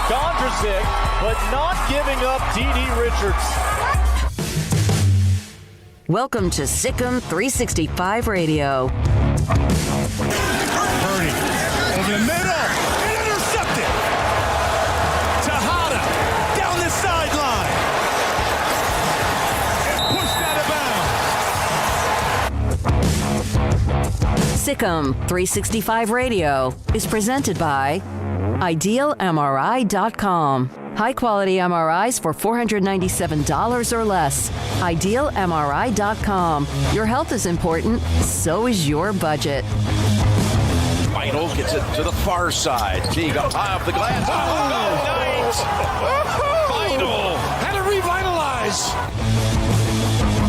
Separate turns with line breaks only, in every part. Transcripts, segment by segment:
Gondrzik, but not giving up Didi Richardson.
Welcome to SicEm365 Radio.
Purdy over the middle and intercepted. Tejada down the sideline and pushed out of bounds.
SicEm365 Radio is presented by IdealMRI.com. High-quality MRIs for $497 or less. IdealMRI.com. Your health is important, so is your budget.
Vital gets it to the far side. Teague up high off the glass. Oh, nice! Vital had to revitalize.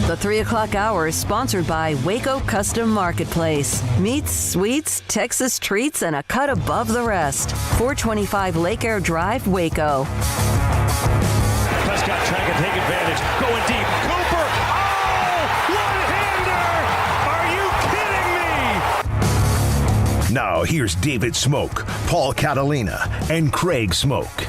The 3 o'clock hour is sponsored by Waco Custom Marketplace. Meats, sweets, Texas treats, and a cut above the rest. 425 Lake Air Drive, Waco.
Prescott trying to take advantage. Going deep. Cooper. Oh! One-hander! Are you kidding me?
Now here's David Smoak, Paul Catalina, and Craig Smoak.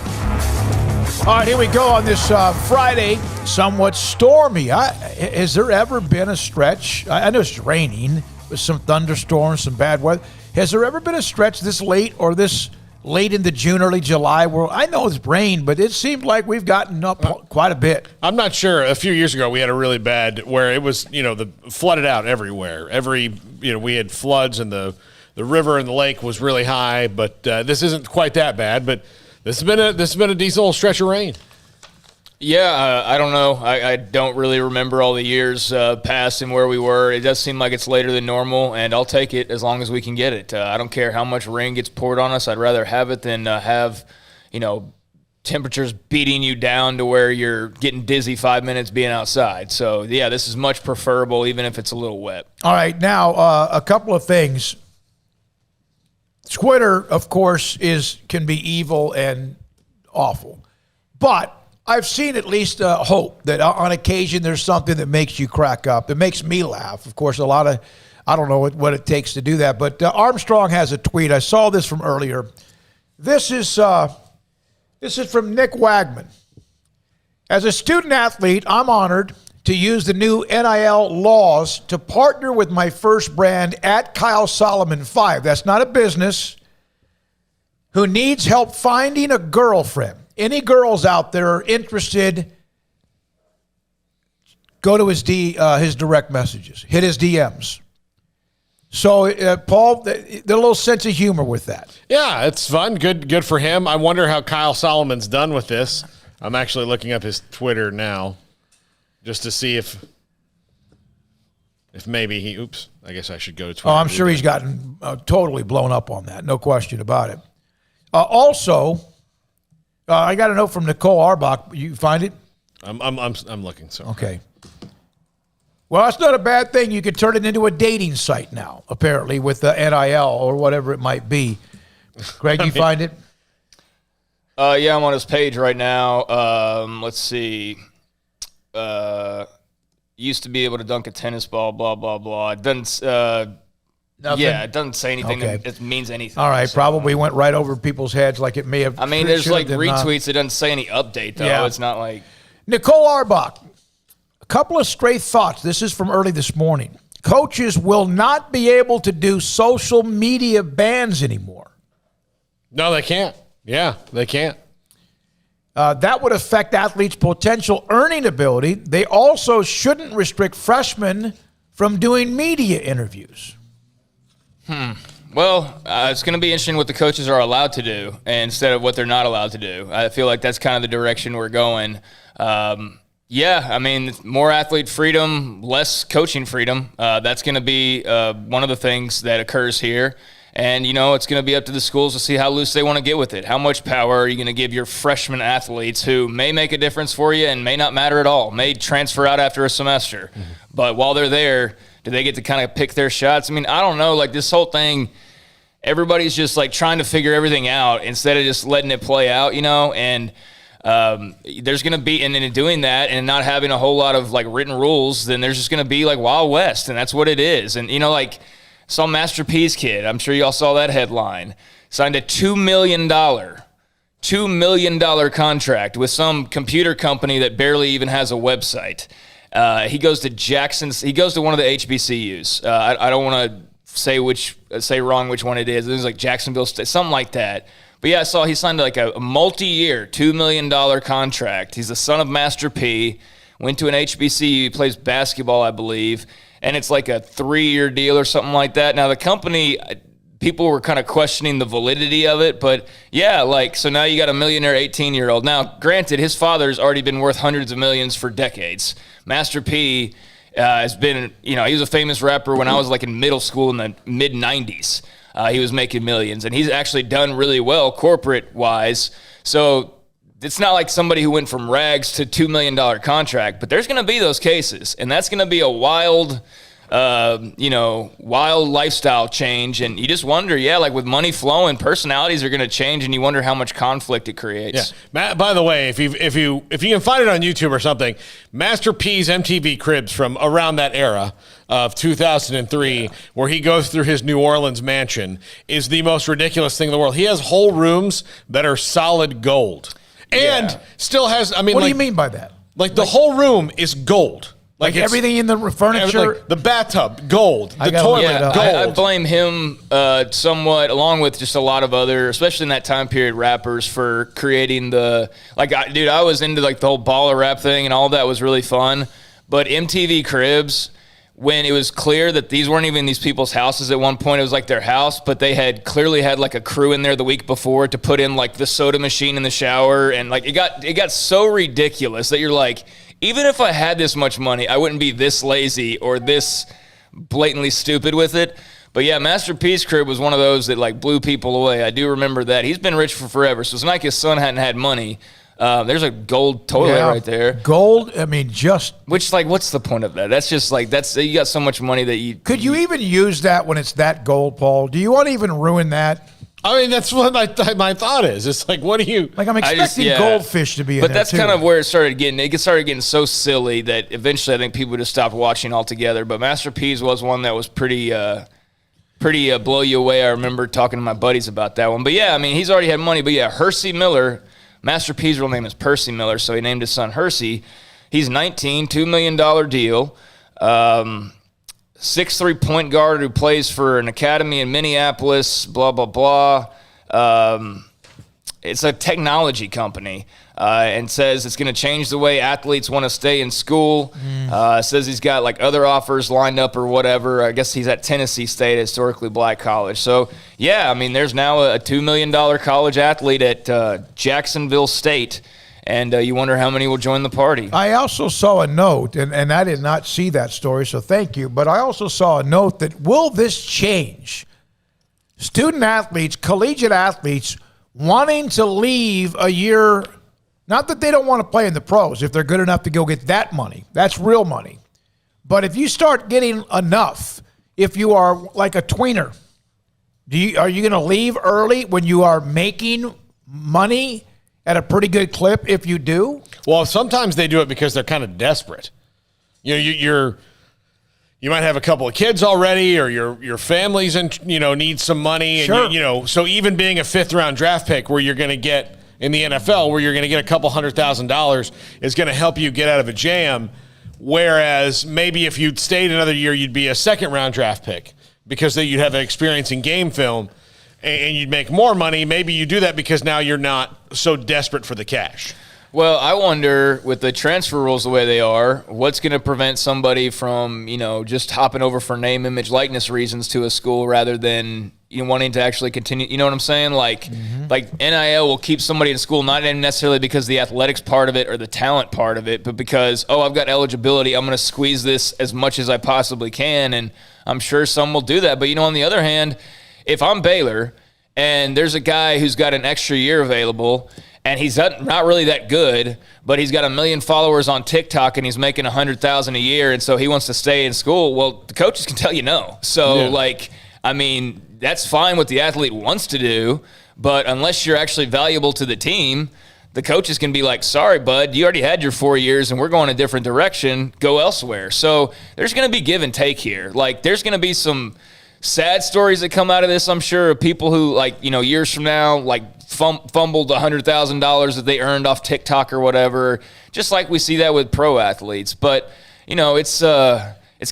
All right, here we go on this Friday, somewhat stormy. Has there ever been a stretch? I know it's raining with some thunderstorms, some bad weather. Has there ever been a stretch this late or this late into June, early July where I know it's rain, but it seemed like we've gotten up quite a bit?
I'm not sure. A few years ago, we had a really bad where it was, flooded out everywhere. We had floods and the river and the lake was really high, but this isn't quite that bad, but This has been a decent little stretch of rain.
Yeah, I don't know. I don't really remember all the years past and where we were. It does seem like it's later than normal, and I'll take it as long as we can get it. I don't care how much rain gets poured on us. I'd rather have it than have, temperatures beating you down to where you're getting dizzy 5 minutes being outside. So, yeah, this is much preferable even if it's a little wet.
All right, now a couple of things. Twitter, of course, can be evil and awful. But I've seen at least hope that on occasion there's something that makes you crack up. It makes me laugh. Of course, I don't know what it takes to do that. But Armstrong has a tweet. I saw this from earlier. This is from Nick Wagman. As a student athlete, I'm honored to use the new NIL laws to partner with my first brand at Kyle Solomon 5. That's not a business. Who needs help finding a girlfriend. Any girls out there are interested, go to his direct messages. Hit his DMs. So, Paul, there's a little sense of humor with that.
Yeah, it's fun. Good for him. I wonder how Kyle Solomon's done with this. I'm actually looking up his Twitter now just to see if maybe he – oops, I guess I should go to Twitter.
Oh, I'm sure he's gotten totally blown up on that. No question about it. Also, I got a note from Nicole Arbach. You find it?
I'm looking. So
okay. Well, that's not a bad thing. You could turn it into a dating site now, apparently, with the NIL or whatever it might be. Greg, you find it?
Yeah, I'm on his page right now. Let's see. Used to be able to dunk a tennis ball, blah, blah, blah. It doesn't, it doesn't say anything that means anything.
All right, so, probably went right over people's heads like it may have.
I mean, there's like retweets. It doesn't say any update, though. Yeah. It's not like.
Nicole Arbach, a couple of stray thoughts. This is from early this morning. Coaches will not be able to do social media bans anymore.
No, they can't. Yeah, they can't.
That would affect athletes' potential earning ability. They also shouldn't restrict freshmen from doing media interviews.
Well, it's going to be interesting what the coaches are allowed to do instead of what they're not allowed to do. I feel like that's kind of the direction we're going. Yeah, I mean, more athlete freedom, less coaching freedom. That's going to be one of the things that occurs here. And, it's going to be up to the schools to see how loose they want to get with it. How much power are you going to give your freshman athletes who may make a difference for you and may not matter at all, may transfer out after a semester. Mm-hmm. But while they're there, do they get to kind of pick their shots? I mean, I don't know. Like, this whole thing, everybody's just, like, trying to figure everything out instead of just letting it play out, And there's going to be, and in doing that and not having a whole lot of, like, written rules, then there's just going to be, like, Wild West, and that's what it is. And, some Master P's kid, I'm sure y'all saw that headline, signed a $2 million $2 million contract with some computer company that barely even has a website. He goes to Jackson's. He goes to one of the HBCUs. I don't want to say wrong which one it is. It was like Jacksonville State, something like that. But yeah, I saw he signed like a multi-year $2 million contract. He's the son of Master P. Went to an HBCU. He plays basketball, I believe, and it's like a 3-year deal or something like that. Now the company, people were kind of questioning the validity of it, but yeah, like, so now you got a millionaire 18-year-old. Now, granted, his father's already been worth hundreds of millions for decades. Master P has been, he was a famous rapper when I was like in middle school in the mid-90s. He was making millions, and he's actually done really well corporate-wise. So it's not like somebody who went from rags to $2 million contract, but there's going to be those cases, and that's going to be a wild lifestyle change. And you just wonder, like with money flowing, personalities are going to change, and you wonder how much conflict it creates.
Yeah. Matt, by the way, if you can find it on YouTube or something, Master P's MTV Cribs from around that era of 2003, where he goes through his New Orleans mansion, is the most ridiculous thing in the world. He has whole rooms that are solid gold. And still has,
what do you mean by that?
Like the whole room is gold.
Like everything in the furniture?
Like the bathtub, gold. The toilet, gold.
I blame him somewhat, along with just a lot of other, especially in that time period, rappers for creating I was into like the whole baller rap thing, and all that was really fun. But MTV Cribs, when it was clear that these weren't even these people's houses at one point, it was like their house, but they had clearly had like a crew in there the week before to put in like the soda machine in the shower, and like it got so ridiculous that you're like, even if I had this much money, I wouldn't be this lazy or this blatantly stupid with it. But yeah, Master P's crib was one of those that like blew people away. I do remember that. He's been rich for forever, so it's not like his son hadn't had money. There's a gold toilet right there.
Gold, I mean,
Which, like, what's the point of that? That's just, like, you got so much money that you...
Could you even use that when it's that gold, Paul? Do you want to even ruin that?
I mean, that's what my thought is. It's like, what do you...
Like, I'm expecting goldfish to be in
there,
too.
But that's kind of where it started getting so silly that eventually I think people just stopped watching altogether. But Master P's was one that was pretty blow you away. I remember talking to my buddies about that one. But yeah, I mean, he's already had money. But yeah, Hersey Miller... Master P's real name is Percy Miller, so he named his son Hersey. He's 19, $2 million deal. 6'3" point guard who plays for an academy in Minneapolis, blah, blah, blah. It's a technology company and says it's going to change the way athletes want to stay in school. Says he's got like other offers lined up or whatever. I guess he's at Tennessee State, a historically black college. So, yeah, I mean, there's now a $2 million college athlete at Jacksonville State, and you wonder how many will join the party.
I also saw a note, and I did not see that story, so thank you, but I also saw a note that will this change student athletes, collegiate athletes, wanting to leave a year, not that they don't want to play in the pros if they're good enough to go get that money. That's real money. But if you start getting enough, if you are like a tweener, are you going to leave early when you are making money at a pretty good clip if you do?
Well, sometimes they do it because they're kind of desperate. You might have a couple of kids already, or your family's needs some money.
Sure.
And so even being a 5th round draft pick where you're going to get in the NFL, where you're going to get a couple $100,000 is going to help you get out of a jam. Whereas maybe if you'd stayed another year, you'd be a 2nd round draft pick because then you'd have an experience in game film and you'd make more money. Maybe you do that because now you're not so desperate for the cash.
Well, I wonder, with the transfer rules the way they are, what's going to prevent somebody from, just hopping over for name, image, likeness reasons to a school rather than wanting to actually continue. You know what I'm saying? Like NIL will keep somebody in school not even necessarily because the athletics part of it or the talent part of it, but because, I've got eligibility, I'm going to squeeze this as much as I possibly can, and I'm sure some will do that. But, on the other hand, if I'm Baylor and there's a guy who's got an extra year available – and he's not really that good, but he's got 1 million followers on TikTok and he's making $100,000 a year, and so he wants to stay in school. Well, the coaches can tell you no. So, that's fine what the athlete wants to do, but unless you're actually valuable to the team, the coaches can be like, sorry, bud, you already had your 4 years and we're going a different direction. Go elsewhere. So there's going to be give and take here. Like, there's going to be some sad stories that come out of this, I'm sure, of people who, like, you know, years from now, like fumbled $100,000 that they earned off TikTok or whatever, just like we see that with pro athletes. But, you know, it's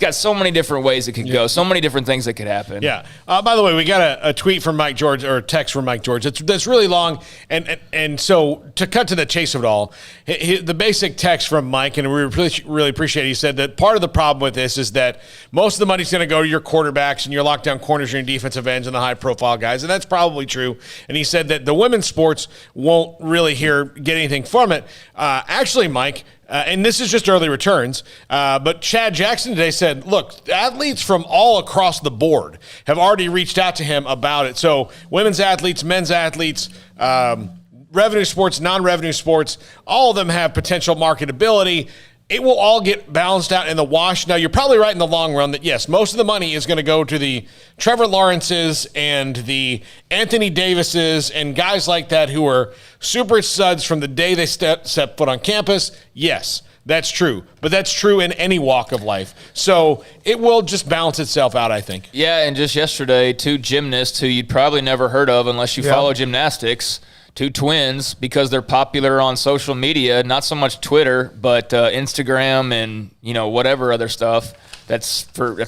got so many different ways it could go, so many different things that could happen.
Yeah. By the way, we got a tweet from Mike George, or a text from Mike George. That's really long, and so to cut to the chase of it all, the basic text from Mike, and we really appreciate it. He said that part of the problem with this is that most of the money's going to go to your quarterbacks and your lockdown corners, your defensive ends, and the high-profile guys, and that's probably true. And he said that the women's sports won't really get anything from it. Actually, Mike. And this is just early returns, but Chad Jackson today said, look, athletes from all across the board have already reached out to him about it. So women's athletes, men's athletes, revenue sports, non-revenue sports, all of them have potential marketability. It will all get balanced out in the wash. Now, you're probably right in the long run that, yes, most of the money is going to go to the Trevor Lawrences and the Anthony Davises and guys like that who are super studs from the day they step foot on campus. Yes, that's true. But that's true in any walk of life. So it will just balance itself out, I think.
Yeah, and just yesterday, 2 gymnasts who you'd probably never heard of unless you follow gymnastics, 2 twins, because they're popular on social media, not so much Twitter, but Instagram and, you know, whatever other stuff. That's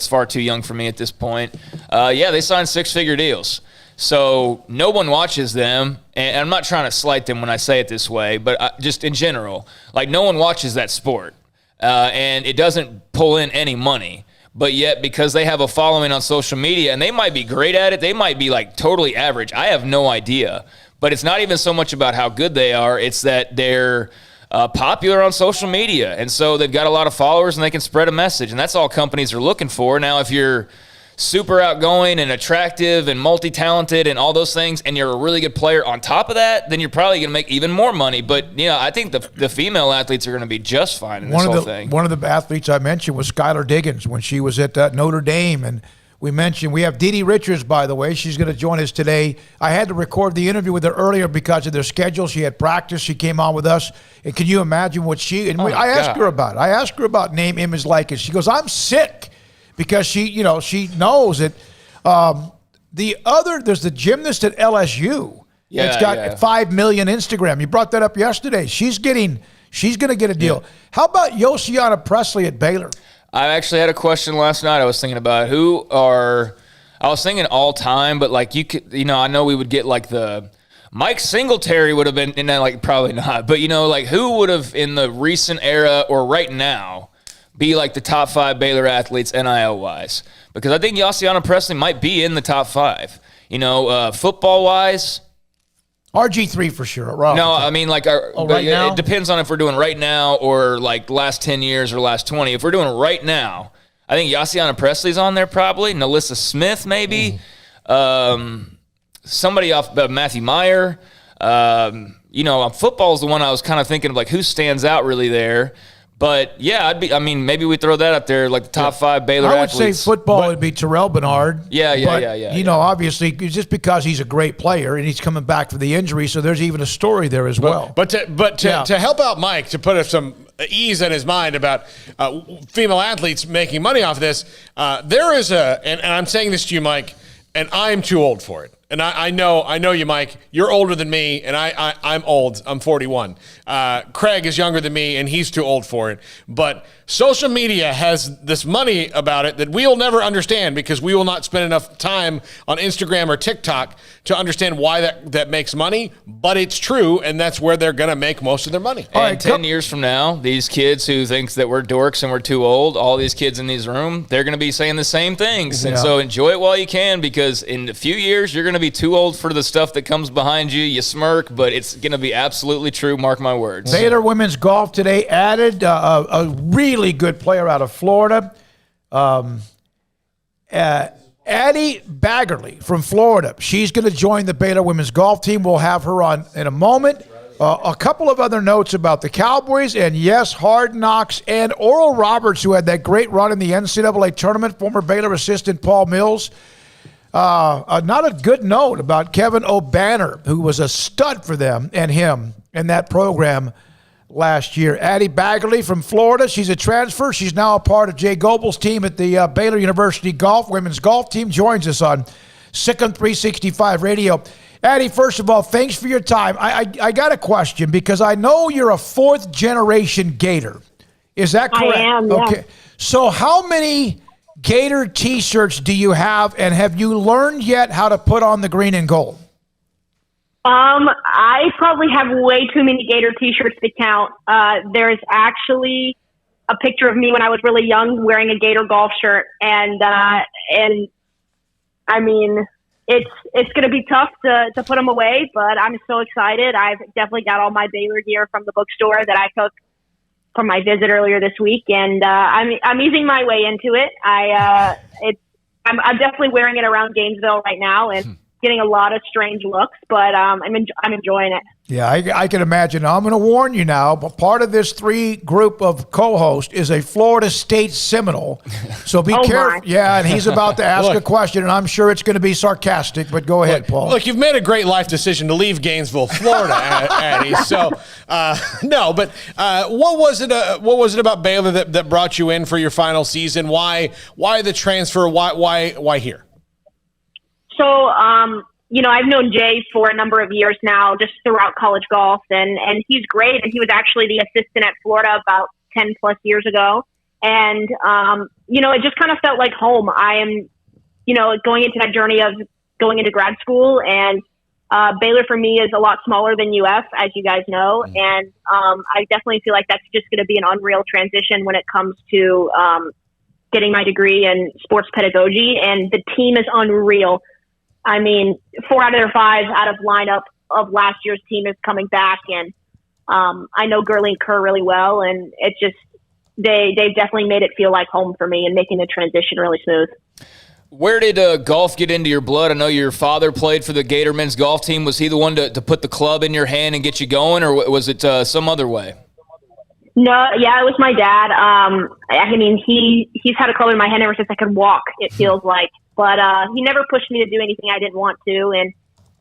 far too young for me at this point. They signed 6-figure deals. So no one watches them, and I'm not trying to slight them when I say it this way, but just in general, like, no one watches that sport, and it doesn't pull in any money. But yet, because they have a following on social media, and they might be great at it, they might be like totally average. I have no idea. But it's not even so much about how good they are. It's that they're popular on social media. And so they've got a lot of followers and they can spread a message. And that's all companies are looking for. Now, if you're super outgoing and attractive and multi-talented and all those things, and you're a really good player on top of that, then you're probably going to make even more money. But, you know, I think the female athletes are going to be just fine in this whole thing.
One of the athletes I mentioned was Skylar Diggins when she was at Notre Dame. And we mentioned we have Didi Richards, by the way. She's going to join us today. I had to record the interview with her earlier because of their schedule. She had practice. She came on with us. And can you imagine what I asked her about it. I asked her about name, image, likeness. She goes, I'm sick, because she knows that there's the gymnast at LSU. Yeah, it's got 5 million Instagram. You brought that up yesterday. She's going to get a deal. Yeah. How about Yosiana Presley at Baylor?
I actually had a question last night I was thinking about. I was thinking all time, but like I know we would get like the Mike Singletary would have been, and like probably not, but like who would have in the recent era or right now be like the top 5 Baylor athletes NIL wise? Because I think Yosiana Presley might be in the top 5. Football wise.
RG3 for sure.
No, I mean like
right now?
It depends on if we're doing right now or like last 10 years or last 20. If we're doing right now, I think Yosiana Presley's on there probably. Nalissa Smith maybe. Somebody off Matthew Meyer. Football is the one I was kind of thinking of, like who stands out really there. But yeah, maybe we throw that up there, like the top 5 Baylor athletes.
I would say football would be Terrell Bernard.
Yeah.
Obviously, just because he's a great player and he's coming back for the injury, so there's even a story there as well.
But to help out Mike, to put some ease in his mind about female athletes making money off of this, there is and I'm saying this to you, Mike, and I'm too old for it. And I know you, Mike. You're older than me, and I'm old. I'm 41. Craig is younger than me, and he's too old for it. But social media has this money about it that we'll never understand because we will not spend enough time on Instagram or TikTok to understand why that makes money. But it's true, and that's where they're going to make most of their money.
And 10 years from now, these kids who think that we're dorks and we're too old, all these kids in this room, they're going to be saying the same things. And so enjoy it while you can, because in a few years, you're going to be too old for the stuff that comes behind you. You smirk, but it's going to be absolutely true. Mark my words.
Baylor women's golf today added a really good player out of Florida. Addie Baggarly from Florida. She's going to join the Baylor women's golf team. We'll have her on in a moment. A couple of other notes about the Cowboys, and yes, Hard Knocks, and Oral Roberts, who had that great run in the NCAA tournament, former Baylor assistant Paul Mills. Not a good note about Kevin O'Banner, who was a stud for them and him in that program last year. Addie Baggarly from Florida. She's a transfer. She's now a part of Jay Goebel's team at the Baylor University women's golf team. Joins us on SicEm365 Radio. Addie, first of all, thanks for your time. I got a question because I know you're a fourth-generation Gator. Is that correct?
I am, yeah.
Okay. So how many Gator T-shirts do you have, and have you learned yet how to put on the green and gold?
I probably have way too many Gator T-shirts to count. There's actually a picture of me when I was really young wearing a Gator golf shirt, and I mean, it's going to be tough to put them away, but I'm so excited. I've definitely got all my Baylor gear from the bookstore that I took from my visit earlier this week, and I'm easing my way into it. I'm definitely wearing it around Gainesville right now, and getting a lot of strange looks, but I'm enjoying it.
Yeah, I can imagine. I'm going to warn you now, but part of this group of co-hosts is a Florida State Seminole, so be careful. Yeah, and he's about to ask a question, and I'm sure it's going to be sarcastic, but go ahead, Paul.
Look, you've made a great life decision to leave Gainesville, Florida, Addie. So, no, but what was it about Baylor that brought you in for your final season? Why the transfer? Why here?
So, I've known Jay for a number of years now, just throughout college golf, and he's great. And he was actually the assistant at Florida about 10 plus years ago. And, it just kind of felt like home. I am, going into that journey of going into grad school, and Baylor for me is a lot smaller than UF, as you guys know. And I definitely feel like that's just going to be an unreal transition when it comes to getting my degree in sports pedagogy. And the team is unreal. I mean, 4 out of their 5 out of lineup of last year's team is coming back, and I know Gurley and Kerr really well, and it's just they've definitely made it feel like home for me and making the transition really smooth.
Where did golf get into your blood? I know your father played for the Gator men's golf team. Was he the one to put the club in your hand and get you going, or was it some other way?
No, yeah, it was my dad. I mean, he's had a club in my hand ever since I could walk, it feels like. But he never pushed me to do anything I didn't want to, and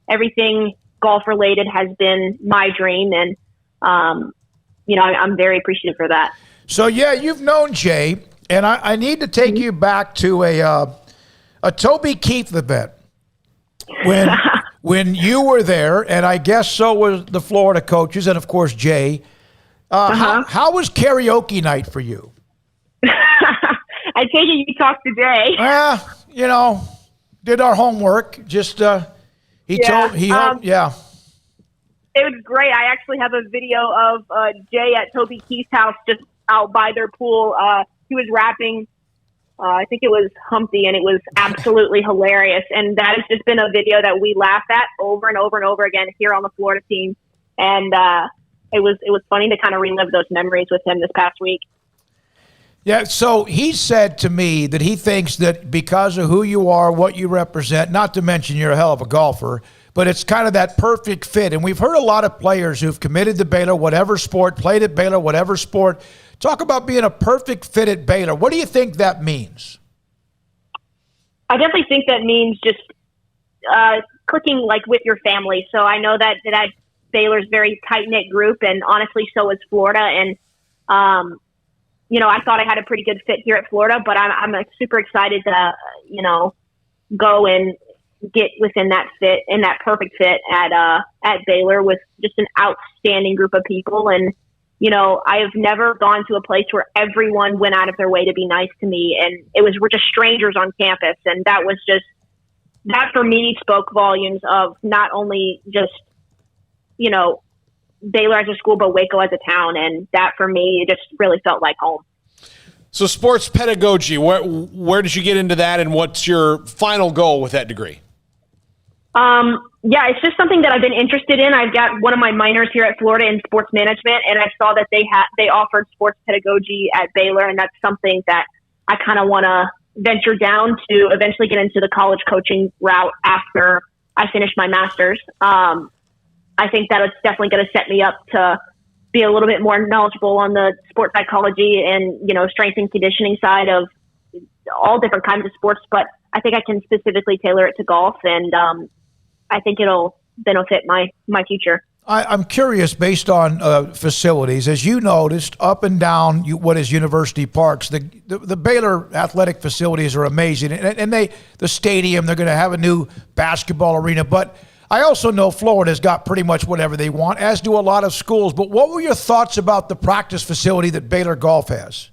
everything golf-related has been my dream, and, I'm very appreciative for that.
So, yeah, you've known Jay, and I need to take you back to a Toby Keith event when you were there, and I guess so was the Florida coaches and, of course, Jay. How was karaoke night for you?
I take it you talked to Jay.
Did our homework. Just It
was great. I actually have a video of Jay at Toby Keith's house, just out by their pool. He was rapping. I think it was Humpty, and it was absolutely hilarious. And that has just been a video that we laugh at over and over and over again here on the Florida team. And it was funny to kind of relive those memories with him this past week.
Yeah, so he said to me that he thinks that because of who you are, what you represent, not to mention you're a hell of a golfer, but it's kind of that perfect fit. And we've heard a lot of players who've committed to Baylor, whatever sport, played at Baylor, whatever sport, talk about being a perfect fit at Baylor. What do you think that means?
I definitely think that means just clicking like with your family. So I know that Baylor's very tight-knit group, and honestly, so is Florida. And, I thought I had a pretty good fit here at Florida, but I'm super excited to, go and get within that fit, in that perfect fit at Baylor with just an outstanding group of people. And, I have never gone to a place where everyone went out of their way to be nice to me. And we're just strangers on campus. And that for me spoke volumes of not only just, Baylor as a school, but Waco as a town. And that for me, it just really felt like home.
So sports pedagogy, where did you get into that, and what's your final goal with that degree?
It's just something that I've been interested in. I've got one of my minors here at Florida in sports management, and I saw that they offered sports pedagogy at Baylor, and that's something that I kind of want to venture down to eventually get into the college coaching route after I finish my master's. I think that it's definitely going to set me up to be a little bit more knowledgeable on the sports psychology and, strength and conditioning side of all different kinds of sports. But I think I can specifically tailor it to golf, and I think it'll benefit my future.
I'm curious, based on facilities, as you noticed, up and down what is University Parks, the Baylor athletic facilities are amazing, and the stadium, they're going to have a new basketball arena, but I also know Florida's got pretty much whatever they want, as do a lot of schools. But what were your thoughts about the practice facility that Baylor Golf has?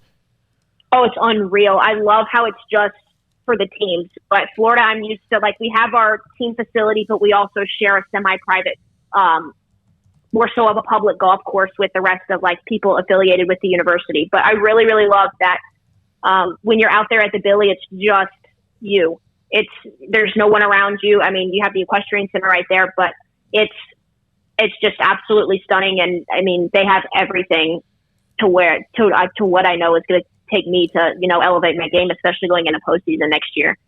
Oh, it's unreal. I love how it's just for the teams. But Florida, I'm used to, like, we have our team facility, but we also share a semi-private, more so of a public golf course with the rest of, like, people affiliated with the university. But I really, really love that when you're out there at the Billy, it's just you. There's no one around you. I mean, you have the equestrian center right there, but it's just absolutely stunning. And I mean, they have everything to what I know is going to take me to, elevate my game, especially going into postseason next year.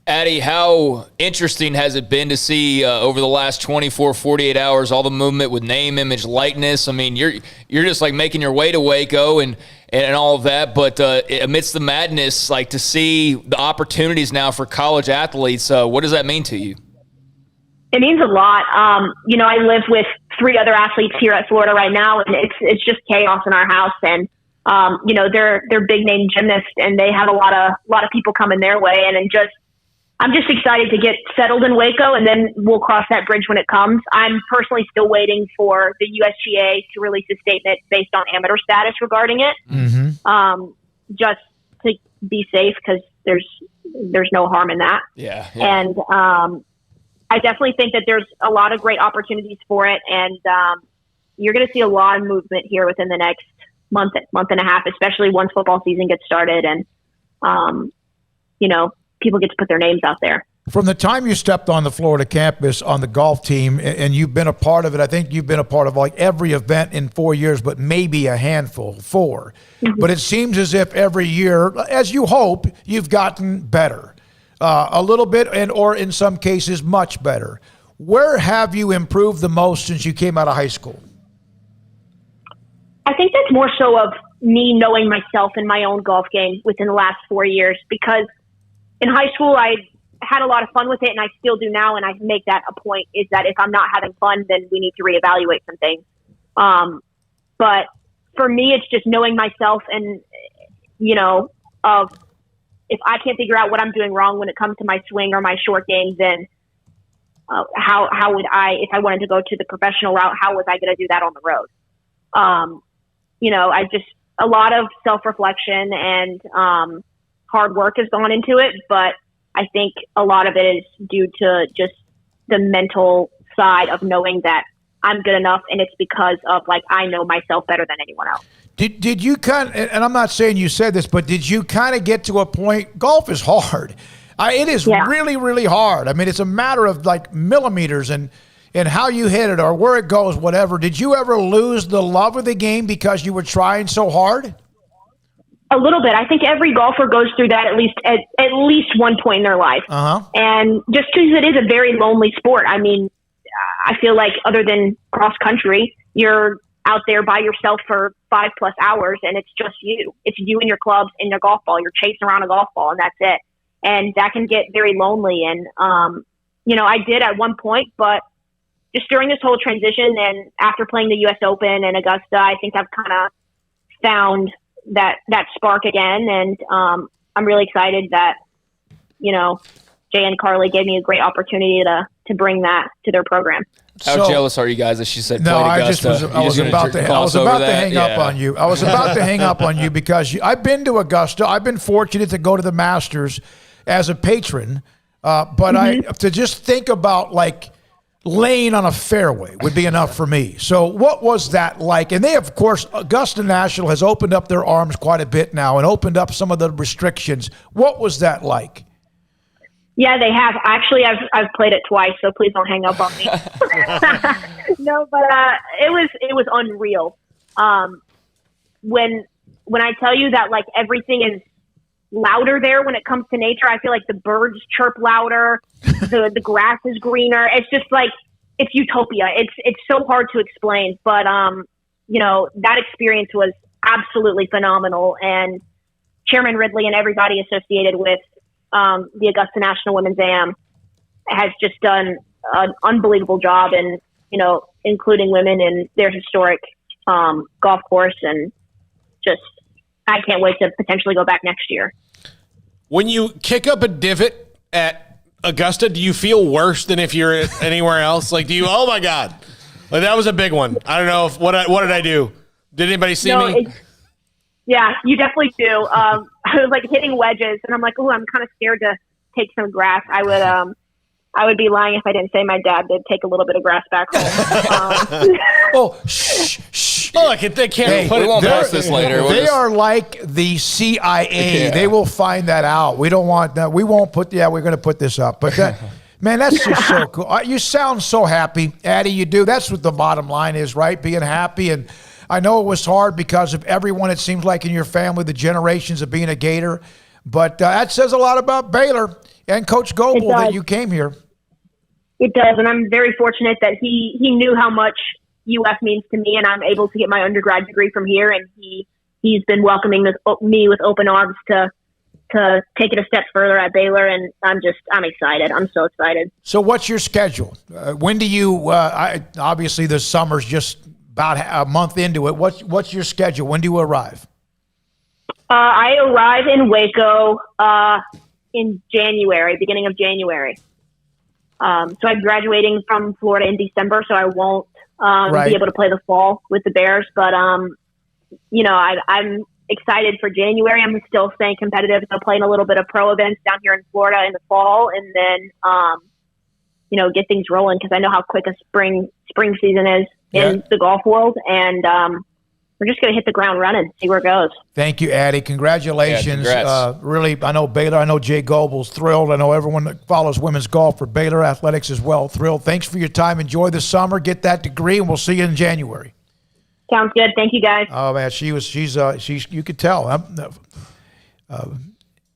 Addie, how interesting has it been to see over the last 24, 48 hours, all the movement with name, image, likeness? I mean, you're just like making your way to Waco and all of that, but amidst the madness, like to see the opportunities now for college athletes, what does that mean to you?
It means a lot. I live with 3 other athletes here at Florida right now, and it's just chaos in our house. And they're big name gymnasts, and they have a lot of people coming their way, and I'm just excited to get settled in Waco, and then we'll cross that bridge when it comes. I'm personally still waiting for the USGA to release a statement based on amateur status regarding it, just to be safe, because there's no harm in that.
Yeah.
And I definitely think that there's a lot of great opportunities for it, and you're going to see a lot of movement here within the next month and a half, especially once football season gets started, and people get to put their names out there.
From the time you stepped on the Florida campus on the golf team, and you've been a part of it, I think you've been a part of like every event in 4 years, but maybe a handful, 4. Mm-hmm. But it seems as if every year, as you hope, you've gotten better. A little bit, or in some cases, much better. Where have you improved the most since you came out of high school?
I think that's more so of me knowing myself and my own golf game within the last 4 years, because in high school, I had a lot of fun with it, and I still do now, and I make that a point, is that if I'm not having fun, then we need to reevaluate some things. But for me, it's just knowing myself, and, of if I can't figure out what I'm doing wrong when it comes to my swing or my short game, then how would I, if I wanted to go to the professional route, how was I going to do that on the road? A lot of self-reflection and hard work has gone into it, but I think a lot of it is due to just the mental side of knowing that I'm good enough, and it's because of, like, I know myself better than anyone else.
Did you and I'm not saying you said this, but did you kind of get to a point, golf is hard. It is really, really hard. I mean, it's a matter of like millimeters and how you hit it or where it goes, whatever. Did you ever lose the love of the game because you were trying so hard?
A little bit. I think every golfer goes through that at least one point in their life.
Uh-huh.
And just because it is a very lonely sport, I mean, I feel like other than cross country, you're out there by yourself for 5+ hours, and it's just you. It's you and your clubs and your golf ball. You're chasing around a golf ball, and that's it. And that can get very lonely. And, I did at one point, but just during this whole transition and after playing the U.S. Open and Augusta, I think I've kind of found that spark again. And I'm really excited that, Jay and Carly gave me a great opportunity to bring that to their program.
How jealous are you guys that she said
no,
played Augusta?
I was about to hang up on you. I was about to hang up on you because I've been to Augusta. I've been fortunate to go to the Masters as a patron, but to just think about like laying on a fairway would be enough for me. So what was that like? And they, of course, Augusta National has opened up their arms quite a bit now and opened up some of the restrictions. What was that like?
Yeah, they have. Actually, I've played it twice, so please don't hang up on me. No, but it was unreal. When I tell you that like everything is louder there when it comes to nature, I feel like the birds chirp louder, the grass is greener. It's just like it's utopia. It's so hard to explain, but that experience was absolutely phenomenal. And Chairman Ridley and everybody associated with the Augusta National Women's Am has just done an unbelievable job. And, including women in their historic golf course. And just, I can't wait to potentially go back next year.
When you kick up a divot at Augusta, do you feel worse than if you're anywhere else? Like, do you, oh my God, like that was a big one. I don't know what did I do? Did anybody see me?
Yeah, you definitely do. I was like hitting wedges, and I'm like, oh, I'm kind of scared to take some grass. I would be lying if I didn't say my dad did take a little bit of grass back home.
Shh.
Look, they can't put
we
it.
won't pass this later.
They are like the CIA. Yeah. They will find that out. We don't want that. We won't put. Yeah, we're going to put this up. But man, that's just so cool. You sound so happy, Addie. You do. That's what the bottom line is, right? Being happy. And I know it was hard because of everyone. It seems like in your family, the generations of being a Gator. But that says a lot about Baylor and Coach Goebel that you came here.
It does, and I'm very fortunate that he knew how much UF means to me, and I'm able to get my undergrad degree from here, and he's been welcoming me with open arms to take it a step further at Baylor, and I'm excited. I'm so excited.
So what's your schedule? When do you obviously the summer's just about a month into it. What's your schedule? When do you arrive?
I arrive in Waco in January, beginning of January. So I'm graduating from Florida in December, so I won't be able to play the fall with the Bears. But, I'm excited for January. I'm still staying competitive, so playing a little bit of pro events down here in Florida in the fall, and then, get things rolling because I know how quick a spring season is in the golf world. And we're just going to hit the ground running, see where it goes.
Thank you, Addie. Congratulations. Really, I know Baylor. I know Jay Goebel's thrilled. I know everyone that follows women's golf for Baylor Athletics as well. Thrilled. Thanks for your time. Enjoy the summer. Get that degree, and we'll see you in January.
Sounds good. Thank you, guys.
Oh, man, she's you could tell.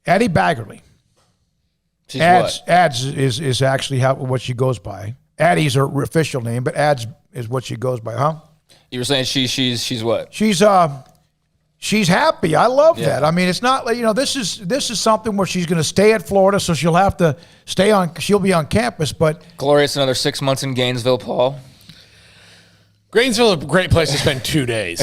Addie Baggarly.
She's
Ads is actually what she goes by. Addie's her official name, but Ads is what she goes by, huh?
You were saying she's what?
She's happy. I love that. I mean, it's not like, this is something where she's going to stay at Florida, so she'll have to she'll be on campus, but
glorious, another 6 months in Gainesville, Paul.
Gainesville is a great place to spend 2 days.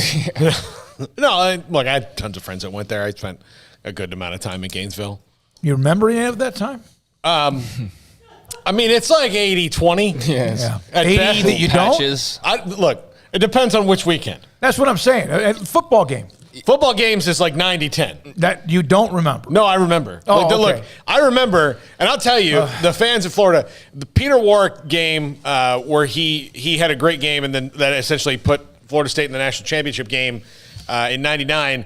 I had tons of friends that went there. I spent a good amount of time in Gainesville.
You remember any of that time?
I mean, it's like 80-20.
Yes.
Yeah. 80 that you
patches.
don't?
Look, it depends on which weekend.
That's what I'm saying. Football game.
Football games is like 90-10.
That you don't remember?
No, I remember.
Oh, okay.
Look, I remember, and I'll tell you, the fans of Florida, the Peter Warrick game where he had a great game and then that essentially put Florida State in the national championship game in 99,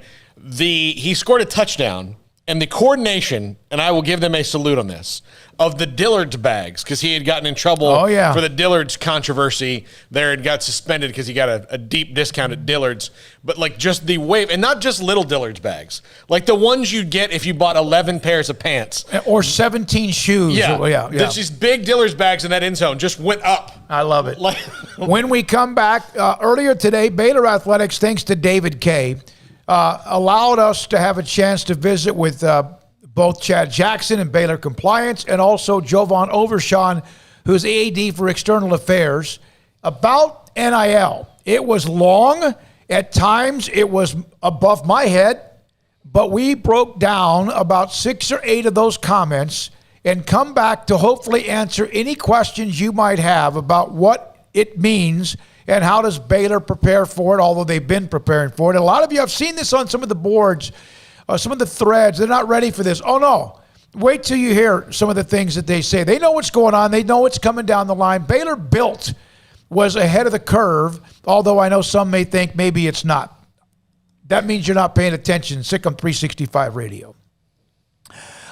he scored a touchdown. And the coordination, and I will give them a salute on this, of the Dillard's bags, because he had gotten in trouble for the Dillard's controversy there and got suspended because he got a deep discount at Dillard's. But like just the wave, and not just little Dillard's bags, like the ones you'd get if you bought 11 pairs of pants.
Or 17 shoes.
Yeah. There's these big Dillard's bags in that end zone just went up.
I love it. When we come back, earlier today, Baylor Athletics, thanks to David K., allowed us to have a chance to visit with both Chad Jackson and Baylor Compliance and also Jovan Overshawn, who's AAD for External Affairs, about NIL. It was long. At times, it was above my head, but we broke down about 6 or 8 of those comments and come back to hopefully answer any questions you might have about what it means and how does Baylor prepare for it, although they've been preparing for it. And a lot of you, I've seen this on some of the boards, some of the threads. They're not ready for this. Oh, no. Wait till you hear some of the things that they say. They know what's going on. They know what's coming down the line. Baylor built was ahead of the curve, although I know some may think maybe it's not. That means you're not paying attention. SicEm365 Radio.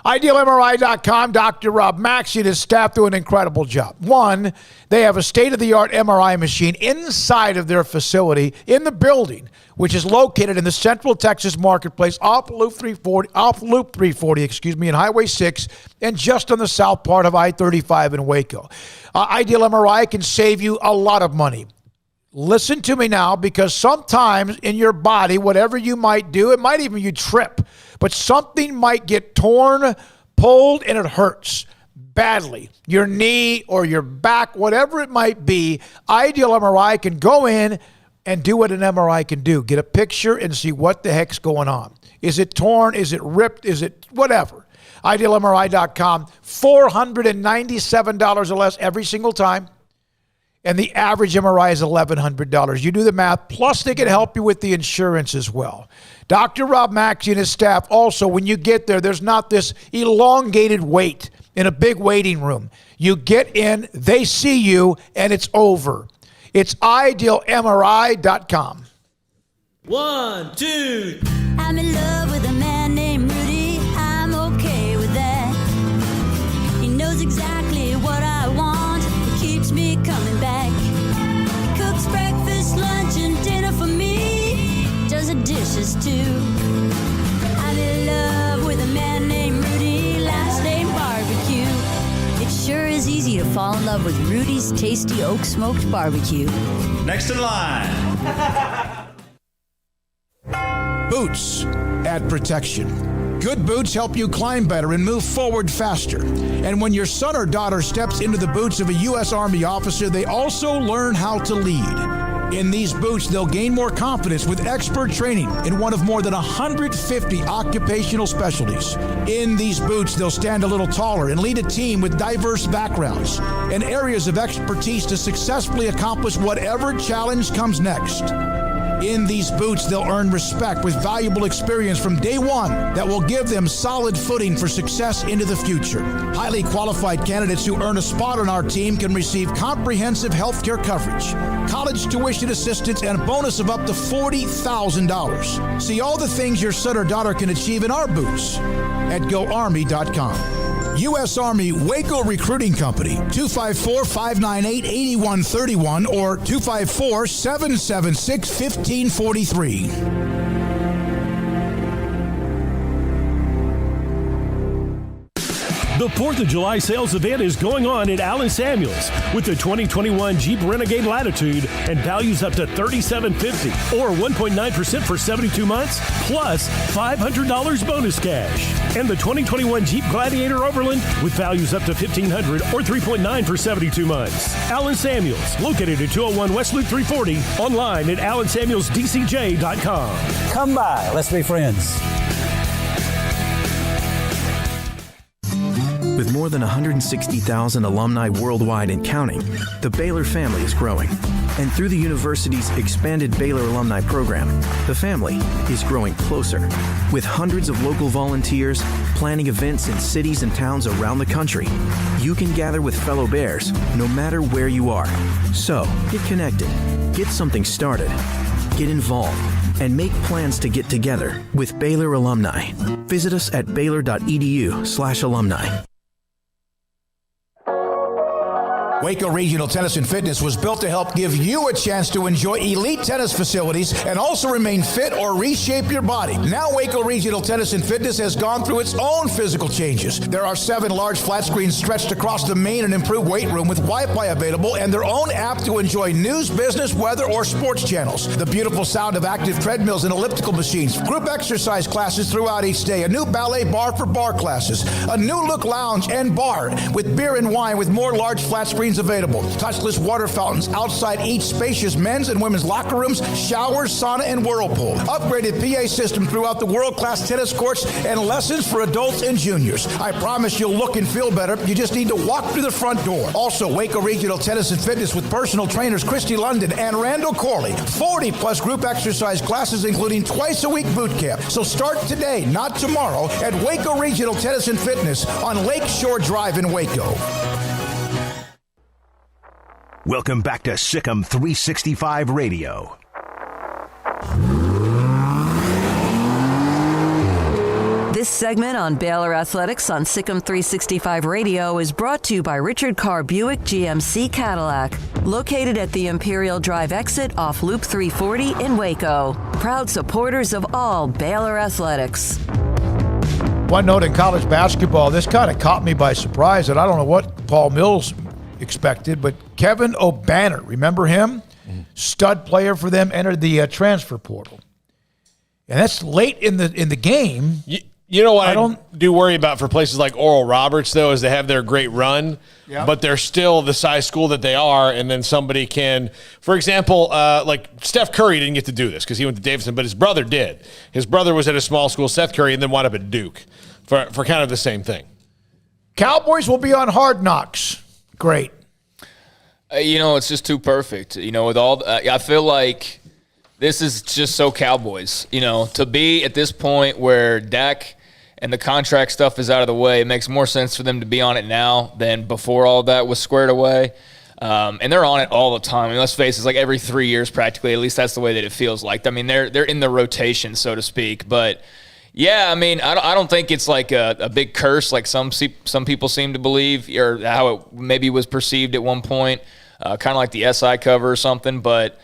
IdealMRI.com, Dr. Rob Maxey and his staff do an incredible job. One, they have a state-of-the-art MRI machine inside of their facility in the building, which is located in the Central Texas Marketplace off Loop 340, and Highway 6, and just on the south part of I-35 in Waco. Ideal MRI can save you a lot of money. Listen to me now, because sometimes in your body, whatever you might do, it might even you trip, but something might get torn, pulled, and it hurts. badly, your knee or your back, whatever it might be, Ideal MRI can go in and do what an MRI can do. Get a picture and see what the heck's going on. Is it torn? Is it ripped? Is it whatever? IdealMRI.com, $497 or less every single time. And the average MRI is $1,100. You do the math, plus they can help you with the insurance as well. Dr. Rob Maxey and his staff also, when you get there, there's not this elongated wait in a big waiting room. You get in, they see you, and it's over. It's IdealMRI.com.
1, 2.
I'm in love with a man named Rudy. I'm okay with that. He knows exactly what I want. He keeps me coming back. Cooks breakfast, lunch, and dinner for me. Does the dishes too. I'm in love with a man named Rudy. Last name Barbecue. It sure is easy to fall in love with Rudy's tasty oak smoked barbecue.
Next in line.
Boots add protection. Good boots help you climb better and move forward faster. And when your son or daughter steps into the boots of a U.S. Army officer, they also learn how to lead. In these boots, they'll gain more confidence with expert training in one of more than 150 occupational specialties. In these boots, they'll stand a little taller and lead a team with diverse backgrounds and areas of expertise to successfully accomplish whatever challenge comes next. In these boots, they'll earn respect with valuable experience from day one that will give them solid footing for success into the future. Highly qualified candidates who earn a spot on our team can receive comprehensive health care coverage, college tuition assistance, and a bonus of up to $40,000. See all the things your son or daughter can achieve in our boots at GoArmy.com. U.S. Army Waco Recruiting Company, 254-598-8131 or 254-776-1543.
The 4th of July sales event is going on at Allen Samuels with the 2021 Jeep Renegade Latitude and values up to $3,750 or 1.9% for 72 months plus $500 bonus cash. And the 2021 Jeep Gladiator Overland with values up to $1,500 or 3.9% for 72 months. Allen Samuels, located at 201 West Loop 340, online at allensamuelsdcj.com.
Come by, let's be friends.
With more than 160,000 alumni worldwide and counting, the Baylor family is growing. And through the university's expanded Baylor alumni program, the family is growing closer. With hundreds of local volunteers planning events in cities and towns around the country, you can gather with fellow Bears no matter where you are. So, get connected, get something started, get involved, and make plans to get together with Baylor alumni. Visit us at baylor.edu/alumni.
Waco Regional Tennis and Fitness was built to help give you a chance to enjoy elite tennis facilities and also remain fit or reshape your body. Now Waco Regional Tennis and Fitness has gone through its own physical changes. There are 7 large flat screens stretched across the main and improved weight room with Wi-Fi available and their own app to enjoy news, business, weather, or sports channels. The beautiful sound of active treadmills and elliptical machines, group exercise classes throughout each day, a new ballet bar for bar classes, a new look lounge and bar with beer and wine with more large flat screens available. Touchless water fountains outside each spacious men's and women's locker rooms, showers, sauna, and whirlpool. Upgraded PA system throughout the world-class tennis courts and lessons for adults and juniors. I promise you'll look and feel better. You just need to walk through the front door. Also, Waco Regional Tennis and Fitness with personal trainers Christy London and Randall Corley. 40-plus group exercise classes, including twice-a-week boot camp. So start today, not tomorrow, at Waco Regional Tennis and Fitness on Lakeshore Drive in Waco.
Welcome back to SicEm365 Radio.
This segment on Baylor Athletics on SicEm365 Radio is brought to you by Richard Carr Buick GMC Cadillac, located at the Imperial Drive exit off Loop 340 in Waco. Proud supporters of all Baylor Athletics.
One note in college basketball, this kind of caught me by surprise, and I don't know what Paul Mills expected, but Kevin O'Banner, remember him? Stud player for them, entered the transfer portal. And that's late in the game.
You know what I do worry about for places like Oral Roberts, though, is they have their great run, but they're still the size school that they are, and then somebody can, for example, like Steph Curry didn't get to do this because he went to Davidson, but his brother did. His brother was at a small school, Seth Curry, and then wound up at Duke for kind of the same thing.
Cowboys will be on Hard Knocks. Great.
It's just too perfect. With all I feel like this is just so Cowboys. To be at this point where Dak and the contract stuff is out of the way, it makes more sense for them to be on it now than before all that was squared away. And they're on it all the time. I mean, let's face it, it's like every 3 years practically. At least that's the way that it feels like. I mean, they're in the rotation, so to speak. But yeah, I mean, I don't think it's like a big curse like some people seem to believe, or how it maybe was perceived at one point, kind of like the SI cover or something. But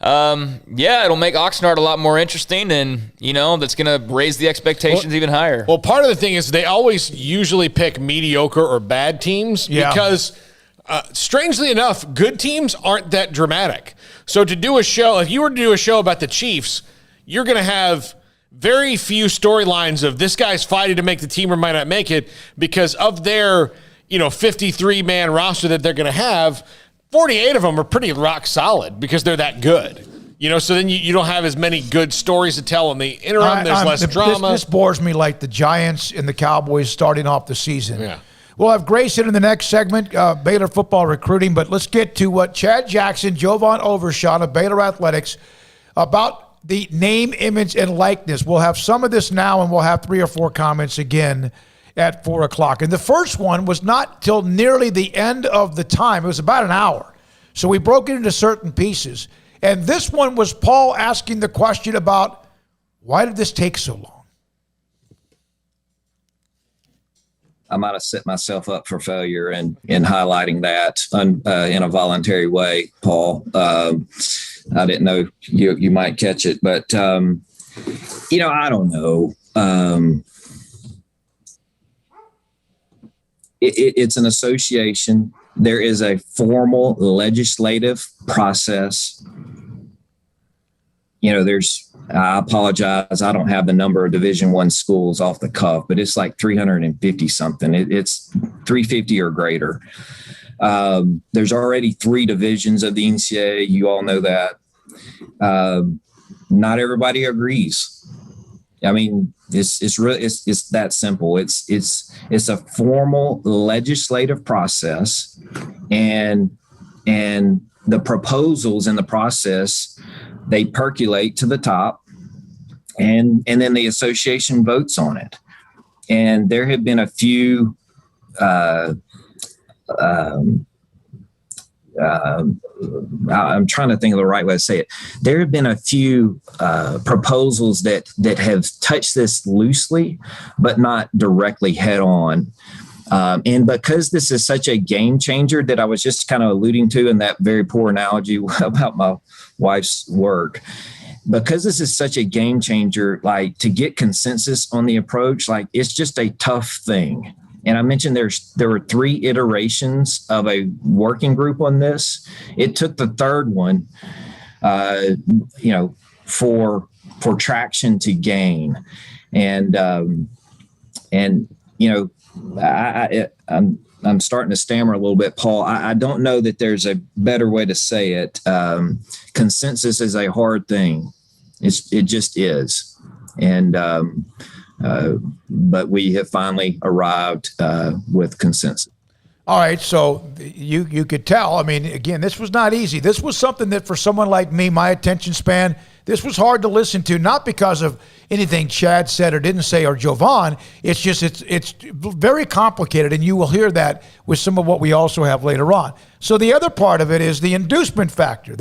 it'll make Oxnard a lot more interesting, and that's going to raise the expectations even higher.
Well, part of the thing is they always usually pick mediocre or bad teams because, strangely enough, good teams aren't that dramatic. So to do a show, if you were to do a show about the Chiefs, you're going to have very few storylines of this guy's fighting to make the team or might not make it, because of their 53-man roster that they're going to have, 48 of them are pretty rock solid because they're that good. So then you don't have as many good stories to tell in the interim. There's less drama.
This bores me like the Giants and the Cowboys starting off the season.
Yeah.
We'll have Grayson in the next segment, Baylor football recruiting, but let's get to what Chad Jackson, Jovan Overshawn of Baylor Athletics, about the name, image, and likeness. We'll have some of this now, and we'll have 3 or 4 comments again at 4 o'clock. And the first one was not till nearly the end of the time. It was about an hour. So we broke it into certain pieces. And this one was Paul asking the question about, why did this take so long?
I might have set myself up for failure in highlighting that in a voluntary way, Paul. I didn't know you might catch it, but I don't know. It's an association. There is a formal legislative process. I apologize, I don't have the number of Division I schools off the cuff, but it's like 350 something. It's 350 or greater. There's already 3 divisions of the NCAA. You all know that. Not everybody agrees. I mean, it's that simple. It's a formal legislative process, and the proposals in the process, they percolate to the top, and then the association votes on it. And there have been a few I'm trying to think of the right way to say it. There have been a few proposals that have touched this loosely, but not directly head on. And because this is such a game changer that I was just kind of alluding to in that very poor analogy about my wife's work, because this is such a game changer, like to get consensus on the approach, like it's just a tough thing. And I mentioned there were 3 iterations of a working group on this. It took the third one, for traction to gain. And I'm starting to stammer a little bit, Paul. I don't know that there's a better way to say it. Consensus is a hard thing. It just is. And, but we have finally arrived with consensus.
All right, so you could tell. I mean, again, this was not easy. This was something that for someone like me, my attention span, this was hard to listen to, not because of anything Chad said or didn't say or Jovan. It's just it's very complicated, and you will hear that with some of what we also have later on. So the other part of it is the inducement factor.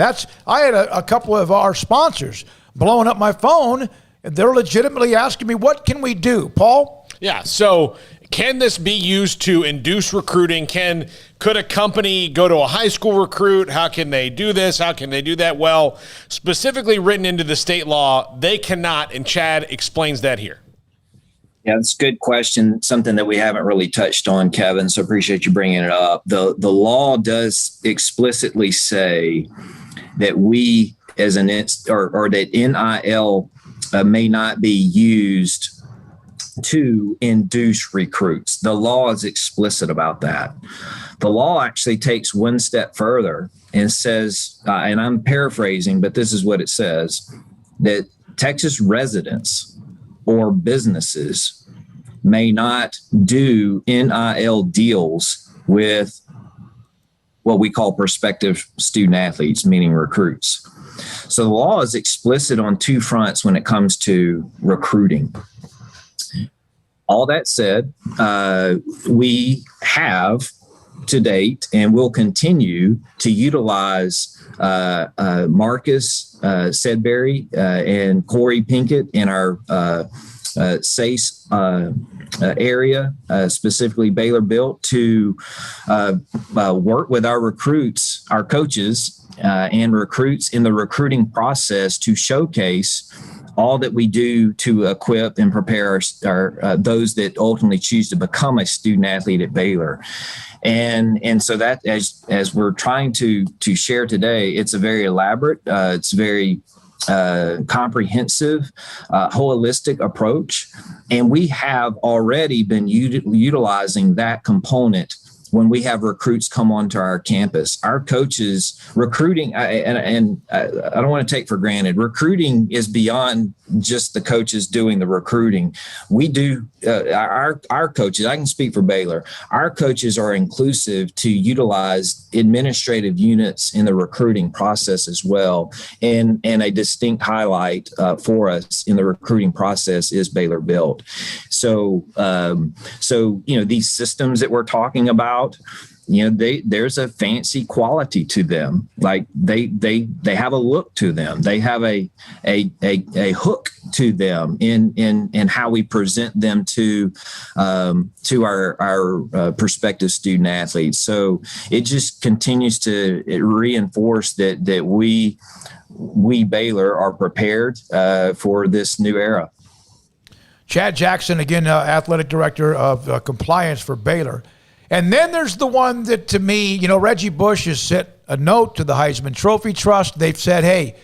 I had a couple of our sponsors blowing up my phone. They're legitimately asking me, what can we do, Paul?
Yeah, so can this be used to induce recruiting? Could a company go to a high school recruit? How can they do this? How can they do that? Well, specifically written into the state law, they cannot, and Chad explains that here.
Yeah, that's a good question, something that we haven't really touched on, Kevin, so appreciate you bringing it up. The law does explicitly say that we or that NIL may not be used to induce recruits. The law is explicit about that. The law actually takes one step further and says, and I'm paraphrasing, but this is what it says, that Texas residents or businesses may not do NIL deals with what we call prospective student athletes, meaning recruits. So the law is explicit on two fronts when it comes to recruiting. All that said, we have to date and will continue to utilize Marcus Sedbury and Corey Pinkett in our SACE area, specifically Baylor Built, to work with our recruits, our coaches, and recruits in the recruiting process to showcase all that we do to equip and prepare our those that ultimately choose to become a student athlete at Baylor. And so that as we're trying to share today, it's a very elaborate, it's very comprehensive, holistic approach. And we have already been utilizing that component when we have recruits come onto our campus. Our coaches recruiting, and I don't want to take for granted, recruiting is beyond just the coaches doing the recruiting. We do, our coaches, I can speak for Baylor, our coaches are inclusive to utilize administrative units in the recruiting process as well. And a distinct highlight for us in the recruiting process is Baylor Built. So, these systems that we're talking about, there's a fancy quality to them. Like they have a look to them. They have a hook to them in how we present them to our prospective student athletes. So it just continues to reinforce that we Baylor are prepared for this new era.
Chad Jackson, again, athletic director of compliance for Baylor. And then there's the one that, to me, Reggie Bush has sent a note to the Heisman Trophy Trust. They've said, hey,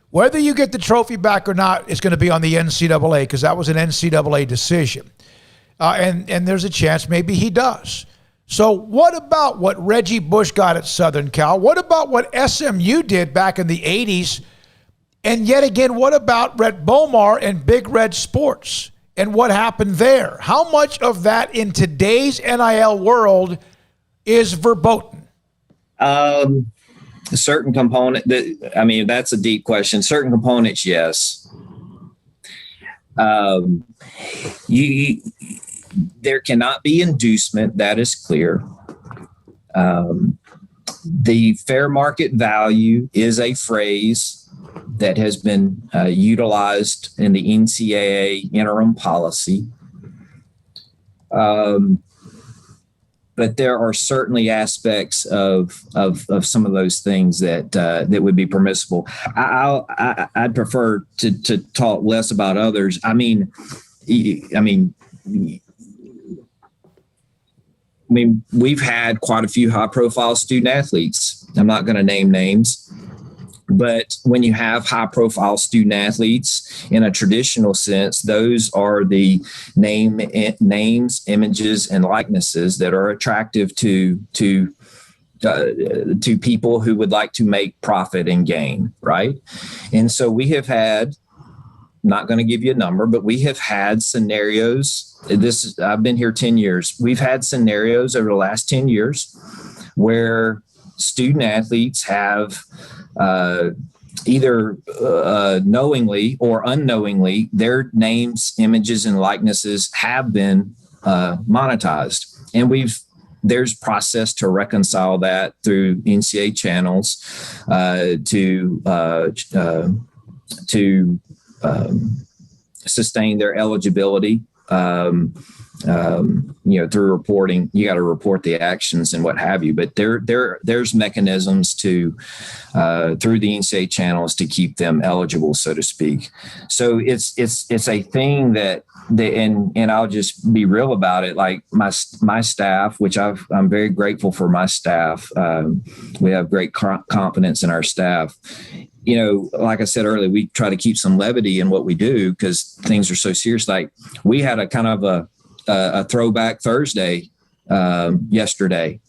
whether you get the trophy back or not is going to be on the NCAA, because that was an NCAA decision. And there's a chance maybe he does. So what about what Reggie Bush got at Southern Cal? What about what SMU did back in the 80s? And yet again, what about Rhett Bomar and Big Red Sports? And what happened there? How much of that in today's NIL world is verboten?
A certain component that's a deep question. Certain components, yes. There cannot be inducement. That is clear. The fair market value is a phrase that has been utilized in the NCAA interim policy. But there are certainly aspects of some of those things that would be permissible. I'd prefer to talk less about others. I mean, we've had quite a few high-profile student athletes. I'm not going to name names. But when you have high-profile student athletes in a traditional sense, those are the names, images, and likenesses that are attractive to people who would like to make profit and gain, right? And so we have had, not going to give you a number, but we have had scenarios. I've been here 10 years. We've had scenarios over the last 10 years where student athletes have either knowingly or unknowingly, their names, images, and likenesses have been monetized. And there's process to reconcile that through NCAA channels to sustain their eligibility. through reporting. You got to report the actions and what have you. But there's mechanisms to through the NCAA channels to keep them eligible, so to speak. So it's a thing that and I'll just be real about it. Like my staff, which I'm very grateful for my staff. We have great confidence in our staff. Like I said earlier, we try to keep some levity in what we do because things are so serious. Like we had a kind of a throwback Thursday yesterday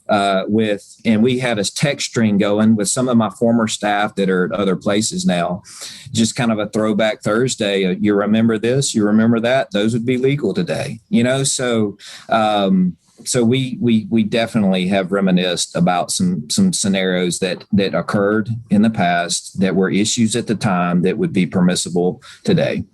and we had a text string going with some of my former staff that are at other places now, just kind of a throwback Thursday. You remember this, you remember that, those would be legal today, So we definitely have reminisced about some scenarios that occurred in the past that were issues at the time that would be permissible today.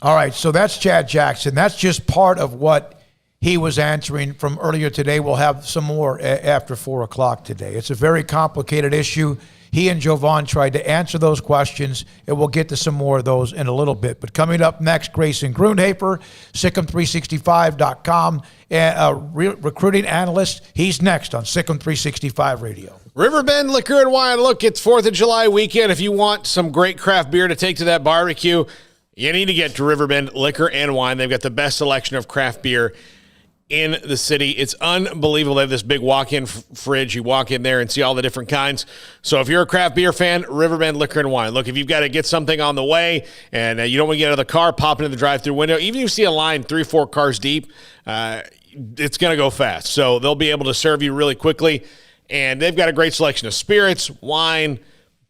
All right, so that's Chad Jackson. That's just part of what he was answering from earlier today. We'll have some more after 4 o'clock today. It's a very complicated issue. He and Jovan tried to answer those questions, and we'll get to some more of those in a little bit. But coming up next, Grayson Grundhoefer, SicEm365.com, and recruiting analyst. He's next on SicEm365 Radio.
Riverbend Liquor and Wine. Look, it's 4th of July weekend. If you want some great craft beer to take to that barbecue, you need to get to Riverbend Liquor and Wine. They've got the best selection of craft beer in the city. It's unbelievable. They have this big walk-in fridge. You walk in there and see all the different kinds. So if you're a craft beer fan, Riverbend Liquor and Wine. Look, if you've got to get something on the way and you don't want to get out of the car, pop into the drive-through window. Even if you see a line 3-4 cars deep, it's going to go fast. So they'll be able to serve you really quickly. And they've got a great selection of spirits, wine,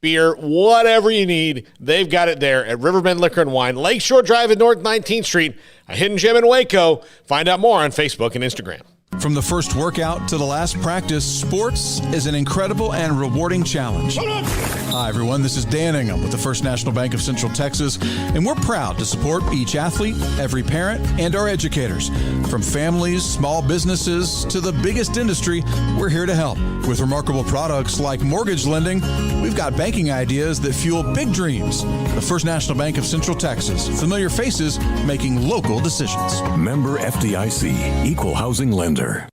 beer, whatever you need. They've got it there at Riverbend Liquor and Wine, Lakeshore Drive at North 19th Street, a hidden gem in Waco. Find out more on Facebook and Instagram.
From the first workout to the last practice, sports is an incredible and rewarding challenge. Hi, everyone. This is Dan Ingham with the First National Bank of Central Texas, and we're proud to support each athlete, every parent, and our educators. From families, small businesses, to the biggest industry, we're here to help. With remarkable products like mortgage lending, we've got banking ideas that fuel big dreams. The First National Bank of Central Texas. Familiar faces making local decisions.
Member FDIC, Equal Housing Lender.
At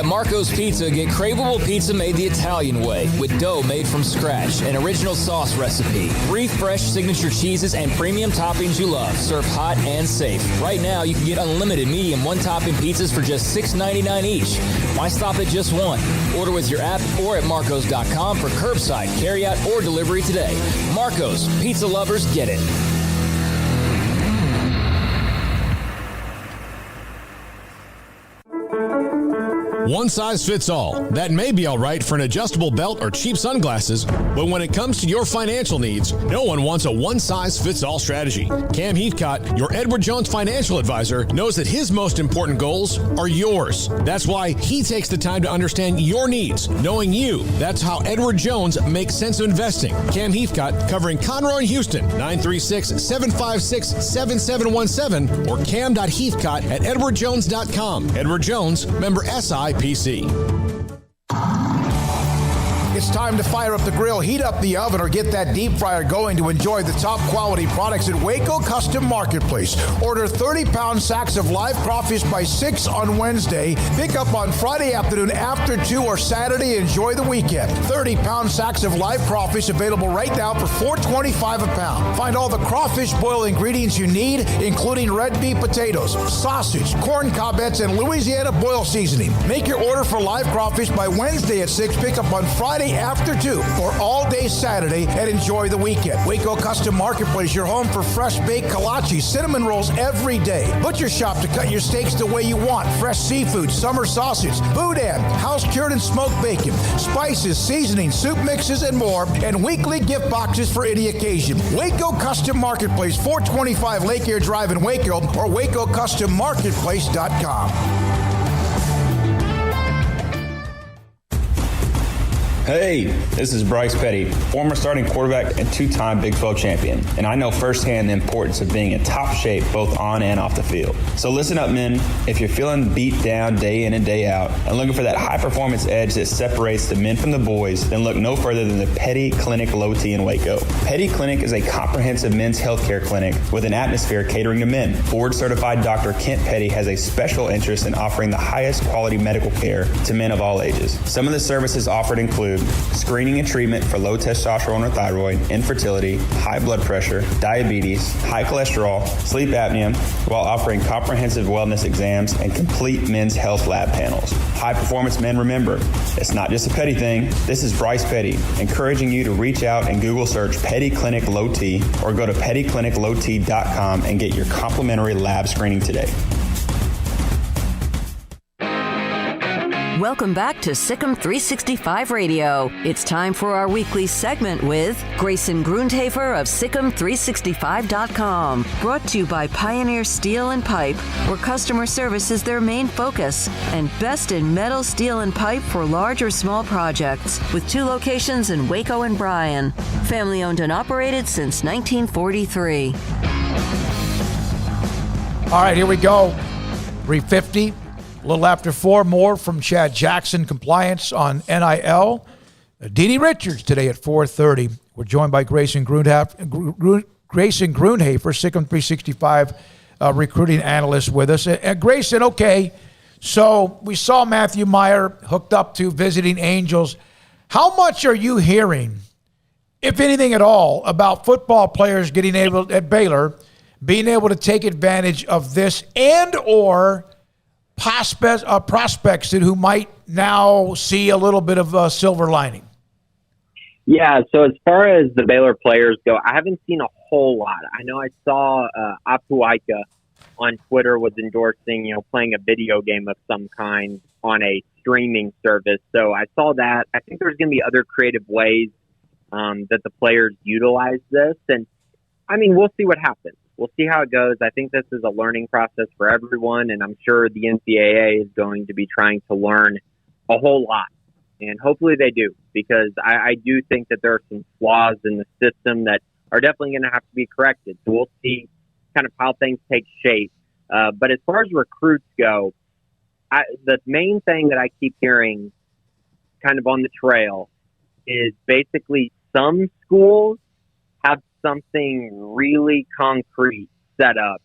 Marco's Pizza, get craveable pizza made the Italian way with dough made from scratch, an original sauce recipe, 3 fresh signature cheeses, and premium toppings you love, served hot and safe. Right now, you can get unlimited medium one-topping pizzas for just $6.99 each. Why stop at just one? Order with your app or at marcos.com for curbside, carryout, or delivery today. Marco's, pizza lovers get it.
One size fits all. That may be all right for an adjustable belt or cheap sunglasses, but when it comes to your financial needs, no one wants a one-size-fits-all strategy. Cam Heathcott, your Edward Jones financial advisor, knows that his most important goals are yours. That's why he takes the time to understand your needs, knowing you. That's how Edward Jones makes sense of investing. Cam Heathcott, covering Conroe and Houston, 936-756-7717 or cam.heathcott@edwardjones.com. Edward Jones, member SIPC.
It's time to fire up the grill, heat up the oven, or get that deep fryer going to enjoy the top quality products at Waco Custom Marketplace. Order 30-pound sacks of live crawfish by 6 on Wednesday. Pick up on Friday afternoon after 2 or Saturday. Enjoy the weekend. 30-pound sacks of live crawfish available right now for $4.25 a pound. Find all the crawfish boil ingredients you need, including red beef potatoes, sausage, corn cobettes, and Louisiana boil seasoning. Make your order for live crawfish by Wednesday at 6. Pick up on Friday after 2 or all day Saturday, and enjoy the weekend. Waco Custom Marketplace, your home for fresh baked kolache, cinnamon rolls every day. Butcher shop to cut your steaks the way you want. Fresh seafood, summer sausage, boudin, house-cured and smoked bacon, spices, seasonings, soup mixes, and more, and weekly gift boxes for any occasion. Waco Custom Marketplace, 425 Lake Air Drive in Waco, or WacoCustomMarketplace.com.
Hey, this is Bryce Petty, former starting quarterback and two-time Big 12 champion, and I know firsthand the importance of being in top shape both on and off the field. So listen up, men. If you're feeling beat down day in and day out and looking for that high-performance edge that separates the men from the boys, then look no further than the Petty Clinic Low T in Waco. Petty Clinic is a comprehensive men's healthcare clinic with an atmosphere catering to men. Board-certified Dr. Kent Petty has a special interest in offering the highest quality medical care to men of all ages. Some of the services offered include screening and treatment for low testosterone or thyroid, infertility, high blood pressure, diabetes, high cholesterol, sleep apnea, while offering comprehensive wellness exams and complete men's health lab panels. High performance men, remember, it's not just a Petty thing. This is Bryce Petty, encouraging you to reach out and Google search Petty Clinic Low T or go to pettycliniclowt.com and get your complimentary lab screening today.
Welcome back to SicEm365 Radio. It's time for our weekly segment with Grayson Grundhoefer of SicEm365.com. Brought to you by Pioneer Steel and Pipe, where customer service is their main focus, and best in metal, steel, and pipe for large or small projects, with 2 locations in Waco and Bryan. Family owned and operated since 1943.
All right, here we go. 3:50. A little after 4, more from Chad Jackson, compliance on NIL. Didi Richards today at 4:30. We're joined by Grayson Grundhoefer, SicEm365 recruiting analyst with us. And Grayson, okay, so we saw Matthew Meyer hooked up to visiting Angels. How much are you hearing, if anything at all, about football players getting able, at Baylor, being able to take advantage of this and or prospects who might now see a little bit of a silver lining?
Yeah, so as far as the Baylor players go, I haven't seen a whole lot. I know I saw Apuaika on Twitter was endorsing, playing a video game of some kind on a streaming service. So I saw that. I think there's going to be other creative ways that the players utilize this. And, I mean, we'll see what happens. We'll see how it goes. I think this is a learning process for everyone, and I'm sure the NCAA is going to be trying to learn a whole lot. And hopefully they do, because I do think that there are some flaws in the system that are definitely going to have to be corrected. So we'll see kind of how things take shape. But as far as recruits go, the main thing that I keep hearing kind of on the trail is basically some schools have something really concrete set up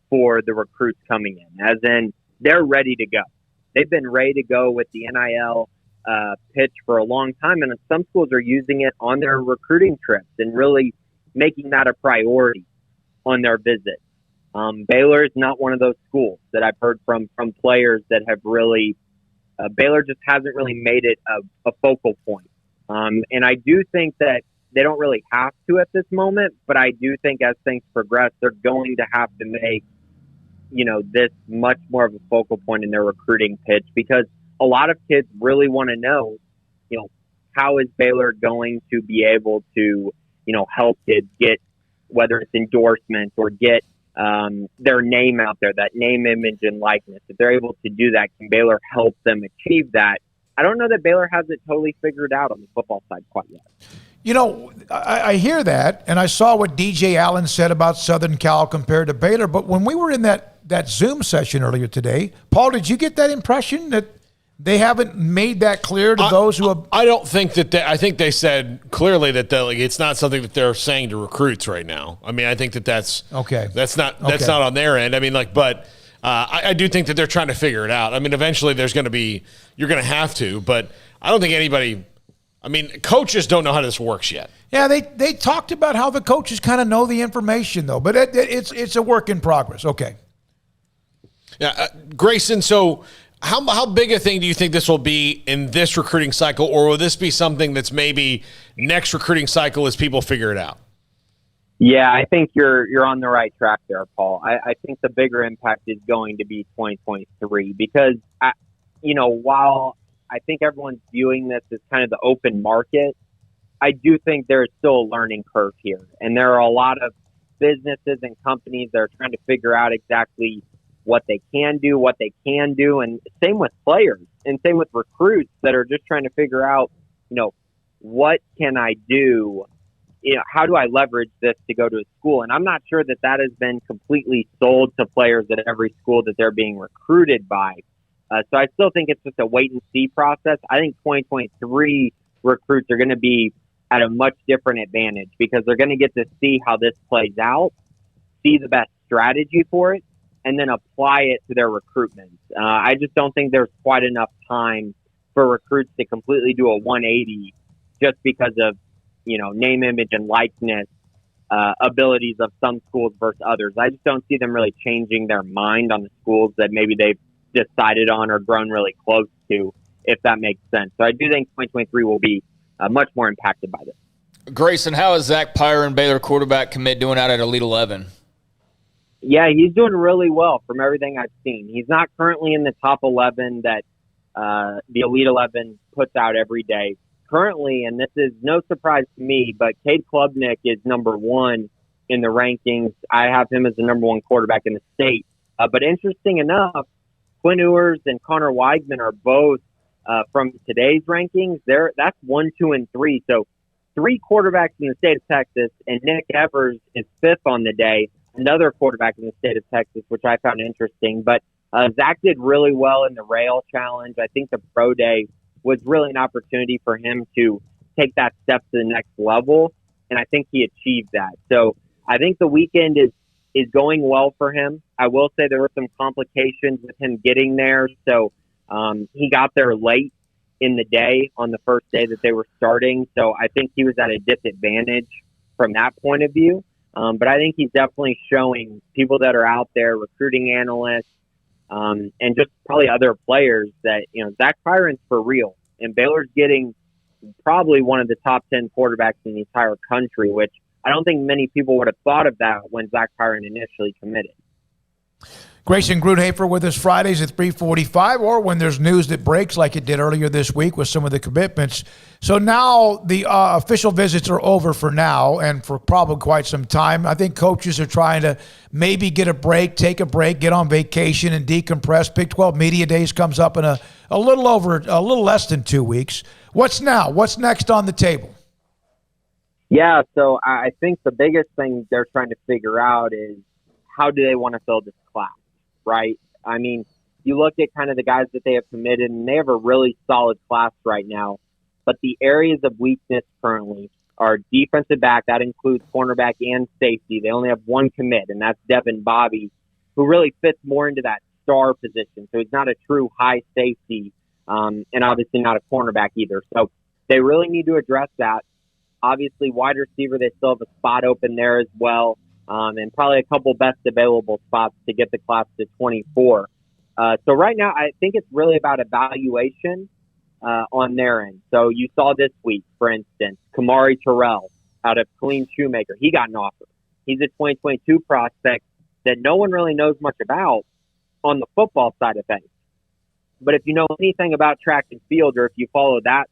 for the recruits coming in, as in they're ready to go. They've been ready to go with the NIL pitch for a long time, and some schools are using it on their recruiting trips and really making that a priority on their visit. Baylor is not one of those schools that I've heard from players that have really Baylor just hasn't really made it a focal point. And I do think that they don't really have to at this moment, but I do think as things progress, they're going to have to make, this much more of a focal point in their recruiting pitch, because a lot of kids really want to know, how is Baylor going to be able to, help kids get, whether it's endorsements or get their name out there, that name, image, and likeness. If they're able to do that, can Baylor help them achieve that? I don't know that Baylor has it totally figured out on the football side quite yet.
I hear that, and I saw what DJ Allen said about Southern Cal compared to Baylor, but when we were in that Zoom session earlier today, Paul, did you get that impression that they haven't made that clear to those who have? I don't think that I think they said clearly that it's not something that they're saying to recruits right now. I mean, I think that's okay. That's not on their end. I mean, but I do think that they're trying to figure it out. I mean, eventually you're going to have to, but I don't think anybody. I mean, coaches don't know how this works yet. Yeah, they talked about how the coaches kind of know the information, though, but it's a work in progress. Okay. Yeah, Grayson, so how big a thing do you think this will be in this recruiting cycle, or will this be something that's maybe next recruiting cycle as people figure it out?
Yeah, I think you're on the right track there, Paul. I think the bigger impact is going to be 2023 because, while I think everyone's viewing this as kind of the open market, I do think there's still a learning curve here. And there are a lot of businesses and companies that are trying to figure out exactly what they can do, and same with players and same with recruits that are just trying to figure out, what can I do? How do I leverage this to go to a school? And I'm not sure that has been completely sold to players at every school that they're being recruited by. So I still think it's just a wait and see process. I think 2023 recruits are going to be at a much different advantage because they're going to get to see how this plays out, see the best strategy for it, and then apply it to their recruitment. I just don't think there's quite enough time for recruits to completely do a 180 just because of, name, image, and likeness abilities of some schools versus others. I just don't see them really changing their mind on the schools that maybe they've decided on or grown really close to, if that makes sense. So I do think 2023 will be much more impacted by this.
Grayson, how is Zach Pyron, Baylor quarterback commit, doing out at Elite 11?
Yeah, he's doing really well from everything I've seen. He's not currently in the top 11 that the Elite 11 puts out every day. Currently, and this is no surprise to me, but Cade Klubnik is number 1 in the rankings. I have him as the number 1 quarterback in the state. But interesting enough, Quinn Ewers and Connor Weigman are both from today's rankings. That's 1, 2, and 3. So 3 quarterbacks in the state of Texas, and Nick Evers is 5th on the day, another quarterback in the state of Texas, which I found interesting. But Zach did really well in the Rail Challenge. I think the Pro Day was really an opportunity for him to take that step to the next level, and I think he achieved that. So I think the weekend is going well for him. I will say there were some complications with him getting there, so he got there late in the day on the first day that they were starting, so I think he was at a disadvantage from that point of view. But I think he's definitely showing people that are out there, recruiting analysts, and just probably other players that, Zach Pyron's for real. And Baylor's getting probably one of the top 10 quarterbacks in the entire country, which I don't think many people would have thought of that when Zach Pyron initially committed.
Grayson Grundhoefer with us Fridays at 3:45, or when there's news that breaks like it did earlier this week with some of the commitments. So now the official visits are over for now and for probably quite some time. I think coaches are trying to maybe get a break, take a break, get on vacation and decompress. Big 12 Media Days comes up in a little less than 2 weeks. What's now? What's next on the table?
Yeah, so I think the biggest thing they're trying to figure out is how do they want to fill this class? Right? I mean, you look at kind of the guys that they have committed, and they have a really solid class right now. But the areas of weakness currently are defensive back. That includes cornerback and safety. They only have 1 commit, and that's Devin Bobby, who really fits more into that star position. So he's not a true high safety, and obviously not a cornerback either. So they really need to address that. Obviously, wide receiver, they still have a spot open there as well. And probably a couple best available spots to get the class to 24. So right now, I think it's really about evaluation on their end. So you saw this week, for instance, Kamari Terrell out of Collen Shoemaker. He got an offer. He's a 2022 prospect that no one really knows much about on the football side of things. But if you know anything about track and field, or if you follow that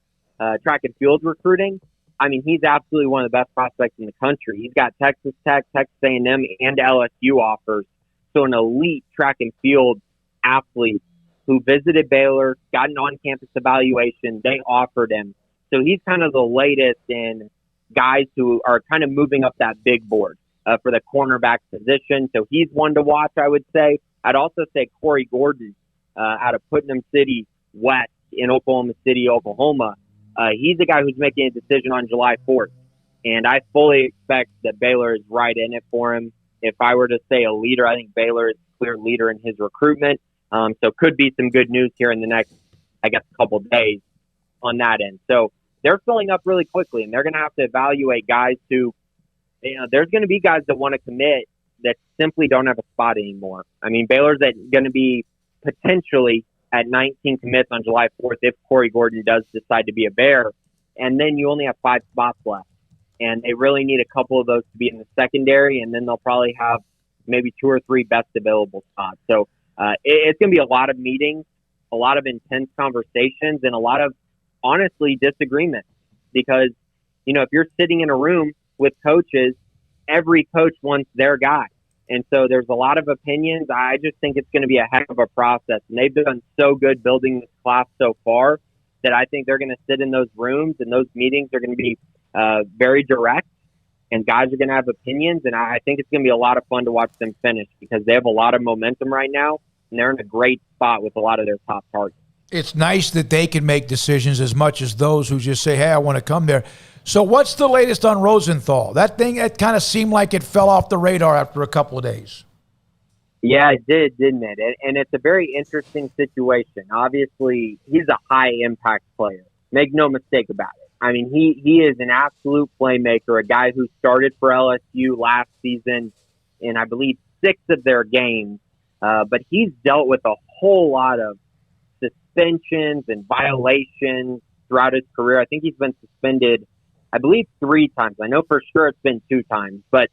track and field recruiting, I mean, he's absolutely one of the best prospects in the country. He's got Texas Tech, Texas A&M, and LSU offers. So an elite track and field athlete who visited Baylor, got an on-campus evaluation. They offered him. So he's kind of the latest in guys who are kind of moving up that big board for the cornerback position. So he's one to watch, I would say. I'd also say Corey Gordon out of Putnam City West in Oklahoma City, Oklahoma. He's the guy who's making a decision on July 4th. And I fully expect that Baylor is right in it for him. If I were to say a leader, I think Baylor is a clear leader in his recruitment. So could be some good news here in the next, I guess, couple days on that end. So they're filling up really quickly, and they're going to have to evaluate guys who, there's going to be guys that want to commit that simply don't have a spot anymore. I mean, Baylor's going to be potentially at 19 commits on July 4th if Corey Gordon does decide to be a Bear. And then you only have 5 spots left. And they really need a couple of those to be in the secondary, and then they'll probably have maybe 2 or 3 best available spots. So it's going to be a lot of meetings, a lot of intense conversations, and a lot of, honestly, disagreements. Because, if you're sitting in a room with coaches, every coach wants their guy. And so there's a lot of opinions. I just think it's going to be a heck of a process. And they've done so good building this class so far that I think they're going to sit in those rooms, and those meetings are going to be very direct, and guys are going to have opinions, and I think it's going to be a lot of fun to watch them finish because they have a lot of momentum right now, and they're in a great spot with a lot of their top targets.
It's nice that they can make decisions as much as those who just say, hey, I want to come there. So what's the latest on Rosenthal? That thing, it kind of seemed like it fell off the radar after a couple of days.
Yeah, it did, didn't it? And it's a very interesting situation. Obviously, he's a high-impact player. Make no mistake about it. I mean, he is an absolute playmaker, a guy who started for LSU last season in, I believe, 6 of their games. But he's dealt with a whole lot of suspensions and violations throughout his career. I think he's been suspended, I believe, 3 times. I know for sure it's been 2 times. But,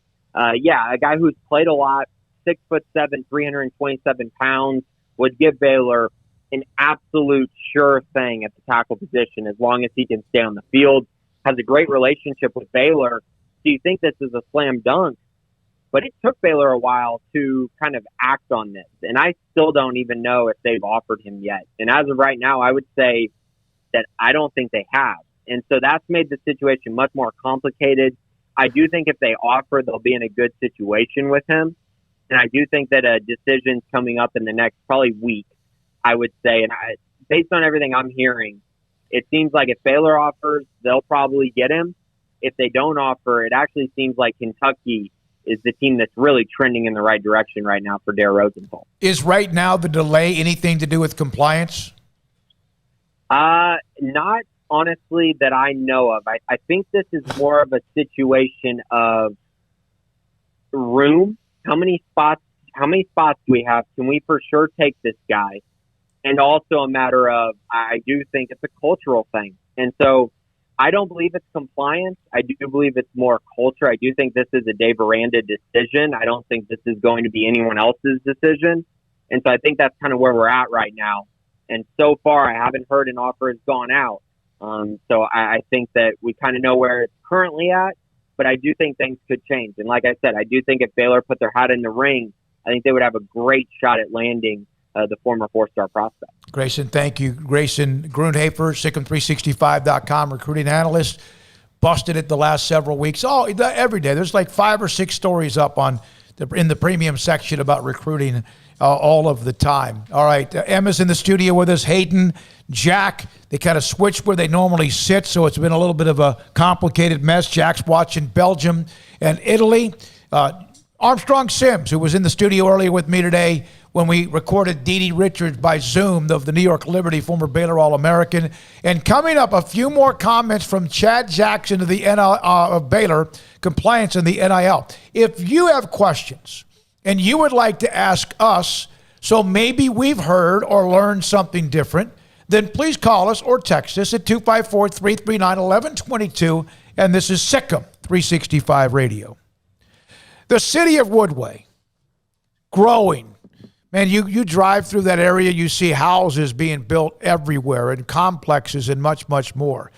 yeah, a guy who's played a lot, 6'7", 327 pounds, would give Baylor an absolute sure thing at the tackle position as long as he can stay on the field. Has a great relationship with Baylor. So you think this is a slam dunk, but it took Baylor a while to kind of act on this. And I still don't even know if they've offered him yet. And as of right now, I would say that I don't think they have. And so that's made the situation much more complicated. I do think if they offer, they'll be in a good situation with him. And I do think that a decision's coming up in the next probably week, I would say. And based on everything I'm hearing, it seems like if Baylor offers, they'll probably get him. If they don't offer, it actually seems like Kentucky is the team that's really trending in the right direction right now for Dare Rosenthal.
Is right now the delay anything to do with compliance?
Not honestly that I know of. I think this is more of a situation of room. How many spots do we have? Can we for sure take this guy? And also a matter of, I do think it's a cultural thing. And so I don't believe it's compliance. I do believe it's more culture. I do think this is a Dave Aranda decision. I don't think this is going to be anyone else's decision. And so I think that's kind of where we're at right now. And so far, I haven't heard an offer has gone out. So I think that we kind of know where it's currently at. But I do think things could change. And like I said, I do think if Baylor put their hat in the ring, I think they would have a great shot at landing the former 4-star prospect.
Grayson, thank you. Grayson Grundhoefer, SicEm365.com, recruiting analyst. Busted it the last several weeks. Every day. There's like 5 or 6 stories up in the premium section about recruiting all of the time. All right, Emma's in the studio with us. Hayden, Jack, they kind of switched where they normally sit, so it's been a little bit of a complicated mess. Jack's watching Belgium and Italy. Armstrong Sims, who was in the studio earlier with me today when we recorded Didi Richards by Zoom of the New York Liberty, former Baylor All-American. And coming up, a few more comments from Chad Jackson of the of Baylor compliance and the NIL. If you have questions and you would like to ask us, so maybe we've heard or learned something different, then please call us or text us at 254-339-1122. And this is SicEm365 Radio. The city of Woodway, growing. Man, you drive through that area, you see houses being built everywhere and complexes and much, much more.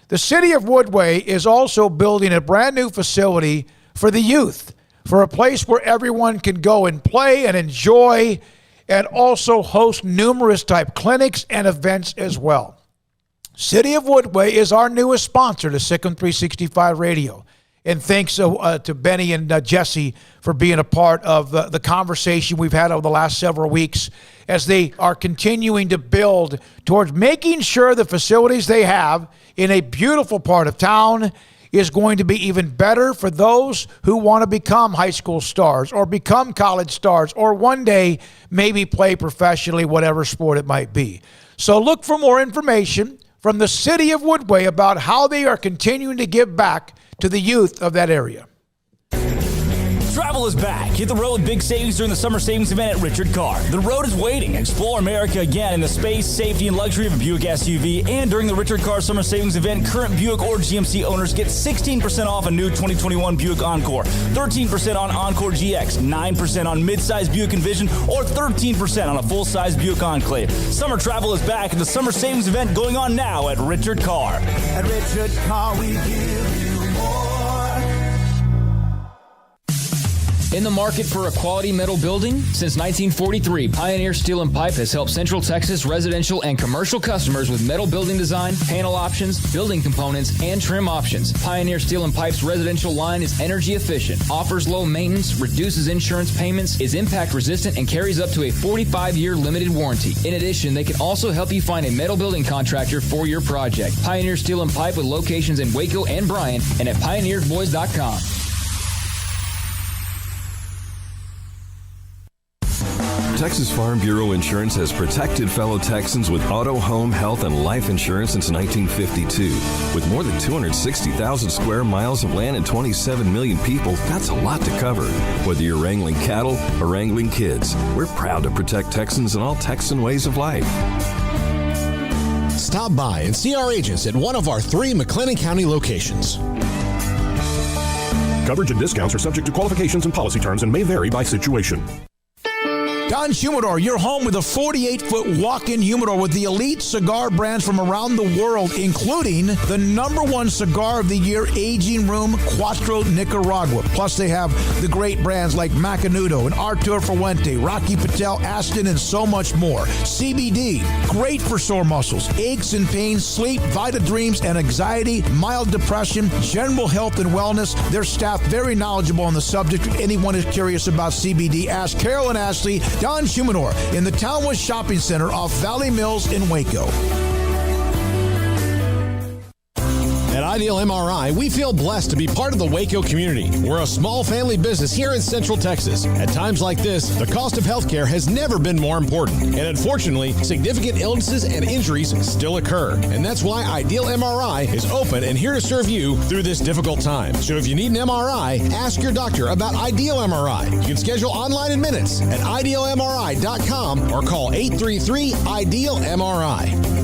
The city of Woodway is also building a brand new facility for the youth, for a place where everyone can go and play and enjoy and also host numerous type clinics and events as well. City of Woodway is our newest sponsor to SicEm365 Radio. And thanks to Benny and Jesse for being a part of the conversation we've had over the last several weeks as they are continuing to build towards making sure the facilities they have in a beautiful part of town is going to be even better for those who want to become high school stars or become college stars or one day maybe play professionally, whatever sport it might be. So look for more information from the city of Woodway about how they are continuing to give back to the youth of that area.
Travel is back. Hit the road with big savings during the summer savings event at Richard Carr. The road is waiting. Explore America again in the space, safety, and luxury of a Buick SUV. And during the Richard Carr summer savings event, current Buick or GMC owners get 16% off a new 2021 Buick Encore, 13% on Encore GX, 9% on midsize Buick Envision, or 13% on a full-size Buick Enclave. Summer travel is back at the summer savings event going on now at Richard Carr.
At Richard Carr, we give you more.
In the market for a quality metal building? Since 1943, Pioneer Steel and Pipe has helped Central Texas residential and commercial customers with metal building design, panel options, building components, and trim options. Pioneer Steel and Pipe's residential line is energy efficient, offers low maintenance, reduces insurance payments, is impact resistant, and carries up to a 45-year limited warranty. In addition, they can also help you find a metal building contractor for your project. Pioneer Steel and Pipe with locations in Waco and Bryan and at pioneerboys.com.
Texas Farm Bureau Insurance has protected fellow Texans with auto, home, health, and life insurance since 1952. With more than 260,000 square miles of land and 27 million people, that's a lot to cover. Whether you're wrangling cattle or wrangling kids, we're proud to protect Texans in all Texan ways of life.
Stop by and see our agents at one of our 3 McLennan County locations.
Coverage and discounts are subject to qualifications and policy terms and may vary by situation.
Don Humidor, your home with a 48-foot walk-in humidor with the elite cigar brands from around the world, including the #1 cigar of the year, Aging Room Cuatro Nicaragua. Plus, they have the great brands like Macanudo and Artur Fuente, Rocky Patel, Aston, and so much more. CBD, great for sore muscles, aches and pains, sleep, Vita Dreams, and anxiety, mild depression, general health and wellness. Their staff very knowledgeable on the subject. If anyone is curious about CBD, ask Carol and Ashley. Don Humidor in the Townwest Shopping Center off Valley Mills in Waco.
At Ideal MRI, we feel blessed to be part of the Waco community. We're a small family business here in Central Texas. At times like this, the cost of healthcare has never been more important. And unfortunately, significant illnesses and injuries still occur. And that's why Ideal MRI is open and here to serve you through this difficult time. So if you need an MRI, ask your doctor about Ideal MRI. You can schedule online in minutes at idealmri.com or call 833-IDEAL-MRI.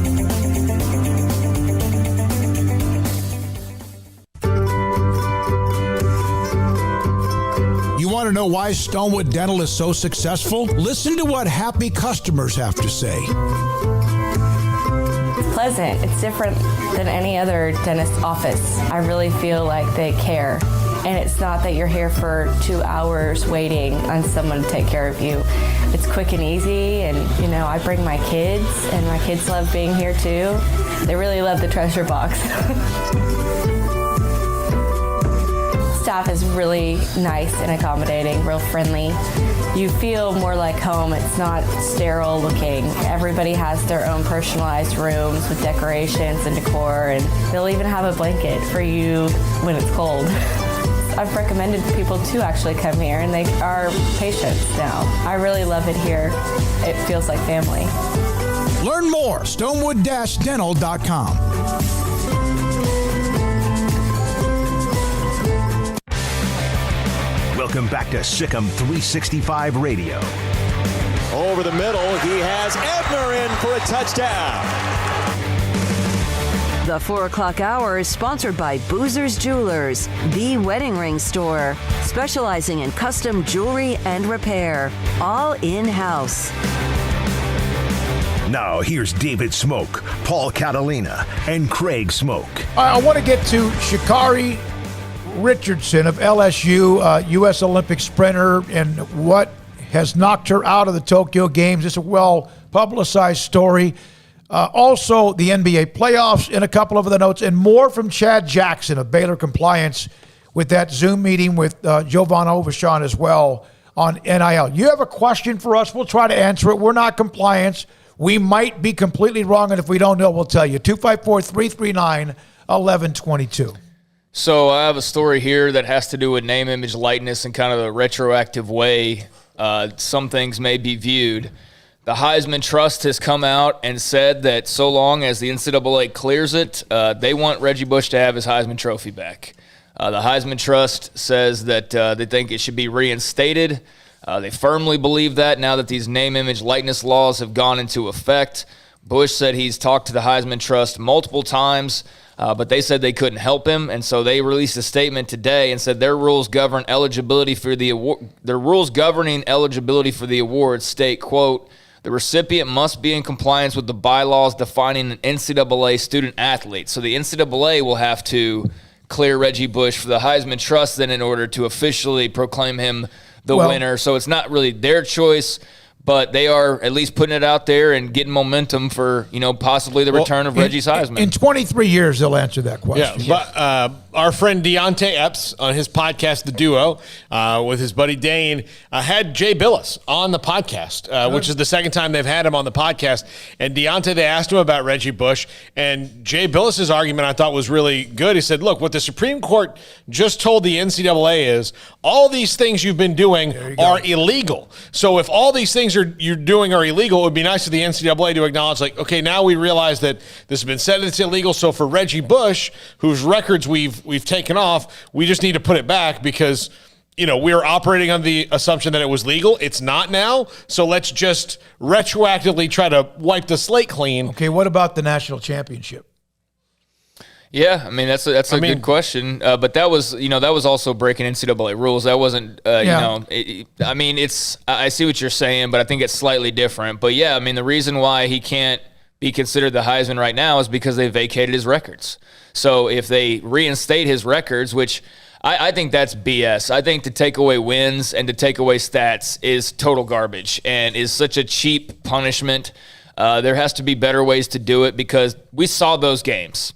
You want to know why Stonewood Dental is so successful? Listen to what happy customers have to say.
It's pleasant. It's different than any other dentist office. I really feel like they care. And it's not that you're here for 2 hours waiting on someone to take care of you. It's quick and easy, and I bring my kids, and my kids love being here too. They really love the treasure box. Staff is really nice and accommodating, real friendly. You feel more like home. It's not sterile looking. Everybody has their own personalized rooms with decorations and decor, and they'll even have a blanket for you when it's cold. I've recommended people to actually come here, and they are patients now. I really love it here. It feels like family.
Learn more, stonewood-dental.com.
Welcome back to SicEm365 Radio.
Over the middle, he has Ebner in for a touchdown.
The 4 o'clock hour is sponsored by Boozer's Jewelers, the wedding ring store, specializing in custom jewelry and repair, all in-house.
Now, here's David Smoak, Paul Catalina, and Craig Smoak.
I want to get to Sha'Carri Richardson of LSU, U.S. Olympic sprinter, and what has knocked her out of the Tokyo Games. It's a well-publicized story. Also, the NBA playoffs and a couple of other notes, and more from Chad Jackson of Baylor Compliance with that Zoom meeting with Jovan Ovashon as well on NIL. You have a question for us, we'll try to answer it. We're not compliance. We might be completely wrong, and if we don't know, we'll tell you. 254-339-1122.
So I have a story here that has to do with name, image, likeness, and kind of the retroactive way some things may be viewed. The Heisman Trust has come out and said that so long as the NCAA clears it, they want Reggie Bush to have his Heisman Trophy back. The Heisman Trust says that they think it should be reinstated. They firmly believe that now that these name, image, likeness laws have gone into effect. Bush said he's talked to the Heisman Trust multiple times, but they said they couldn't help him, and so they released a statement today and said their rules govern eligibility for the award. Their rules governing eligibility for the award state, quote, the recipient must be in compliance with the bylaws defining an NCAA student athlete. So the NCAA will have to clear Reggie Bush for the Heisman Trust then in order to officially proclaim him the winner. So it's not really their choice, but they are at least putting it out there and getting momentum for, possibly the return of Reggie Heisman.
In 23 years, they'll answer that question.
Yeah, but our friend Deontay Epps on his podcast, The Duo, with his buddy Dane, had Jay Billis on the podcast, which is the second time they've had him on the podcast. And Deontay, they asked him about Reggie Bush, and Jay Billis's argument I thought was really good. He said, look, what the Supreme Court just told the NCAA is all these things you've been doing are illegal. So if all these things you're doing are illegal, it would be nice for the NCAA to acknowledge, like, okay, now we realize that this has been said it's illegal. So for Reggie Bush, whose records we've taken off, we just need to put it back because, we're operating on the assumption that it was legal. It's not now. So let's just retroactively try to wipe the slate clean.
Okay, what about the national championship?
Yeah, I mean that's a good question, but that was also breaking NCAA rules. That wasn't I see what you're saying, but I think it's slightly different. But yeah, I mean the reason why he can't be considered the Heisman right now is because they vacated his records. So if they reinstate his records, which I think that's BS. I think to take away wins and to take away stats is total garbage and is such a cheap punishment. There has to be better ways to do it because we saw those games.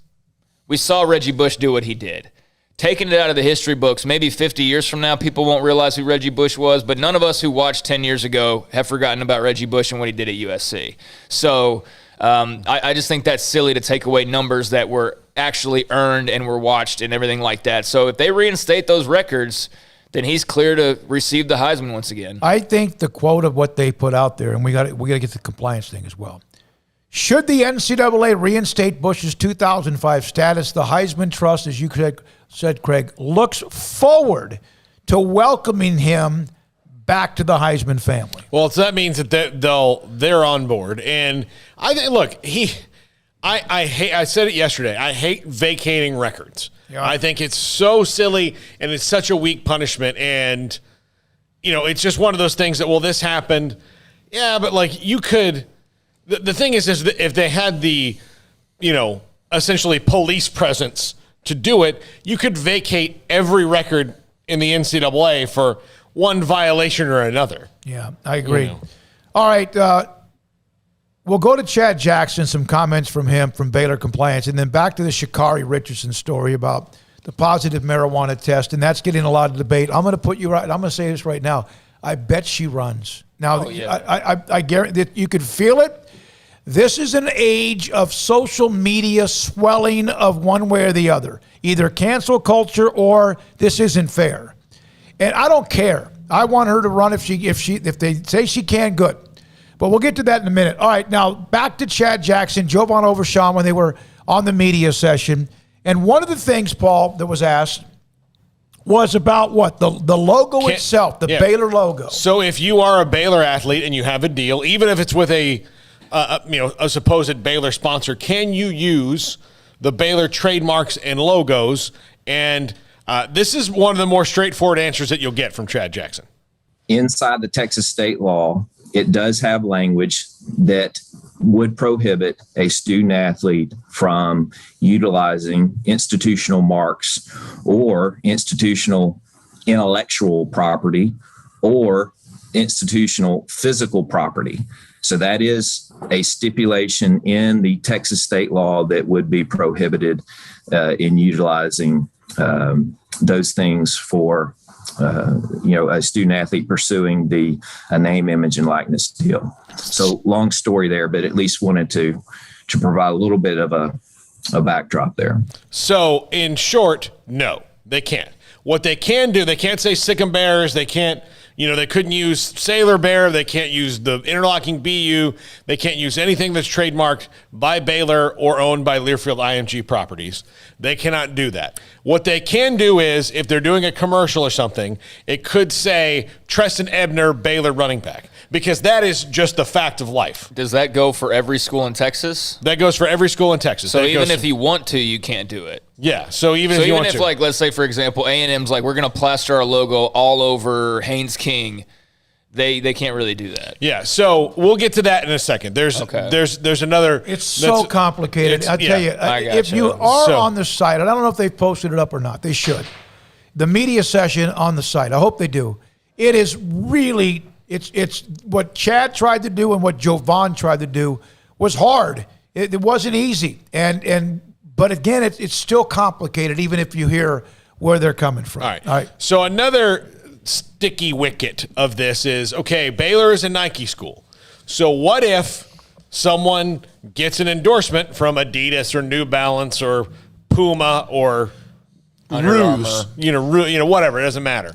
We saw Reggie Bush do what he did. Taking it out of the history books, maybe 50 years from now, people won't realize who Reggie Bush was, but none of us who watched 10 years ago have forgotten about Reggie Bush and what he did at USC. So I just think that's silly to take away numbers that were actually earned and were watched and everything like that. So if they reinstate those records, then he's clear to receive the Heisman once again.
I think the quote of what they put out there, and we got to get the compliance thing as well. Should the NCAA reinstate Bush's 2005 status, the Heisman Trust, as you said, Craig, looks forward to welcoming him back to the Heisman family.
Well, so that means that they're on board. And I think, look, I said it yesterday. I hate vacating records. Yeah. I think it's so silly and it's such a weak punishment. And, it's just one of those things that, well, this happened. Yeah, but like you could. The thing is that if they had the, essentially police presence to do it, you could vacate every record in the NCAA for one violation or another.
Yeah, I agree. All right, we'll go to Chad Jackson, some comments from him from Baylor Compliance, and then back to the Sha'Carri Richardson story about the positive marijuana test, and that's getting a lot of debate. I'm going to put you right. I'm going to say this right now. I bet she runs. Now, I guarantee that you could feel it. This is an age of social media swelling of one way or the other, either cancel culture or this isn't fair. And I don't care. I want her to run if they say she can, good. But we'll get to that in a minute. All right, now back to Chad Jackson, Jovan Overshawn when they were on the media session. And one of the things, Paul, that was asked was about what? The logo itself, the Baylor logo.
So if you are a Baylor athlete and you have a deal, even if it's with a supposed Baylor sponsor, can you use the Baylor trademarks and logos? And this is one of the more straightforward answers that you'll get from Chad Jackson.
Inside the Texas state law, it does have language that would prohibit a student athlete from utilizing institutional marks or institutional intellectual property or institutional physical property. So that is a stipulation in the Texas state law that would be prohibited in utilizing those things for a student athlete pursuing a name, image, and likeness deal. So long story there, but at least wanted to provide a little bit of a backdrop there.
So in short, no, they can't. What they can do, they can't say Sic'Em Bears. They can't, they couldn't use Sailor Bear. They can't use the interlocking BU. They can't use anything that's trademarked by Baylor or owned by Learfield IMG Properties. They cannot do that. What they can do is, if they're doing a commercial or something, it could say Treston Ebner, Baylor running back, because that is just the fact of life.
Does that go for every school in Texas?
That goes for every school in Texas.
So even if you want to, you can't do it.
Yeah. So even if
like, let's say, for example, A&M's like, we're going to plaster our logo all over Haynes King, they can't really do that.
Yeah. So we'll get to that in a second. There's another.
It's so complicated. I'll tell you, if you are on the site, and I don't know if they've posted it up or not. They should. The media session on the site, I hope they do. it is really, it's what Chad tried to do and what Jovan tried to do was hard. It wasn't easy. But again, it's still complicated, even if you hear where they're coming from.
All right. So another sticky wicket of this is, okay, Baylor is a Nike school. So what if someone gets an endorsement from Adidas or New Balance or Puma or Ruse, whatever, it doesn't matter.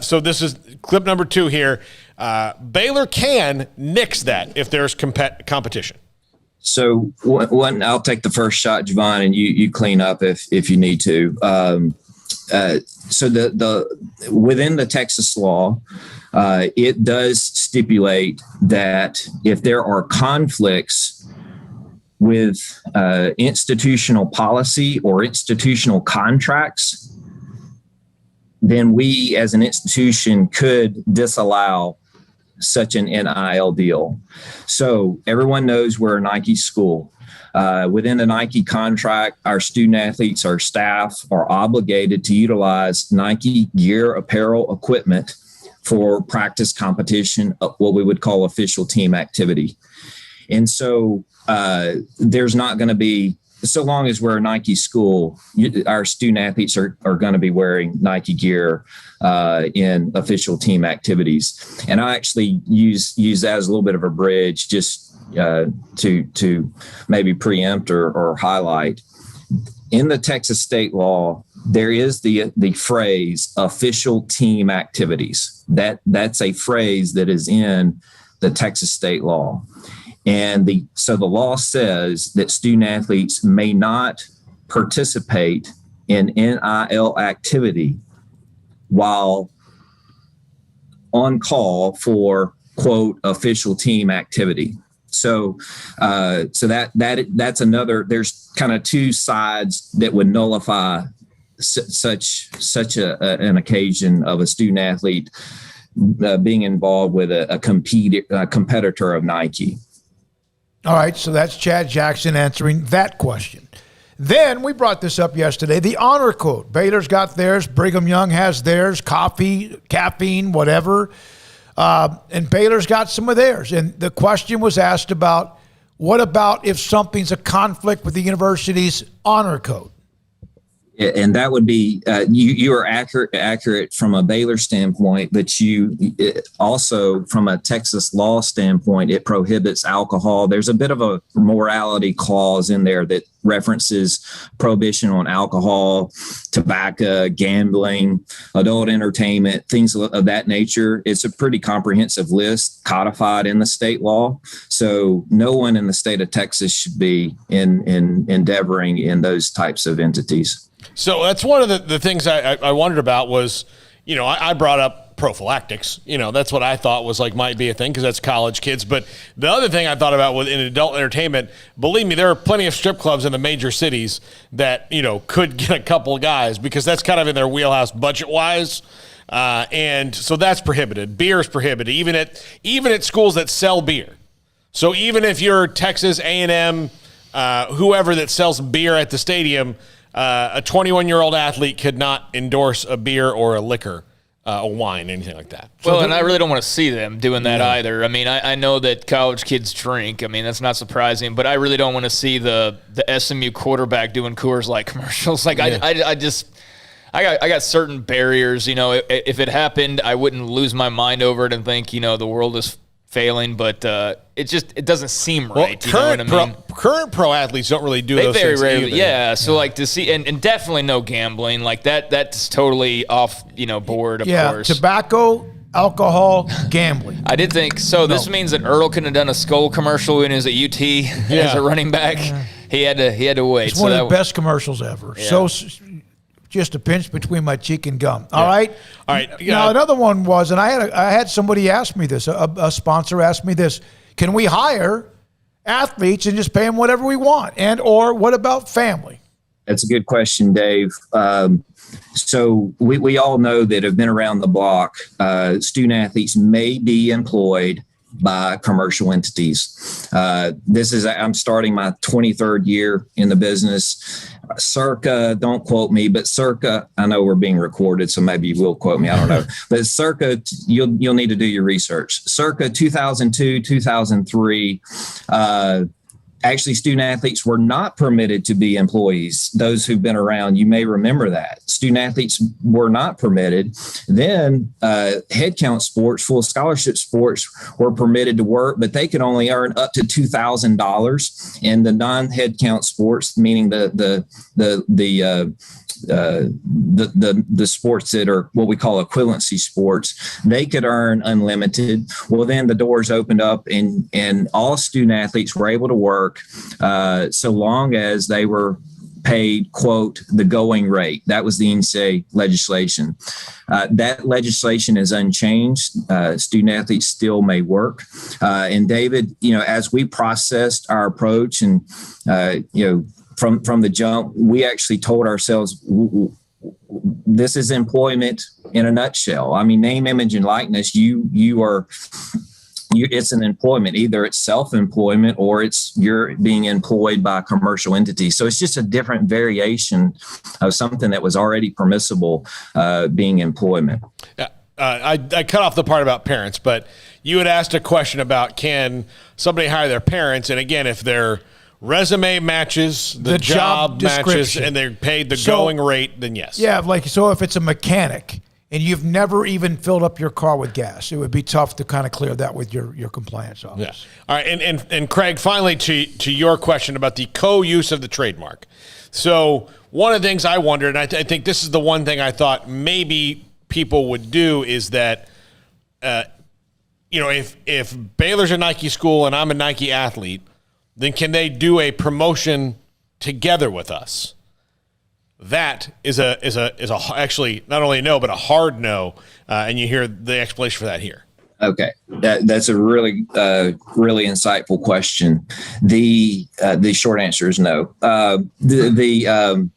So this is clip number 2 here. Baylor can nix that if there's competition.
So one, I'll take the first shot, Javon, and you clean up if you need to. So the within the Texas law, it does stipulate that if there are conflicts with institutional policy or institutional contracts, then we as an institution could disallow such an NIL deal. So everyone knows we're a Nike school. Within the Nike contract, our student athletes, our staff are obligated to utilize Nike gear, apparel, equipment for practice, competition, what we would call official team activity. And so there's not going to be, so long as we're a Nike school, our student athletes are going to be wearing Nike gear in official team activities. And I actually use that as a little bit of a bridge just to maybe preempt or highlight. In the Texas state law, there is the phrase official team activities. That's a phrase that is in the Texas state law. And so the law says that student athletes may not participate in NIL activity while on call for, quote, official team activity. So that's another, there's kind of two sides that would nullify such an occasion of a student athlete being involved with a competitor of Nike.
All right, so that's Chad Jackson answering that question. Then we brought this up yesterday, the honor code. Baylor's got theirs, Brigham Young has theirs, coffee, caffeine, whatever. And Baylor's got some of theirs. And the question was asked about, what about if something's a conflict with the university's honor code?
And that would be, you are accurate from a Baylor standpoint, but you also from a Texas law standpoint, it prohibits alcohol. There's a bit of a morality clause in there that references prohibition on alcohol, tobacco, gambling, adult entertainment, things of that nature. It's a pretty comprehensive list codified in the state law. So no one in the state of Texas should be endeavoring in those types of entities.
So that's one of the things I wondered about was, I brought up prophylactics. That's what I thought was might be a thing because that's college kids. But the other thing I thought about was in adult entertainment, believe me, there are plenty of strip clubs in the major cities that, could get a couple of guys because that's kind of in their wheelhouse budget-wise. And so that's prohibited. Beer is prohibited, even at schools that sell beer. So even if you're Texas A&M, whoever that sells beer at the stadium, a 21-year-old athlete could not endorse a beer or a liquor, a wine, anything like that.
Well, and I really don't want to see them doing that either. I mean, I know that college kids drink. I mean, that's not surprising, but I really don't want to see the SMU quarterback doing Coors Light commercials. I got certain barriers. If it happened, I wouldn't lose my mind over it and think, the world is failing, but it doesn't seem right.
Current pro athletes don't really do those
very
things
rarely,
either.
yeah. So to see and definitely no gambling that's totally off board. Of course,
tobacco, alcohol, gambling.
I did think so. This means that Earl couldn't have done a Skull commercial when he was at UT as a running back. He had to wait.
It's one of the best commercials ever. Yeah. So just a pinch between my cheek and gum. All right. Now another one was, and I had somebody ask me this. A sponsor asked me this: can we hire athletes and just pay them whatever we want? And or what about family?
That's a good question, Dave. So we all know that have been around the block. Student athletes may be employed by commercial entities. I'm starting my 23rd year in the business. circa, don't quote me, but circa, I know we're being recorded, so maybe you will quote me. I don't know. But circa, you'll need to do your research. Circa 2002, 2003, actually, student athletes were not permitted to be employees. Those who've been around, you may remember that. Student athletes were not permitted. Then head count sports, full scholarship sports were permitted to work, but they could only earn up to $2,000. In the non-head count sports, meaning the sports that are what we call equivalency sports, they could earn unlimited. Well, then the doors opened up and all student athletes were able to work so long as they were paid, quote, the going rate. That was the NCAA legislation. That legislation is unchanged. Student athletes still may work. And David, as we processed our approach and, from the jump, we actually told ourselves, this is employment in a nutshell. I mean, name, image, and likeness, it's an employment. Either it's self-employment or you're being employed by a commercial entity. So it's just a different variation of something that was already permissible, being employment.
Yeah. I cut off the part about parents, but you had asked a question about can somebody hire their parents? And again, if their resume matches, the job matches, and they're paid the going rate, then yes.
Yeah, so if it's a mechanic and you've never even filled up your car with gas, it would be tough to kind of clear that with your compliance office.
Yeah. All right, and Craig, finally to your question about the co-use of the trademark. So one of the things I wondered, and I think this is the one thing I thought maybe people would do, is that, if Baylor's a Nike school and I'm a Nike athlete, then can they do a promotion together with us? That is actually not only a no, but a hard no. And you hear the explanation for that here.
Okay, that's a really insightful question. The short answer is no. The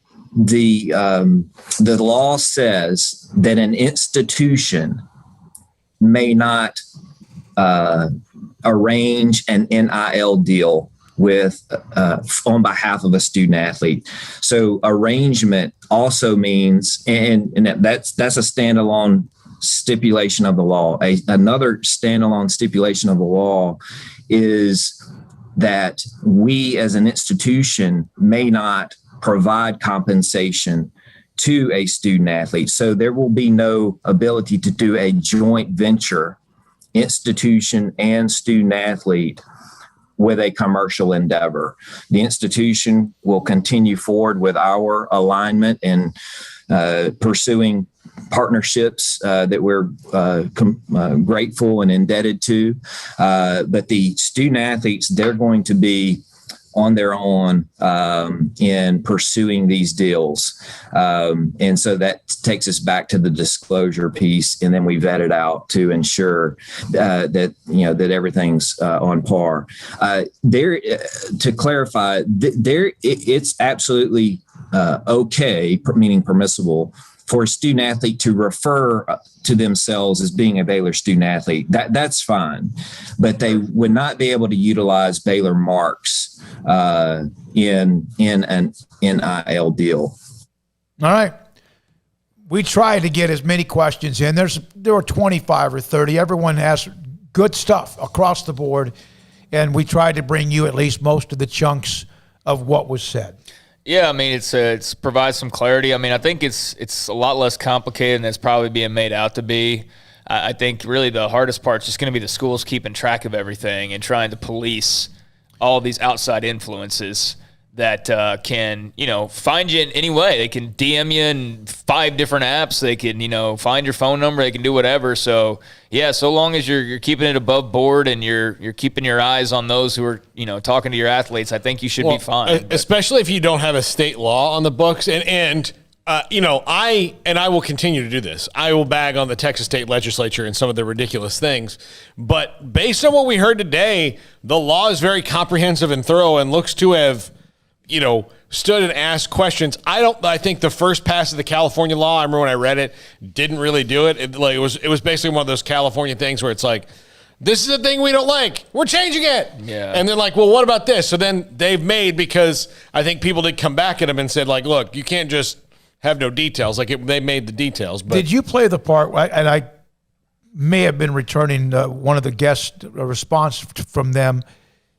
law says that an institution may not arrange an NIL deal with on behalf of a student athlete. So arrangement also means, and that's a standalone stipulation of the law. Another standalone stipulation of the law is that we as an institution may not provide compensation to a student athlete. So there will be no ability to do a joint venture, institution and student athlete, with a commercial endeavor. The institution will continue forward with our alignment and pursuing partnerships that we're grateful and indebted to. But the student athletes, they're going to be on their own in pursuing these deals. And so that takes us back to the disclosure piece, and then we vet it out to ensure that everything's on par. There, to clarify, it's absolutely okay, meaning permissible, for a student athlete to refer to themselves as being a Baylor student athlete. That's fine, but they would not be able to utilize Baylor marks in an NIL deal.
All right. We tried to get as many questions in. There were 25 or 30. Everyone has good stuff across the board, and we tried to bring you at least most of the chunks of what was said.
Yeah, I mean, it's provides some clarity. I mean, I think it's a lot less complicated than it's probably being made out to be. I think really the hardest part is just going to be the schools keeping track of everything and trying to police all of these outside influences that can, find you in any way. They can DM you in 5 different apps. They can, find your phone number. They can do whatever. So, yeah, so long as you're keeping it above board and you're keeping your eyes on those who are, talking to your athletes, I think you should be fine.
Especially if you don't have a state law on the books. And I will continue to do this. I will bag on the Texas state legislature and some of the ridiculous things. But based on what we heard today, the law is very comprehensive and thorough and looks to have stood and asked questions. I think the first pass of the California law, I remember when I read it, didn't really do it. It was basically one of those California things where it's like, This is the thing we don't like. We're changing it.
Yeah.
And they're like, well, what about this? So then they've made, because I think people did come back at him and said, like, look, you can't just have no details. Like, they made the details. But
did you play the part, and I may have been returning one of the guest response from them,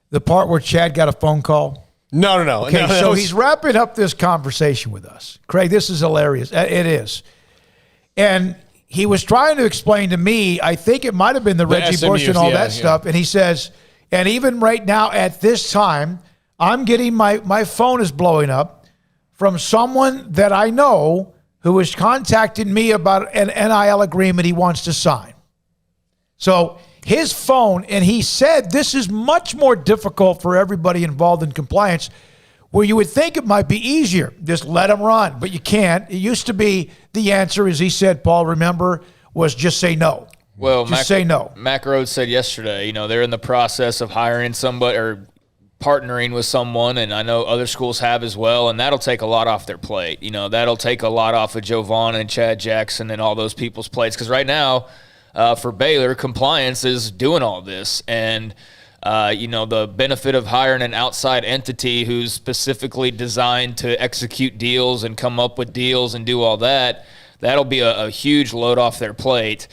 the part where Chad got a phone call?
No.
Okay, so he's wrapping up this conversation with us. Craig, this is hilarious. It is. And he was trying to explain to me, I think it might have been the Reggie
SMUs,
Bush and all that stuff. And he says, and even right now at this time, I'm getting my phone is blowing up from someone that I know who is contacting me about an NIL agreement he wants to sign. So his phone, and he said this is much more difficult for everybody involved in compliance, where you would think it might be easier. Just let them run, but you can't. It used to be the answer, as he said, Paul, remember, was just say no.
Well,
just say no.
Mac Rhodes said yesterday, they're in the process of hiring somebody or partnering with someone, and I know other schools have as well, and that'll take a lot off their plate. That'll take a lot off of Jovan and Chad Jackson and all those people's plates, because right now, for Baylor, compliance is doing all this, and the benefit of hiring an outside entity who's specifically designed to execute deals and come up with deals and do all that, that'll be a huge load off their plate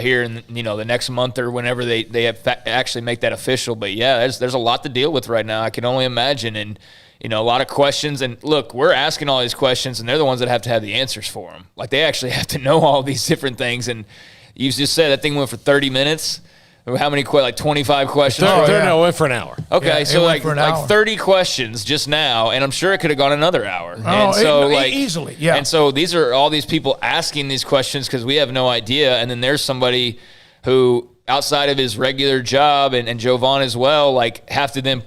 here in the next month or whenever they actually make that official. But yeah, there's a lot to deal with right now. I can only imagine, and a lot of questions. And look, we're asking all these questions, and they're the ones that have to have the answers for them. Like, they actually have to know all these different things. And you just said that thing went for 30 minutes. How many? Like 25 questions?
No, went for an hour.
Okay,
Yeah,
so like 30
hour.
questions just now, and I'm sure it could have gone another hour.
Oh,
and so
easily, yeah.
And so these are all these people asking these questions because we have no idea, and then there's somebody who, outside of his regular job, and Jovan as well, have to then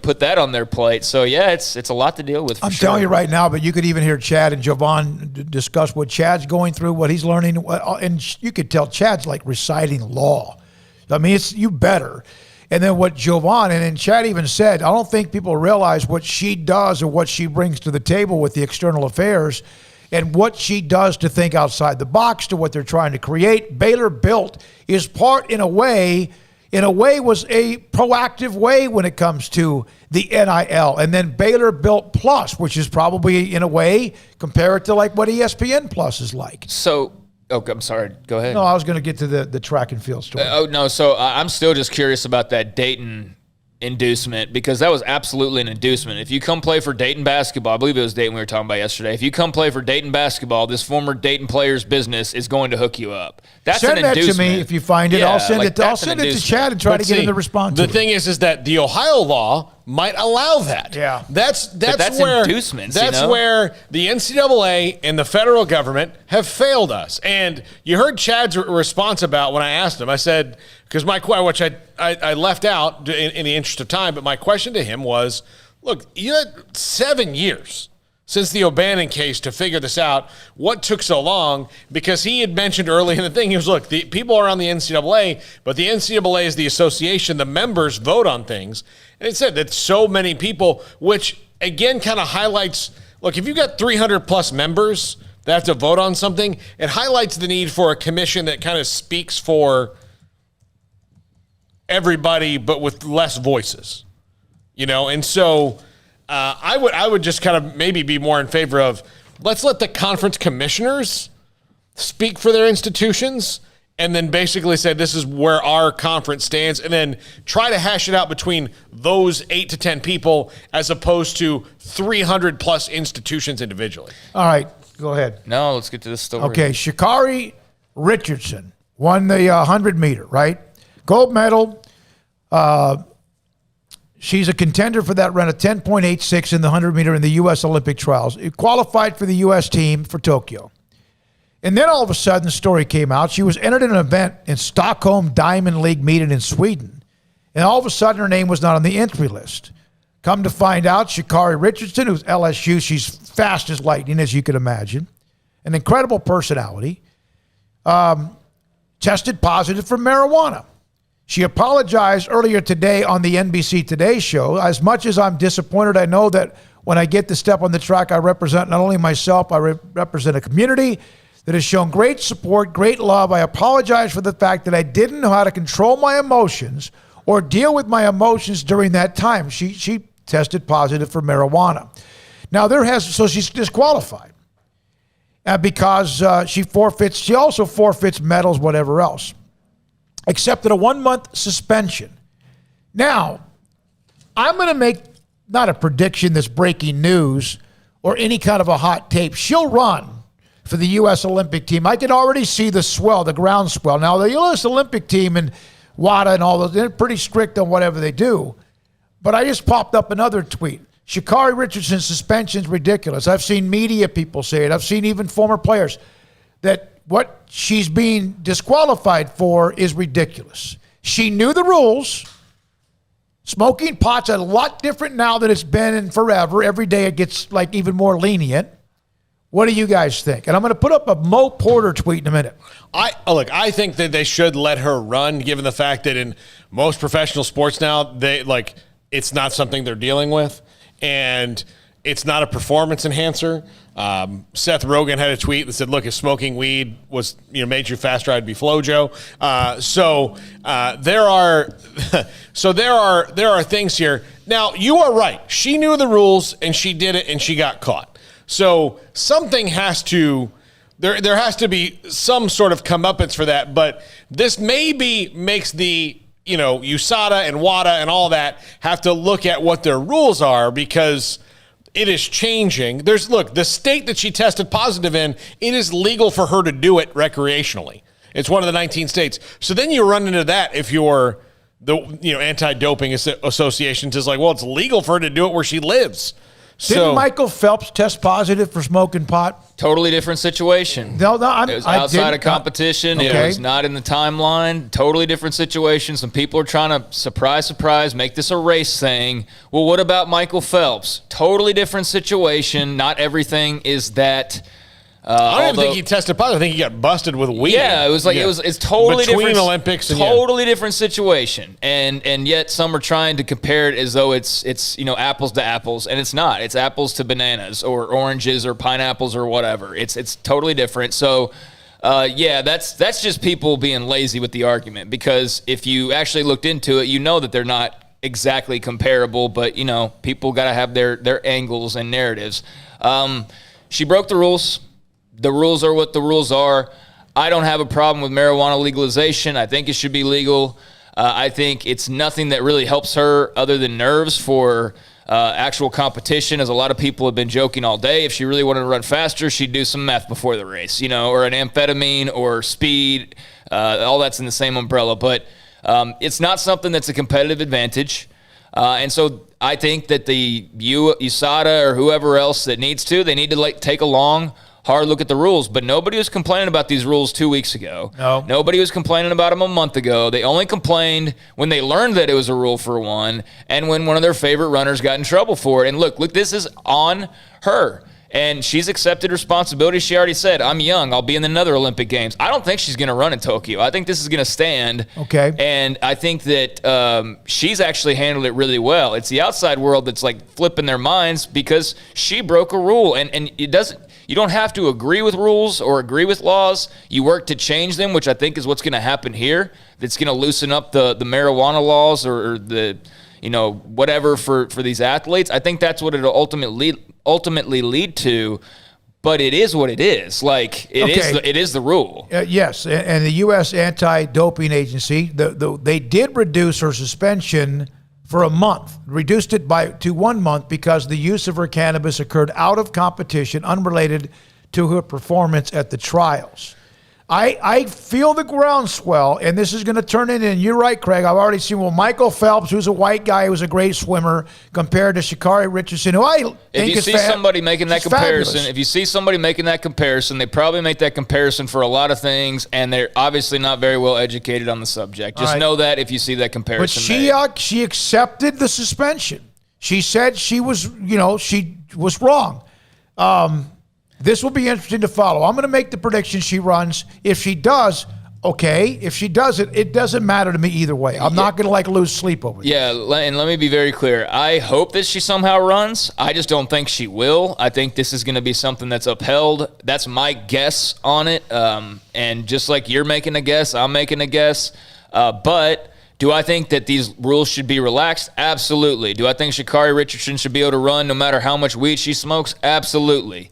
put that on their plate. So yeah, it's a lot to deal with.
I'm telling you right now, but you could even hear Chad and Jovan discuss what Chad's going through, what he's learning, and you could tell Chad's like reciting law. I mean, you better. And then what Jovan, and Chad even said, I don't think people realize what she does or what she brings to the table with the external affairs and what she does to think outside the box to what they're trying to create. Baylor Built is part, in a way, was a proactive way when it comes to the NIL. And then Baylor Built Plus, which is probably, in a way, compare it to like what ESPN Plus is like.
So, I'm sorry. Go ahead.
No, I was going to get to the track and field story.
No. So I'm still just curious about that Dayton inducement, because that was absolutely an inducement. If you come play for Dayton basketball, I believe it was Dayton we were talking about yesterday. If you come play for Dayton basketball, this former Dayton player's business is going to hook you up. That's
send
an
that
inducement.
to me if you find it.
Yeah,
I'll send it. I'll send it to Chad and try to get him to respond to it.
The thing is that the Ohio law might allow that.
Yeah,
that's
where inducements.
That's where the NCAA and the federal government have failed us. And you heard Chad's response about when I asked him. I said, because which I left out in the interest of time, but my question to him was, look, you had 7 years since the O'Bannon case to figure this out. What took so long? Because he had mentioned early in the thing, he was, look, the people are on the NCAA, but the NCAA is the association. The members vote on things. And it said that so many people, which again kind of highlights, look, if you've got 300 plus members that have to vote on something, it highlights the need for a commission that kind of speaks for everybody, but with less voices, And so I would just kind of maybe be more in favor of, let's let the conference commissioners speak for their institutions, and then basically say this is where our conference stands, and then try to hash it out between those 8 to 10 people as opposed to 300 plus institutions individually.
All right, go ahead.
No, let's get to this story.
Okay, Sha'Carri Richardson won the 100 meter, right? Gold medal. She's a contender for that run, a 10.86 in the 100 meter in the U.S. Olympic trials. It qualified for the U.S. team for Tokyo. And then all of a sudden, the story came out. She was entered in an event in Stockholm Diamond League meeting in Sweden. And all of a sudden, her name was not on the entry list. Come to find out, Sha'Carri Richardson, who's LSU, she's fast as lightning, as you can imagine. An incredible personality. Tested positive for marijuana. She apologized earlier today on the NBC Today show. As much as I'm disappointed, I know that when I get to step on the track, I represent not only myself, I represent a community that has shown great support, great love. I apologize for the fact that I didn't know how to control my emotions or deal with my emotions during that time. She tested positive for marijuana. Now so she's disqualified because she also forfeits medals, whatever else, accepted a 1-month suspension. Now, I'm going to make not a prediction that's breaking news or any kind of a hot tape. She'll run for the U.S. Olympic team. I can already see the groundswell. Now, the U.S. Olympic team and WADA and all those, they're pretty strict on whatever they do. But I just popped up another tweet. Sha'Carri Richardson's suspension is ridiculous. I've seen media people say it. I've seen even former players that what she's being disqualified for is ridiculous. She knew the rules. Smoking pot's a lot different now than it's been in forever. Every day it gets like even more lenient. What do you guys think? And I'm going to put up a Mo Porter tweet in a minute.
I think that they should let her run, given the fact that in most professional sports now, it's not something they're dealing with, and it's not a performance enhancer. Seth Rogen had a tweet that said, "Look, if smoking weed was made you faster, I'd be FloJo." There are things here. Now, you are right. She knew the rules and she did it and she got caught. So something has to. There has to be some sort of comeuppance for that. But this maybe makes the USADA and WADA and all that have to look at what their rules are, because it is changing. The state that she tested positive in, it is legal for her to do it recreationally. It's one of the 19 states. So then you run into that if you're the anti-doping associations is like, well, it's legal for her to do it where she lives.
Didn't Michael Phelps test positive for smoking pot?
Totally different situation.
No,
it was outside of competition.
Okay.
It was not in the timeline. Totally different situation. Some people are trying to surprise, make this a race thing. Well, what about Michael Phelps? Totally different situation. Not everything is that.
I don't even think he tested positive. I think he got busted with weed.
Yeah, it was like it's totally
between
different.
Olympics, and
totally different situation, and yet some are trying to compare it as though it's apples to apples, and it's not. It's apples to bananas or oranges or pineapples or whatever. It's totally different. So, that's just people being lazy with the argument, because if you actually looked into it, you know that they're not exactly comparable, but people got to have their angles and narratives. She broke the rules. The rules are what the rules are. I don't have a problem with marijuana legalization. I think it should be legal. I think it's nothing that really helps her other than nerves for actual competition, as a lot of people have been joking all day. If she really wanted to run faster, she'd do some meth before the race, or an amphetamine or speed. All that's in the same umbrella. But it's not something that's a competitive advantage. And so I think that the USADA or whoever else that needs to, they need to take a long, hard look at the rules. But nobody was complaining about these rules 2 weeks ago.
No.
Nobody was complaining about them a month ago. They only complained when they learned that it was a rule for one, and when one of their favorite runners got in trouble for it. And look, this is on her. And she's accepted responsibility. She already said, I'm young. I'll be in another Olympic Games. I don't think she's going to run in Tokyo. I think this is going to stand.
Okay.
And I think that she's actually handled it really well. It's the outside world that's like flipping their minds because she broke a rule. And it doesn't. You don't have to agree with rules or agree with laws. You work to change them, which I think is what's going to happen here. That's going to loosen up the marijuana laws or the whatever for these athletes. I think that's what it'll ultimately lead to. But it is what it is. Like it is the rule.
Yes, and the U.S. Anti-Doping Agency, they did reduce her suspension for a month, reduced it to 1 month because the use of her cannabis occurred out of competition, unrelated to her performance at the trials. I feel the groundswell, and this is going to turn into, and you're right, Craig, I've already seen, Michael Phelps, who's a white guy, who's a great swimmer, compared to Sha'Carri Richardson, who I think
if you see somebody making that comparison,
fabulous.
If you see somebody making that comparison, they probably make that comparison for a lot of things, and they're obviously not very well educated on the subject. Just know that if you see that comparison.
But she accepted the suspension. She said she was wrong. This will be interesting to follow. I'm going to make the prediction she runs. If she does, Okay, if she does it, it doesn't matter to me either way. I'm not going to lose sleep over it.
Yeah, and let me be very clear. I hope that she somehow runs. I just don't think she will. I think this is going to be something that's upheld. That's my guess on it. And just like you're making a guess, I'm making a guess. But do I think that these rules should be relaxed? Absolutely. Do I think Sha'Carri Richardson should be able to run no matter how much weed she smokes? Absolutely.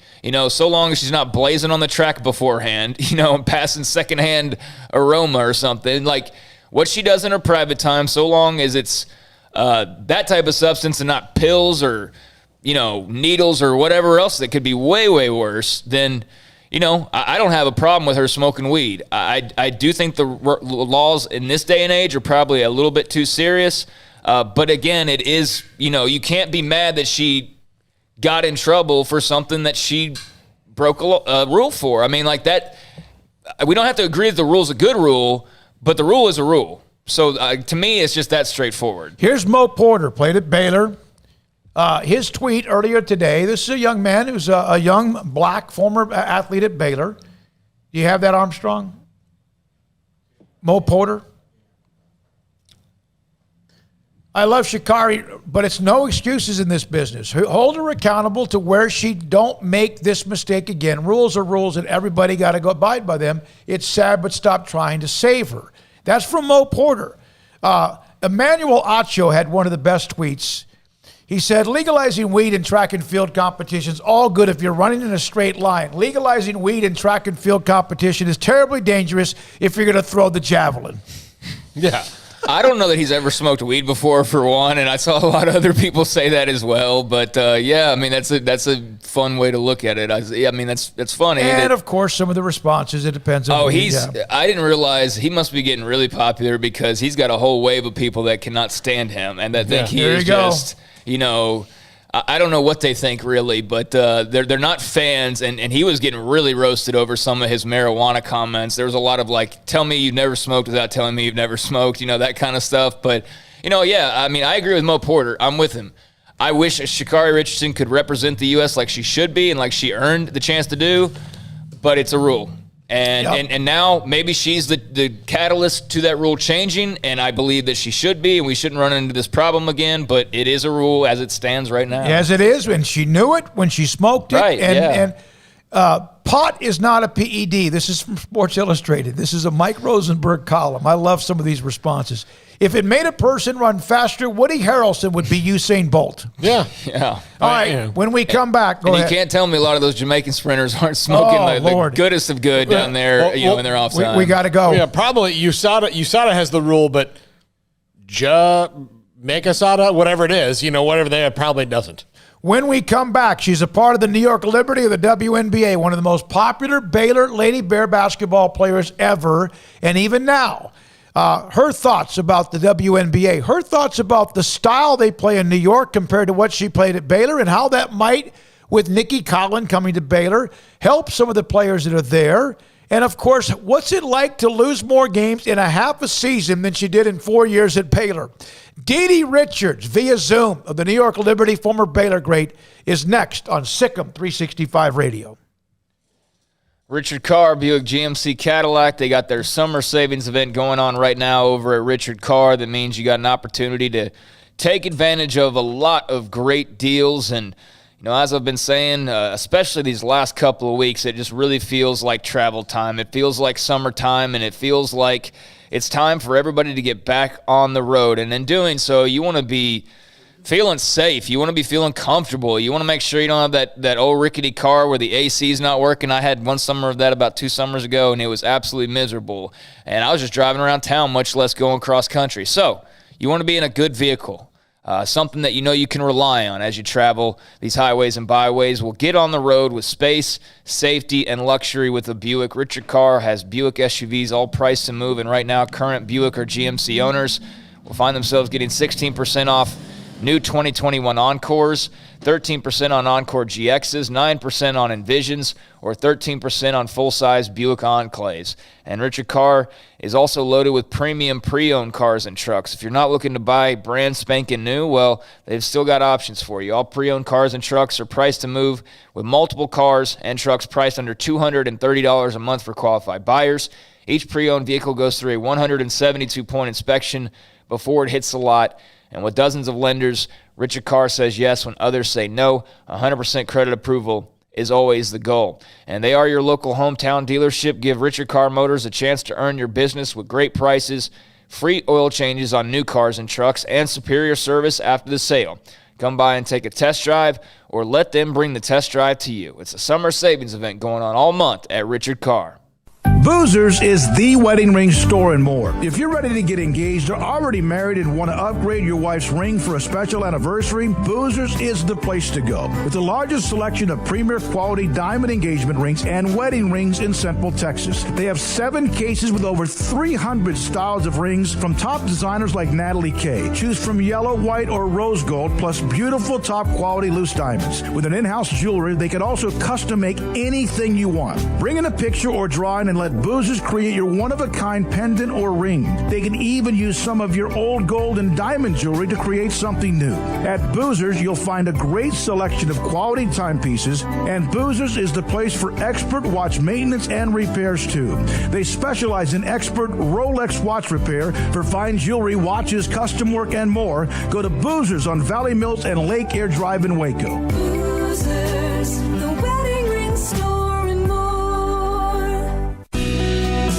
So long as she's not blazing on the track beforehand, and passing secondhand aroma or something. Like what she does in her private time, so long as it's that type of substance and not pills or, needles or whatever else that could be way, way worse, then I don't have a problem with her smoking weed. I do think the laws in this day and age are probably a little bit too serious. But again, it is, you can't be mad that she got in trouble for something that she broke a rule for. I mean, like that, we don't have to agree that the rule's a good rule, but the rule is a rule. So to me, it's just that straightforward.
Here's Mo Porter, played at Baylor. His tweet earlier today, this is a young man who's a young black former athlete at Baylor. Do you have that, Armstrong? Mo Porter? I love Sha'Carri, but it's no excuses in this business. Hold her accountable to where she don't make this mistake again. Rules are rules, and everybody got to go abide by them. It's sad, but stop trying to save her. That's from Mo Porter. Emmanuel Acho had one of the best tweets. He said, legalizing weed in track and field competitions, all good if you're running in a straight line. Legalizing weed in track and field competition is terribly dangerous if you're going to throw the javelin.
Yeah. I don't know that he's ever smoked weed before, for one, and I saw a lot of other people say that as well. But yeah, I mean that's a fun way to look at it. I mean that's funny.
And of course, some of the responses, it depends on.
I didn't realize he must be getting really popular because he's got a whole wave of people that cannot stand him and that think he is just, I don't know what they think really, but they're not fans, and he was getting really roasted over some of his marijuana comments. There was a lot of tell me you've never smoked without telling me you've never smoked, that kind of stuff. But, yeah, I mean, I agree with Mo Porter. I'm with him. I wish Sha'Carri Richardson could represent the U.S. like she should be and like she earned the chance to do, but it's a rule. And now maybe she's the catalyst to that rule changing, and I believe that she should be, and we shouldn't run into this problem again, but it is a rule as it stands right now.
As it is, and she knew it when she smoked it.
Right,
and pot is not a PED. This is from Sports Illustrated. This is a Mike Rosenberg column. I love some of these responses. If it made a person run faster, Woody Harrelson would be Usain Bolt.
Yeah.
Yeah.
All right, when we come back, go ahead.
You can't tell me a lot of those Jamaican sprinters aren't smoking the goodest of good down there, in their off time.
We got to go.
Yeah, probably USADA has the rule, but Jamaica Sada, whatever it is, whatever they have, probably doesn't.
When we come back, she's a part of the New York Liberty of the WNBA, one of the most popular Baylor Lady Bear basketball players ever, and even now. Her thoughts about the WNBA, her thoughts about the style they play in New York compared to what she played at Baylor, and how that might, with Nikki Collen coming to Baylor, help some of the players that are there. And, of course, what's it like to lose more games in a half a season than she did in 4 years at Baylor? Didi Richards, via Zoom, of the New York Liberty, former Baylor great, is next on SicEm365 Radio.
Richard Carr, Buick GMC Cadillac, they got their summer savings event going on right now over at Richard Carr. That means you got an opportunity to take advantage of a lot of great deals. And, as I've been saying, especially these last couple of weeks, it just really feels like travel time. It feels like summertime, and it feels like it's time for everybody to get back on the road. And in doing so, you want to be feeling safe. You want to be feeling comfortable. You want to make sure you don't have that old rickety car where the AC is not working. I had one summer of that about 2 summers ago, and it was absolutely miserable. And I was just driving around town, much less going cross country. So you want to be in a good vehicle, something that you can rely on as you travel these highways and byways. Well, get on the road with space, safety, and luxury with a Buick. Richard Carr has Buick SUVs all priced to move, and right now current Buick or GMC owners will find themselves getting 16% off new 2021 Encores, 13% on Encore GXs, 9% on Envisions, or 13% on full-size Buick Enclaves. And Richard Carr is also loaded with premium pre-owned cars and trucks. If you're not looking to buy brand spanking new, well, they've still got options for you. All pre-owned cars and trucks are priced to move, with multiple cars and trucks priced under $230 a month for qualified buyers. Each pre-owned vehicle goes through a 172-point inspection before it hits the lot. And with dozens of lenders, Richard Carr says yes when others say no. 100% credit approval is always the goal. And they are your local hometown dealership. Give Richard Carr Motors a chance to earn your business with great prices, free oil changes on new cars and trucks, and superior service after the sale. Come by and take a test drive, or let them bring the test drive to you. It's a summer savings event going on all month at Richard Carr.
Boozers is the wedding ring store and more. If you're ready to get engaged or already married and want to upgrade your wife's ring for a special anniversary, Boozers is the place to go. With the largest selection of premier quality diamond engagement rings and wedding rings in Central Texas. They have 7 cases with over 300 styles of rings from top designers like Natalie Kay. Choose from yellow, white, or rose gold, plus beautiful top quality loose diamonds. With an in-house jewelry, they can also custom make anything you want. Bring in a picture or drawing and let Boozers create your one-of-a-kind pendant or ring. They can even use some of your old gold and diamond jewelry to create something new. At Boozers, you'll find a great selection of quality timepieces, and Boozers is the place for expert watch maintenance and repairs too. They specialize in expert Rolex watch repair for fine jewelry, watches, custom work, and more. Go to Boozers on Valley Mills and Lake Air Drive in Waco.
Boozers, the wedding ring store and more.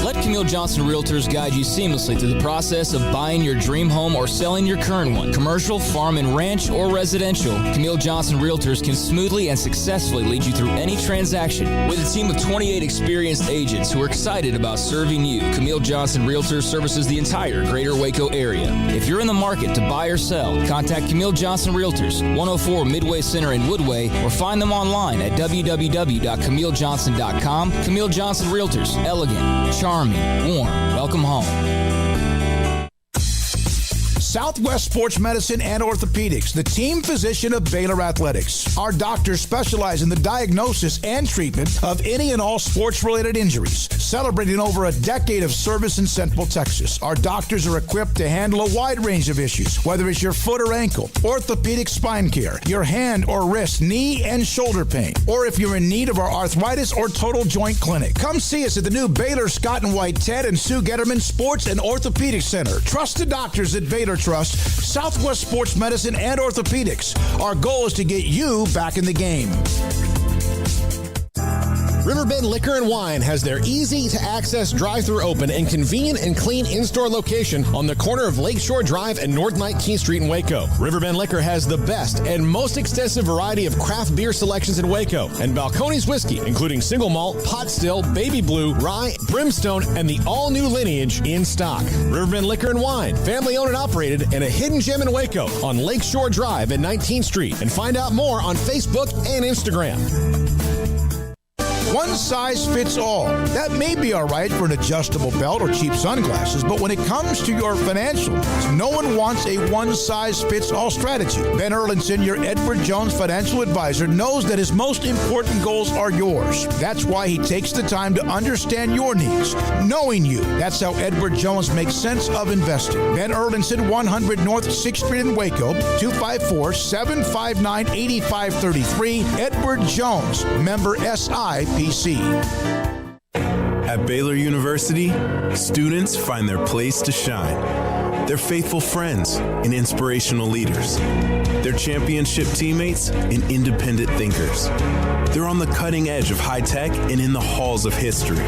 Let Camille Johnson Realtors guide you seamlessly through the process of buying your dream home or selling your current one. Commercial, farm and ranch, or residential, Camille Johnson Realtors can smoothly and successfully lead you through any transaction. With a team of 28 experienced agents who are excited about serving you, Camille Johnson Realtors services the entire greater Waco area. If you're in the market to buy or sell, contact Camille Johnson Realtors, 104 Midway Center in Woodway, or find them online at www.camillejohnson.com. Camille Johnson Realtors, elegant, charming, warm. Welcome home.
Southwest Sports Medicine and Orthopedics, the team physician of Baylor Athletics. Our doctors specialize in the diagnosis and treatment of any and all sports-related injuries. Celebrating over a decade of service in Central Texas, our doctors are equipped to handle a wide range of issues, whether it's your foot or ankle, orthopedic spine care, your hand or wrist, knee and shoulder pain, or if you're in need of our arthritis or total joint clinic. Come see us at the new Baylor Scott and White Ted and Sue Getterman Sports and Orthopedic Center. Trusted doctors at Baylor Trust, Southwest Sports Medicine and Orthopedics. Our goal is to get you back in the game.
Riverbend Liquor and Wine has their easy-to-access drive-thru open and convenient and clean in-store location on the corner of Lakeshore Drive and North 19th Street in Waco. Riverbend Liquor has the best and most extensive variety of craft beer selections in Waco, and Balcones Whiskey, including single malt, pot still, baby blue, rye, brimstone, and the all-new lineage in stock. Riverbend Liquor and Wine, family-owned and operated, and a hidden gem in Waco on Lakeshore Drive and 19th Street. And find out more on Facebook and Instagram.
One size fits all. That may be all right for an adjustable belt or cheap sunglasses, but when it comes to your financial needs, no one wants a one-size-fits-all strategy. Ben Erlinson, your Edward Jones financial advisor, knows that his most important goals are yours. That's why he takes the time to understand your needs, knowing you. That's how Edward Jones makes sense of investing. Ben Erlinson, 100 North 6th Street in Waco, 254-759-8533. Edward Jones, member SIPC.
At Baylor University, students find their place to shine. They're faithful friends and inspirational leaders. They're championship teammates and independent thinkers. They're on the cutting edge of high tech and in the halls of history.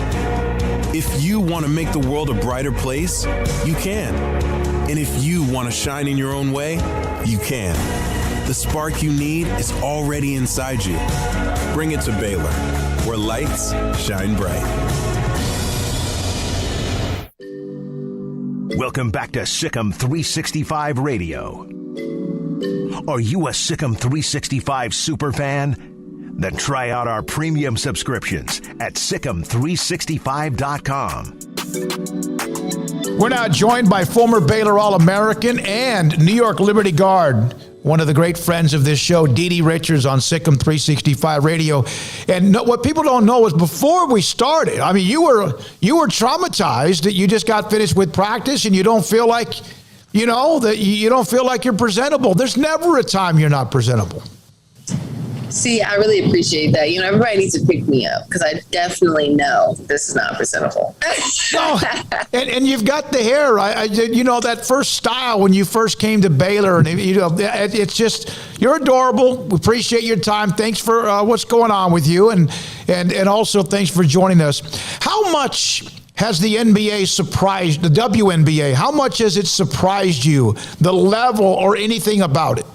If you want to make the world a brighter place, you can. And if you want to shine in your own way, you can. The spark you need is already inside you. Bring it to Baylor, where lights shine bright.
Welcome back to SicEm365 Radio. Are you a SicEm365 superfan? Then try out our premium subscriptions at SicEm365.com.
We're now joined by former Baylor All-American and New York Liberty Guard, one of the great friends of this show, Didi Richards on SicEm365 Radio. And what people don't know is before we started, I mean, you were traumatized that you just got finished with practice and you don't feel like, you don't feel like you're presentable. There's never a time you're not presentable.
See, I really appreciate that. You know, everybody needs to pick me up because I definitely know this is not presentable.
And you've got the hair, right? You know, that first style when you first came to Baylor, and you know, it's just, you're adorable. We appreciate your time. Thanks for what's going on with you, and also thanks for joining us. How much has the NBA surprised, the WNBA, how much has it surprised you, the level or anything about it?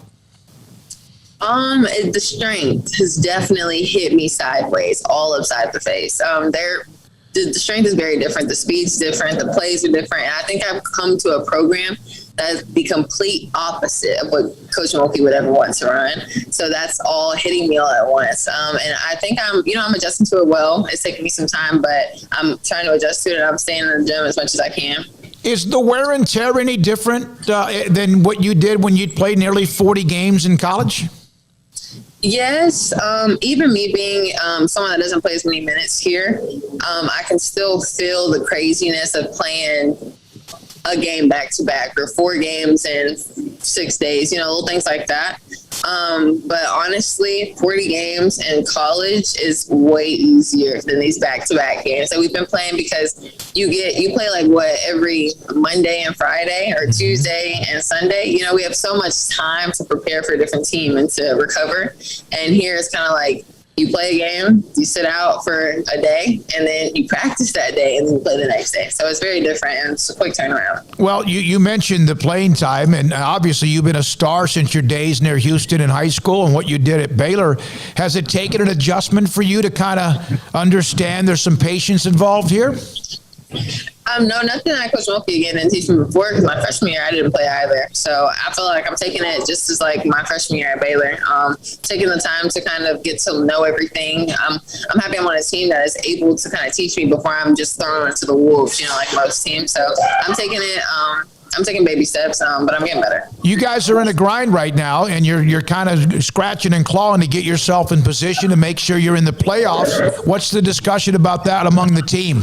The strength has definitely hit me sideways, all upside the face. The strength is very different. The speed's different. The plays are different. And I think I've come to a program that's the complete opposite of what Coach Mulkey would ever want to run. So that's all hitting me all at once. And I think I'm adjusting to it well. It's taking me some time, but I'm trying to adjust to it. And I'm staying in the gym as much as I can.
Is the wear and tear any different than what you did when you played nearly 40 games in college?
Yes. Even me being someone that doesn't play as many minutes here, I can still feel the craziness of playing a game back-to-back or 4 games in 6 days, little things like that. But honestly, 40 games in college is way easier than these back-to-back games that we've been playing because you play every Monday and Friday or Tuesday and Sunday. We have so much time to prepare for a different team and to recover. And here it's kind of like you play a game, you sit out for a day, and then you practice that day, and then you play the next day. So it's very different, and it's a quick turnaround. Well, you mentioned the playing time, and obviously you've been a star since your days near Houston in high school and what you did at Baylor. Has it taken an adjustment for you to kind of understand there's some patience involved here? No, nothing that Coach Mulkey didn't teach me before because my freshman year I didn't play either. So I feel like I'm taking it just as like my freshman year at Baylor, taking the time to kind of get to know everything. I'm happy I'm on a team that is able to kind of teach me before I'm just thrown into the wolves, like most teams. So I'm taking it. I'm taking baby steps, but I'm getting better. You guys are in a grind right now, and you're kind of scratching and clawing to get yourself in position to make sure you're in the playoffs. What's the discussion about that among the team?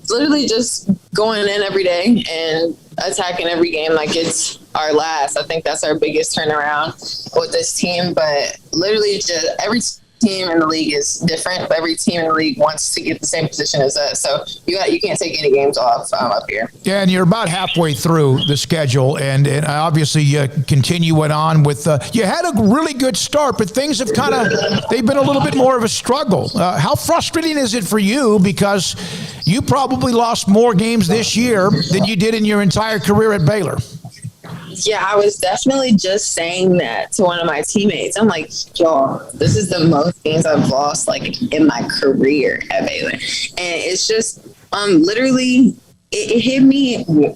Literally just going in every day and attacking every game like it's our last. I think that's our biggest turnaround with this team. But literally just every team in the league is different, but every team in the league wants to get the same position as us. So you can't take any games off up here. Yeah, and you're about halfway through the schedule, and obviously you continue it on with you had a really good start, but things have they've been a little bit more of a struggle. How frustrating is it for you, because you probably lost more games this year than you did in your entire career at Baylor? Yeah, I was definitely just saying that to one of my teammates. I'm like, y'all, this is the most games I've lost in my career at Baylor. And it's just literally it hit me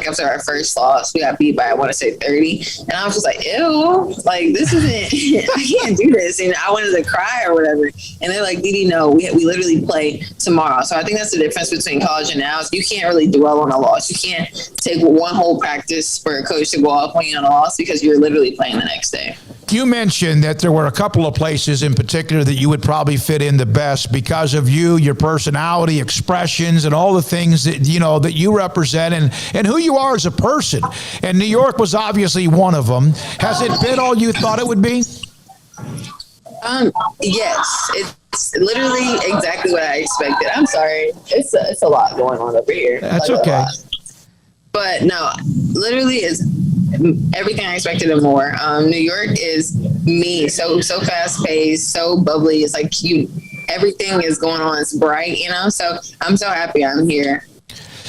after our first loss. We got beat by, I want to say 30. And I was just like, ew, this isn't, I can't do this. And I wanted to cry or whatever. And they're like, Didi, no, we literally play tomorrow. So I think that's the difference between college and now. Is you can't really dwell on a loss. You can't take one whole practice for a coach to go off on you on a loss because you're literally playing the next day. You mentioned that there were a couple of places in particular that you would probably fit in the best because of you, your personality, expressions, and all the things that that you represent and who you are as a person. And New York was obviously one of them. Has it been all you thought it would be? Yes, it's literally exactly what I expected. I'm sorry, it's a lot going on over here. That's okay. But no, literally is everything I expected and more. New York is me, so fast paced, so bubbly. It's like everything is going on. It's bright, So I'm so happy I'm here.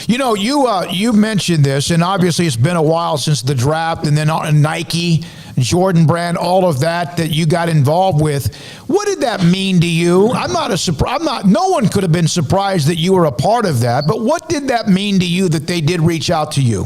You mentioned this, and obviously it's been a while since the draft, and then Nike, Jordan Brand, all of that you got involved with. What did that mean to you? No one could have been surprised that you were a part of that, but what did that mean to you that they did reach out to you?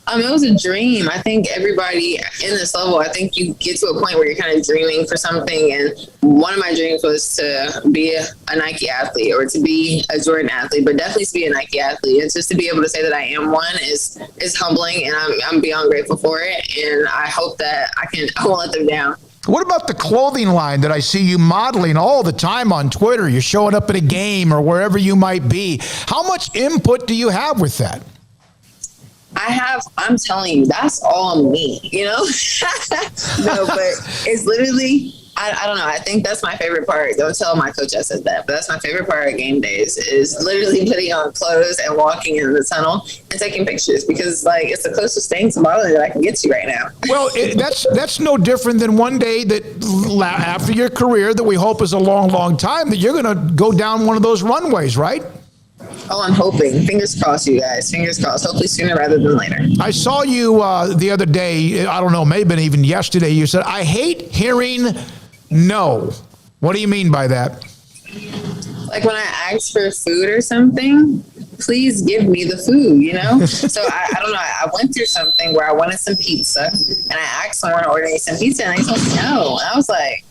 It was a dream. I think everybody in this level, I think you get to a point where you're kind of dreaming for something. And one of my dreams was to be a Nike athlete or to be a Jordan athlete, but definitely to be a Nike athlete. And just to be able to say that I am one is humbling, and I'm beyond grateful for it. And I hope that I won't let them down. What about the clothing line that I see you modeling all the time on Twitter? You're showing up at a game or wherever you might be. How much input do you have with that? I'm telling you, that's all me, you know? No, but it's literally, I don't know. I think that's my favorite part. Don't tell my coach I said that, but that's my favorite part of game days is literally putting on clothes and walking in the tunnel and taking pictures because, like, it's the closest thing to modeling that I can get to right now.
Well, that's no different than one day that after your career that we hope is a long, long time that you're going to go down one of those runways, right?
Oh, I'm hoping. Fingers crossed, you guys. Fingers crossed. Hopefully sooner rather than later. I
saw you the other day. I don't know, maybe even yesterday. You said, I hate hearing no. What do you mean by that?
Like when I ask for food or something, please give me the food, you know? So I don't know. I went through something where I wanted some pizza and I asked someone to order me some pizza and they told me no. And I was like,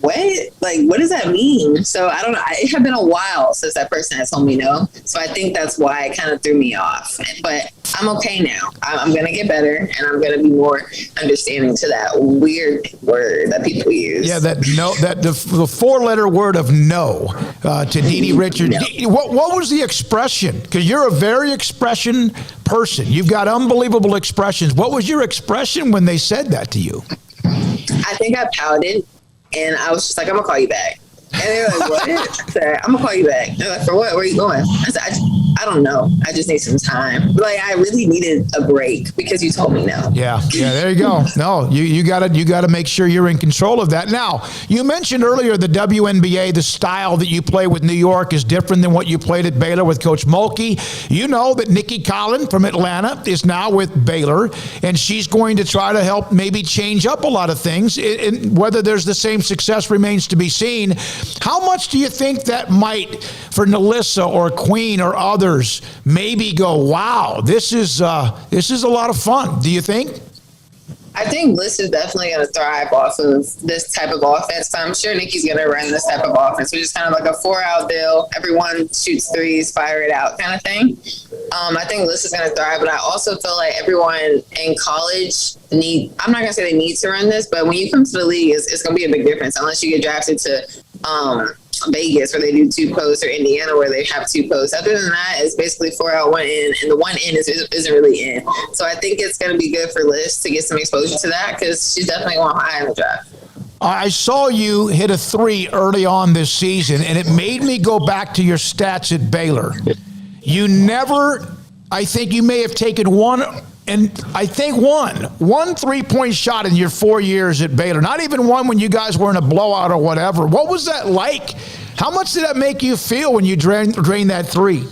what? Like, what does that mean? So I don't know. It had been a while since that person had told me no. So I think that's why it kind of threw me off. But I'm okay now. I'm going to get better and I'm going to be more understanding to that weird word that people use.
Yeah, that no, that the 4-letter word of no to Didi Richards. No. What was the expression? Because you're a very expression person. You've got unbelievable expressions. What was your expression when they said that to you?
I think I pouted. And I was just like, I'm going to call you back. And they were like, what? I said, I'm going to call you back. They're like, for what? Where are you going? I said, I don't know. I just need some time. Like, I really needed a break because you told me no.
Yeah, there you go. No, you gotta make sure you're in control of that. Now, you mentioned earlier the WNBA, the style that you play with New York is different than what you played at Baylor with Coach Mulkey. You know that Nikki Collen from Atlanta is now with Baylor, and she's going to try to help maybe change up a lot of things. Whether there's the same success remains to be seen. How much do you think that might, for Nalissa or Queen or others, maybe go, wow, this is a lot of fun? Do you think?
I think Bliss is definitely going to thrive off of this type of offense. So I'm sure Nikki's going to run this type of offense, which is kind of like a 4-out deal. Everyone shoots threes, fire it out kind of thing. I think Bliss is going to thrive, but I also feel like everyone in college I'm not going to say they need to run this, but when you come to the league, it's going to be a big difference unless you get drafted to Vegas where they do 2 posts or Indiana where they have 2 posts. Other than that, it's basically 4 out, 1 in, and the 1 in isn't really in. So I think it's going to be good for Liz to get some exposure to that because she's definitely going high in the draft.
I saw you hit a 3 early on this season, and it made me go back to your stats at Baylor. You never, I think you may have taken one 3-point shot in your 4 years at Baylor. Not even one when you guys were in a blowout or whatever. What was that like? How much did that make you feel when you drained that 3?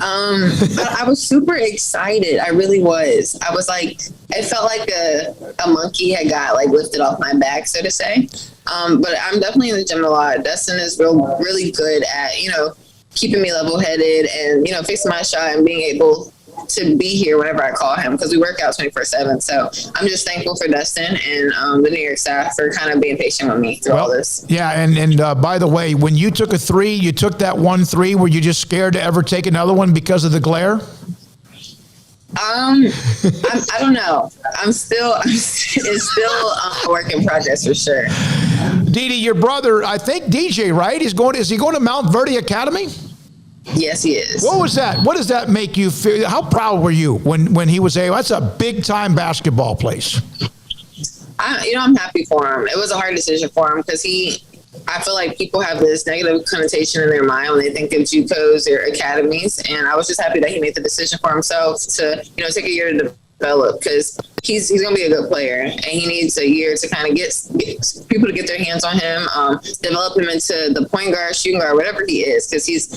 I was super excited. I really was. I was like, it felt like a monkey had got like lifted off my back, so to say. But I'm definitely in the gym a lot. Dustin is really good at, keeping me level-headed and, fixing my shot and being able to be here whenever I call him because we work out 24/7. So I'm just thankful for Dustin and the New York staff for kind of being patient with me through all this.
Yeah, and by the way, when you took a 3, you took that 1 3. Were you just scared to ever take another one because of the glare?
I don't know. It's still a work in progress for sure.
Didi, your brother, I think DJ, right? Is he going to Mount Verde Academy?
Yes, he is.
What was that? What does that make you feel? How proud were you when he was that's a big time basketball place?
I'm happy for him. It was a hard decision for him because I feel like people have this negative connotation in their mind when they think of JUCOs or academies, and I was just happy that he made the decision for himself to take a year to develop because he's going to be a good player and he needs a year to kind of get people to get their hands on him, develop him into the point guard, shooting guard, whatever he is, because he's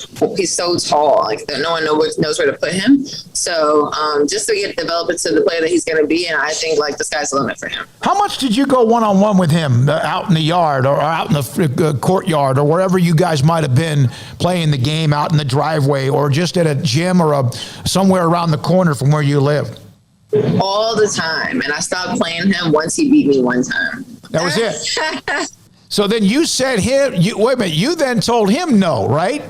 so tall, like no one knows where to put him. So just to get developed into the player that he's going to be, and I think like the sky's the limit for him.
How much did you go one-on-one with him out in the yard or out in the courtyard or wherever you guys might have been playing the game, out in the driveway or just at a gym or somewhere around the corner from where you live?
All the time, and I stopped playing him once he beat me one time.
That was it. So then you said wait a minute, you then told him no, right?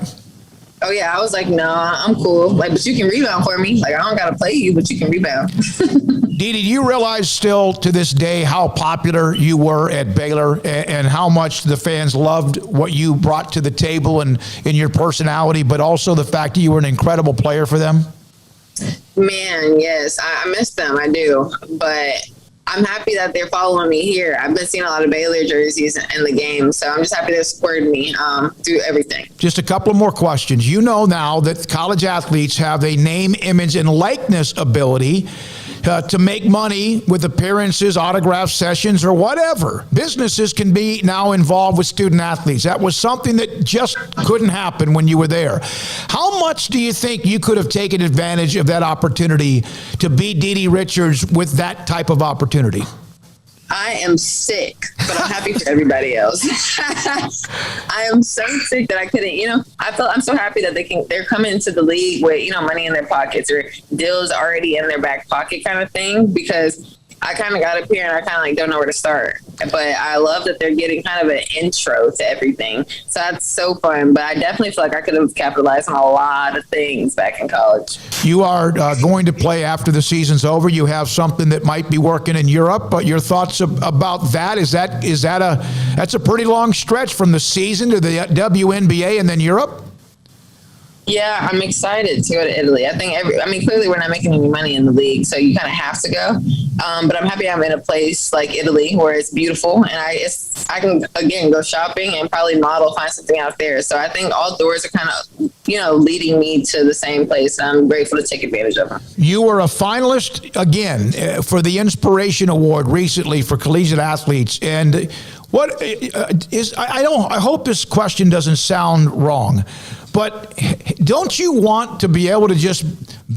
Oh yeah, I was like, no, I'm cool. Like, but you can rebound for me. Like, I don't gotta play you, but you can rebound.
Didi, do you realize still to this day how popular you were at Baylor and how much the fans loved what you brought to the table and in your personality, but also the fact that you were an incredible player for them?
Man, yes, I miss them. I do. But I'm happy that they're following me here. I've been seeing a lot of Baylor jerseys in the game, so I'm just happy they're supporting me through everything.
Just a couple more questions. You know now that college athletes have a name, image, and likeness ability to make money with appearances, autograph sessions, or whatever. Businesses can be now involved with student athletes. That was something that just couldn't happen when you were there. How much do you think you could have taken advantage of that opportunity to beat Didi Richards with that type of opportunity?
I am sick, but I'm happy for everybody else. I am so sick that I couldn't, I'm so happy that they're coming to the league with, money in their pockets or deals already in their back pocket kind of thing, because I kind of got up here and I kind of don't know where to start. But I love that they're getting kind of an intro to everything. So that's so fun. But I definitely feel like I could have capitalized on a lot of things back in college.
You are going to play after the season's over. You have something that might be working in Europe. But your thoughts about that? That's a pretty long stretch from the season to the WNBA and then Europe?
Yeah, I'm excited to go to Italy. I think clearly we're not making any money in the league, so you kind of have to go. But I'm happy I'm in a place like Italy where it's beautiful, and I can again go shopping and probably find something out there. So I think all doors are kind of leading me to the same place. And I'm grateful to take advantage of them. You
were a finalist again for the Inspiration Award recently for collegiate athletes, and what is I hope this question doesn't sound wrong, but don't you want to be able to just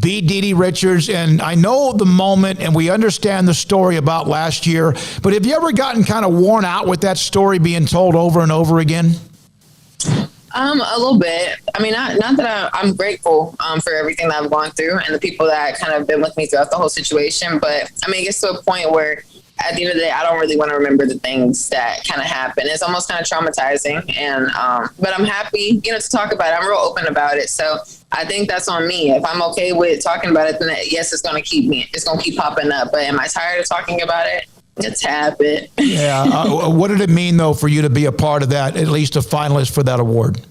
beat Didi Richards? And I know the moment, and we understand the story about last year, but have you ever gotten kind of worn out with that story being told over and over again? A little bit. I mean, not that I'm grateful for everything that I've gone through and the people that kind of been with me throughout the whole situation. But I mean, it gets to a point where at the end of the day, I don't really want to remember the things that kind of happen. It's almost kind of traumatizing. And, but I'm happy, to talk about it. I'm real open about it. So I think that's on me. If I'm okay with talking about it, then yes, it's going to keep popping up. But am I tired of talking about it? A tad bit. Yeah. What did it mean though, for you to be a part of that, at least a finalist for that award?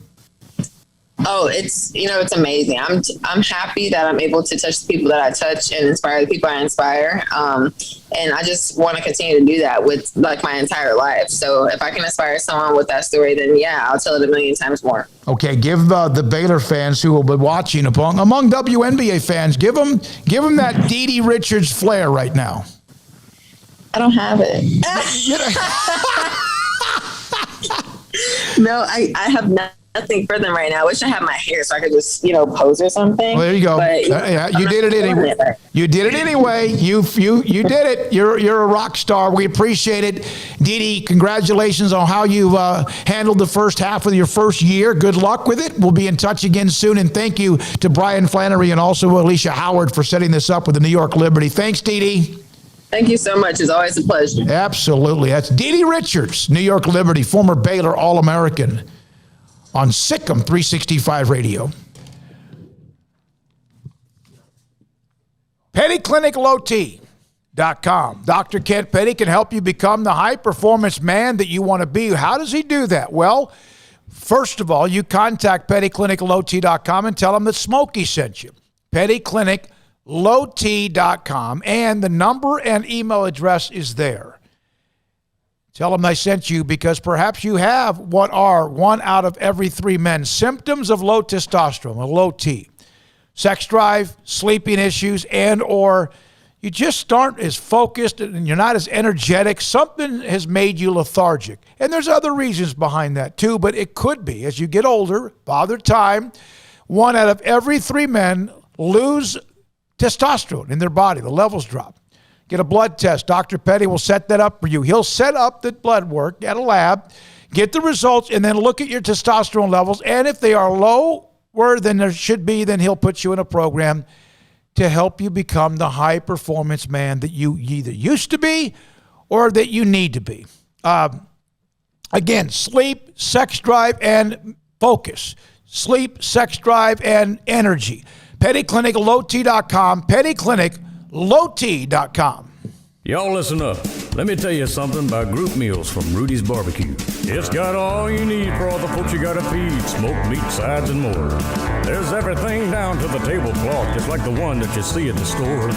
Oh, it's amazing. I'm happy that I'm able to touch the people that I touch and inspire the people I inspire. And I just want to continue to do that with like my entire life. So if I can inspire someone with that story, then yeah, I'll tell it a million times more. Okay, give the Baylor fans who will be watching among WNBA fans, give them that Didi Richards flair right now. I don't have it. No, I have nothing for them right now. I wish I had my hair so I could just, pose or something. Well, there you go. But, you did it anyway. You did it anyway. You did it. You're a rock star. We appreciate it. Didi, congratulations on how you handled the first half of your first year. Good luck with it. We'll be in touch again soon. And thank you to Brian Flannery and also Alicia Howard for setting this up with the New York Liberty. Thanks, Didi. Thank you so much. It's always a pleasure. Absolutely. That's Didi Richards, New York Liberty, former Baylor All-American, on SicEm365 Radio. PettyClinicLowT.com. Dr. Kent Petty can help you become the high-performance man that you want to be. How does he do that? Well, first of all, you contact PettyClinicLowT.com and tell them that Smokey sent you. PettyClinicLowT.com, and the number and email address is there. Tell them I sent you because perhaps you have what are 1 out of every 3 men symptoms of low testosterone, a low T. Sex drive, sleeping issues, and or you just aren't as focused and you're not as energetic. Something has made you lethargic. And there's other reasons behind that too, but it could be. As you get older, Father Time, 1 out of every 3 men lose testosterone in their body. The levels drop. Get a blood test. Dr. Petty will set that up for you. He'll set up the blood work at a lab, get the results, and then look at your testosterone levels. And if they are lower than there should be, then he'll put you in a program to help you become the high-performance man that you either used to be or that you need to be. Again, sleep, sex drive, and focus. Sleep, sex drive, and energy. PettyClinicLowT.com. PettyClinicLowT.com.
Y'all listen up. Let me tell you something about group meals from Rudy's Barbecue. It's got all you need for all the folks you gotta feed, smoked meat, sides, and more. There's everything down to the tablecloth, just like the one that you see at the store.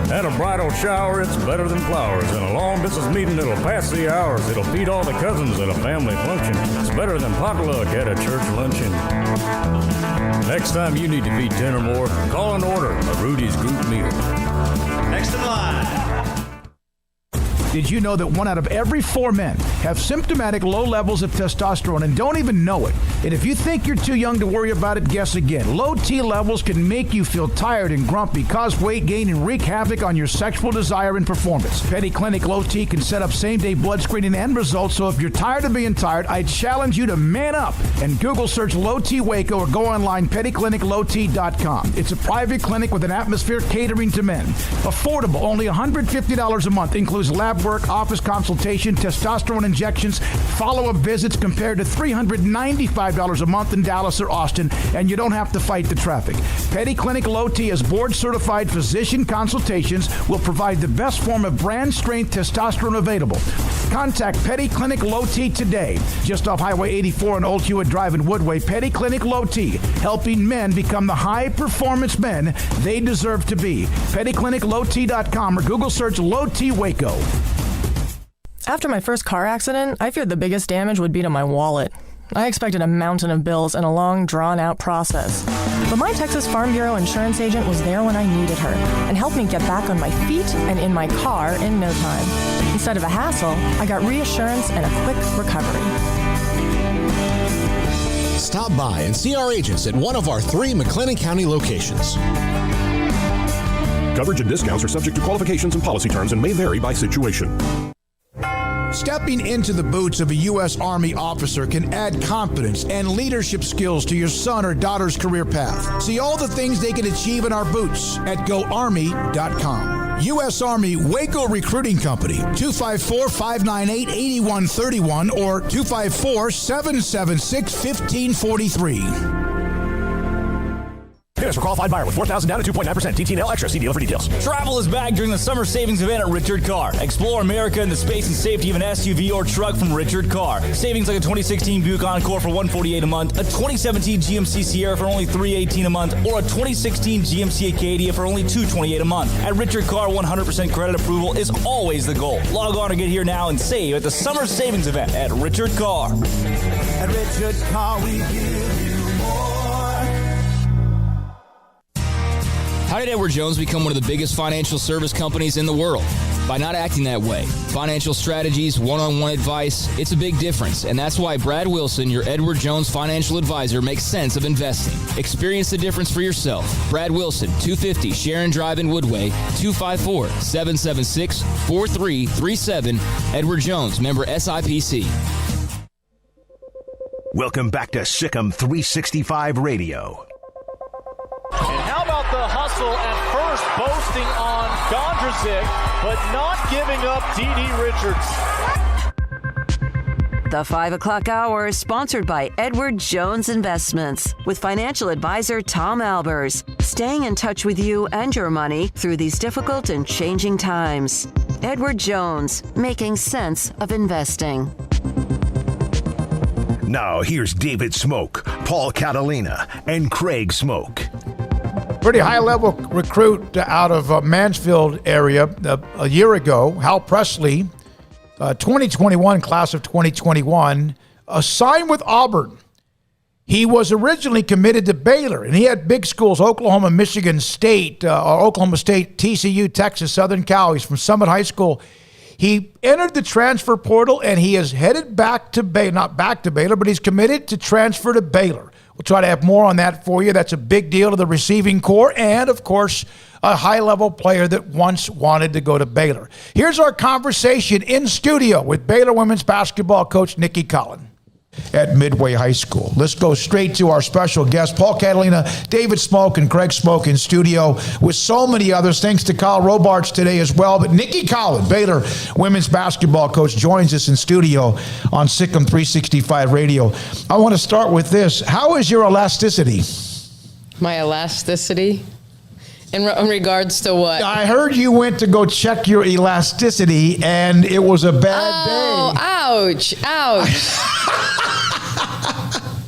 At a bridal shower, it's better than flowers. And a long business meeting, it'll pass the hours. It'll feed all the cousins at a family function. It's better than potluck at a church luncheon. Next time you need to feed 10 or more, call and order a Rudy's group meal.
Next in line.
Did you know that 1 out of every 4 men have symptomatic low levels of testosterone and don't even know it? And if you think you're too young to worry about it, guess again. Low T levels can make you feel tired and grumpy, cause weight gain, and wreak havoc on your sexual desire and performance. Petty Clinic Low T can set up same-day blood screening and results, so if you're tired of being tired, I challenge you to man up and Google search Low T Waco or go online, pettycliniclowt.com. It's a private clinic with an atmosphere catering to men. Affordable, only $150 a month, includes lab work, office consultation, testosterone injections, follow-up visits compared to $395 a month in Dallas or Austin, and you don't have to fight the traffic. Petty Clinic Low T is board-certified physician consultations, will provide the best form of brand-strength testosterone available. Contact Petty Clinic Low T today, just off Highway 84 and Old Hewitt Drive in Woodway. Petty Clinic Low T, helping men become the high-performance men they deserve to be. PettyClinicLowT.com or Google search Low T Waco.
After my first car accident, I feared the biggest damage would be to my wallet. I expected a mountain of bills and a long, drawn-out process. But my Texas Farm Bureau insurance agent was there when I needed her and helped me get back on my feet and in my car in no time. Instead of a hassle, I got reassurance and a quick recovery.
Stop by and see our agents at one of our 3 McLennan County locations.
Coverage and discounts are subject to qualifications and policy terms and may vary by situation.
Stepping into the boots of a U.S. Army officer can add confidence and leadership skills to your son or daughter's career path. See all the things they can achieve in our boots at GoArmy.com. U.S. Army Waco Recruiting Company, 254-598-8131 or 254-776-1543.
Fitness for qualified buyer with $4,000 down to 2.9% TTNL extra. See dealer for details.
Travel is back during the summer savings event at Richard Carr. Explore America in the space and safety of an SUV or truck from Richard Carr. Savings like a 2016 Buick Encore for $148 a month, a 2017 GMC Sierra for only $318 a month, or a 2016 GMC Acadia for only $228 a month. At Richard Carr, 100% credit approval is always the goal. Log on or get here now and save at the summer savings event at Richard Carr.
At Richard Carr, we give you more.
How did Edward Jones become one of the biggest financial service companies in the world? By not acting that way. Financial strategies, one-on-one advice, it's a big difference. And that's why Brad Wilson, your Edward Jones financial advisor, makes sense of investing. Experience the difference for yourself. Brad Wilson, 250 Sharon Drive in Woodway, 254-776-4337. Edward Jones, member SIPC.
Welcome back to SicEm365 Radio.
And how about the hustle at first, boasting on Gondrazic, but not giving up Didi Richardson.
The 5 o'clock hour is sponsored by Edward Jones Investments with financial advisor Tom Albers, staying in touch with you and your money through these difficult and changing times. Edward Jones, making sense of investing.
Now here's David Smoak, Paul Catalina, and Craig Smoak.
Pretty high-level recruit out of Mansfield area a year ago, Hal Presley, 2021, class of 2021, signed with Auburn. He was originally committed to Baylor, and he had big schools, Oklahoma, Michigan State, Oklahoma State, TCU, Texas, Southern Cal. He's from Summit High School. He entered the transfer portal, and he is headed back to Baylor, not back to Baylor, but he's committed to transfer to Baylor. We'll try to have more on that for you. That's a big deal to the receiving corps and, of course, a high-level player that once wanted to go to Baylor. Here's our conversation in studio with Baylor women's basketball coach Nicki Collen at Midway High School. Let's go straight to our special guests, Paul Catalina, David Smoak, and Craig Smoak in studio with so many others. Thanks to Kyle Robarts today as well. But Nicki Collen, Baylor women's basketball coach, joins us in studio on SicEm365 Radio. I want to start with this. How is your elasticity?
My elasticity?
In regards to what?
I heard you went to go check your elasticity, and it was a bad day.
Ouch.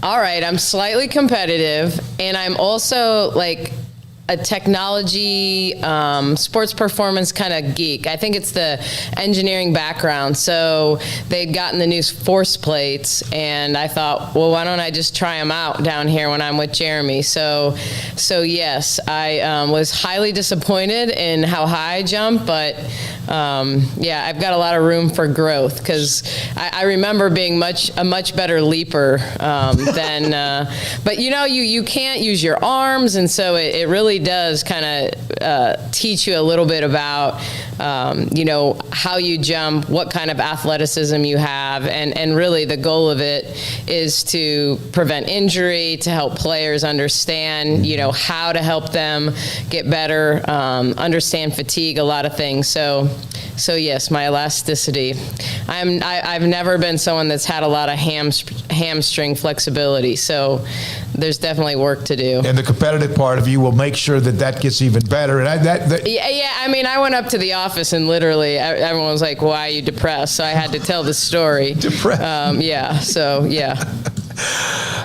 All right, I'm slightly competitive, and I'm also like a technology, sports performance kind of geek. I think it's the engineering background. So they'd gotten the new force plates, and I thought, well, why don't I just try them out down here when I'm with Jeremy? So yes, I was highly disappointed in how high I jumped, but yeah, I've got a lot of room for growth, because I remember being a much better leaper than, but you can't use your arms, and so it really does kind of teach you a little bit about how you jump, what kind of athleticism you have, and really the goal of it is to prevent injury, to help players understand how to help them get better, understand fatigue, a lot of things. So yes, my elasticity. I've never been someone that's had a lot of hamstring flexibility, so there's definitely work to do.
And the competitive part of you will make sure that gets even better. And
yeah. I mean, I went up to the office and literally everyone was like, "Why are you depressed?" So I had to tell the story.
Depressed.
Yeah. So yeah.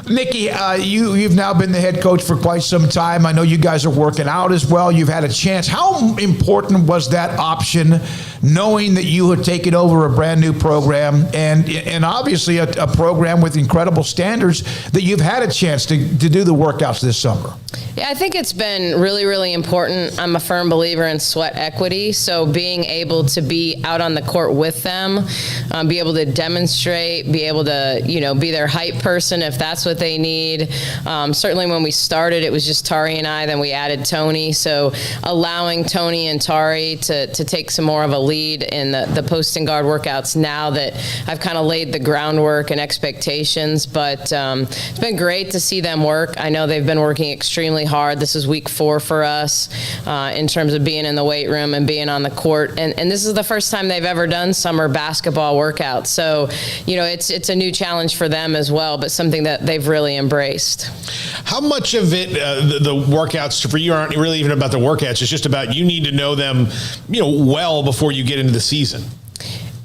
Nikki, you've now been the head coach for quite some time. I know you guys are working out as well. You've had a chance. How important was that option, knowing that you had taken over a brand new program and obviously a program with incredible standards, that you've had a chance to do the workouts this summer?
Yeah, I think it's been really, really important. I'm a firm believer in sweat equity. So being able to be out on the court with them, be able to demonstrate, be able to, be their hype person if that's what they need. Certainly when we started, it was just Tari and I, then we added Tony. So allowing Tony and Tari to take some more of a lead in the post and guard workouts now that I've kind of laid the groundwork and expectations. But it's been great to see them work. I know they've been working extremely hard. This is week 4 for us in terms of being in the weight room and being on the court. And this is the first time they've ever done summer basketball workouts. So, it's a new challenge for them as well, but something that they've really embraced.
How much of it, the workouts for you aren't really even about the workouts. It's just about you need to know them, well before you get into the season.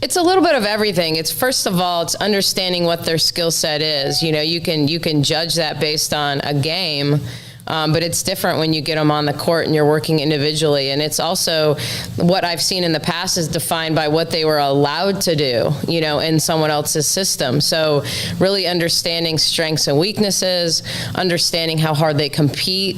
It's a little bit of everything. It's first of all, it's understanding what their skill set is. You can judge that based on a game. But it's different when you get them on the court and you're working individually. And it's also what I've seen in the past is defined by what they were allowed to do, in someone else's system. So really understanding strengths and weaknesses, understanding how hard they compete,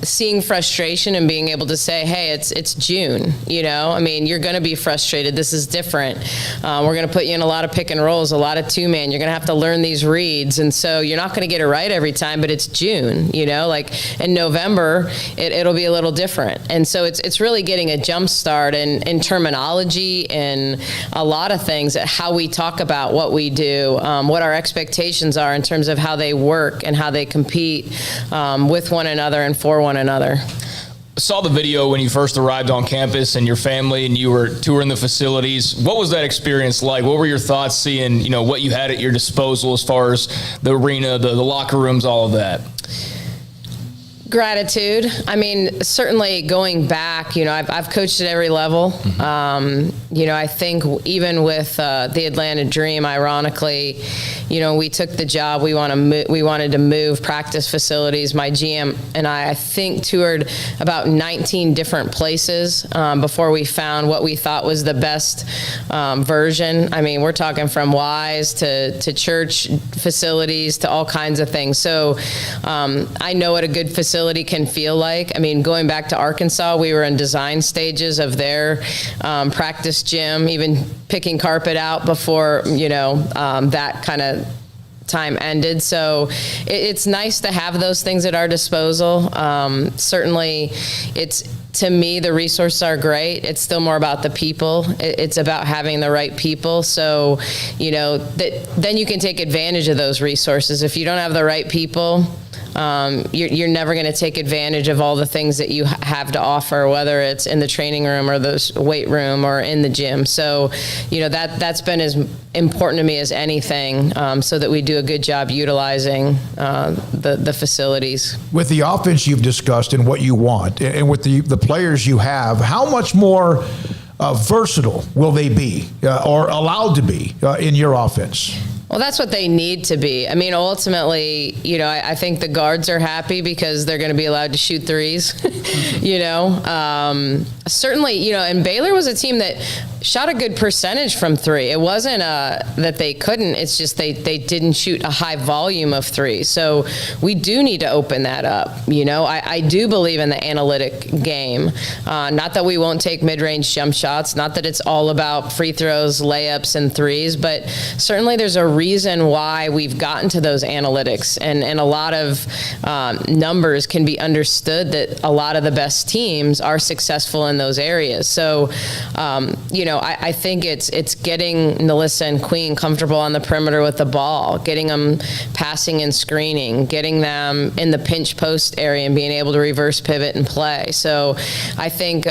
seeing frustration and being able to say, hey, it's June, you're going to be frustrated. This is different. We're going to put you in a lot of pick and rolls, a lot of 2-man. You're going to have to learn these reads. And so you're not going to get it right every time, but it's June, like in November, it'll be a little different. And so it's really getting a jump start in terminology and a lot of things, how we talk about what we do, what our expectations are in terms of how they work and how they compete, with one another and for one another.
I saw the video when you first arrived on campus and your family and you were touring the facilities. What was that experience like? What were your thoughts seeing, what you had at your disposal as far as the arena, the locker rooms, all of that?
Gratitude. Certainly going back, I've coached at every level. I think even with the Atlanta Dream, ironically, we took the job. We wanted to move practice facilities. My GM and I think toured about 19 different places before we found what we thought was the best version. We're talking from Wise to church facilities to all kinds of things. So I know what a good facility can feel like. Going back to Arkansas, we were in design stages of their practice gym, even picking carpet out before, that kind of time ended. So it's nice to have those things at our disposal. Certainly to me, the resources are great. It's still more about the people. It's about having the right people. So, then you can take advantage of those resources. If you don't have the right people, you're never going to take advantage of all the things that you have to offer, whether it's in the training room or the weight room or in the gym. So, that's been as important to me as anything, so that we do a good job utilizing the facilities.
With the offense you've discussed and what you want, and with the players you have, how much more versatile will they be or allowed to be in your offense?
Well, that's what they need to be. I mean, ultimately, I think the guards are happy because they're going to be allowed to shoot threes. Certainly, and Baylor was a team that shot a good percentage from three. It wasn't that they couldn't. It's just they didn't shoot a high volume of threes. So we do need to open that up. I do believe in the analytic game. Not that we won't take mid-range jump shots. Not that it's all about free throws, layups, and threes. But certainly there's a reason why we've gotten to those analytics. And a lot of numbers can be understood that a lot of the best teams are successful in those areas. So, I think it's getting NIL and Queen comfortable on the perimeter with the ball, getting them passing and screening, getting them in the pinch post area and being able to reverse pivot and play. So I think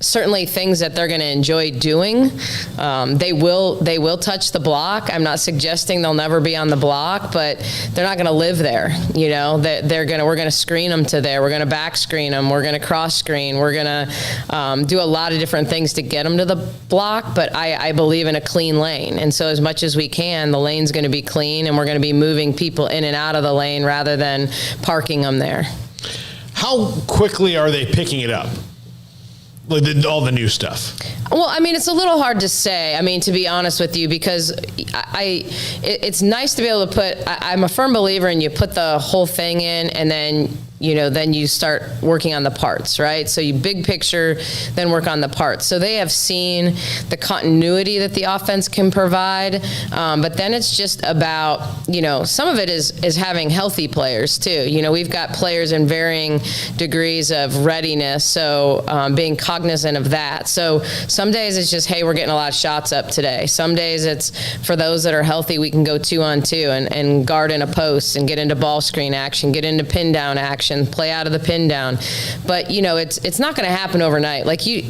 certainly things that they're going to enjoy doing. They will touch the block. I'm not suggesting they'll never be on the block, but they're not going to live there. We're going to screen them to there. We're going to back screen them. We're going to cross screen. We're going to do a lot of different things to get them to the block, but I believe in a clean lane. And so as much as we can, the lane's going to be clean, and we're going to be moving people in and out of the lane rather than parking them there.
How quickly are they picking it up? All the new stuff?
Well, I mean, it's a little hard to say, to be honest with you, because it's nice to be able to I'm a firm believer in you put the whole thing in and then you start working on the parts, right? So you big picture, then work on the parts. So they have seen the continuity that the offense can provide, but then it's just about, some of it is having healthy players too. We've got players in varying degrees of readiness, so being cognizant of that. So some days it's just, hey, we're getting a lot of shots up today. Some days it's, for those that are healthy, we can go 2-on-2 and guard in a post and get into ball screen action, get into pin down action, play out of the pin down. But it's not going to happen overnight.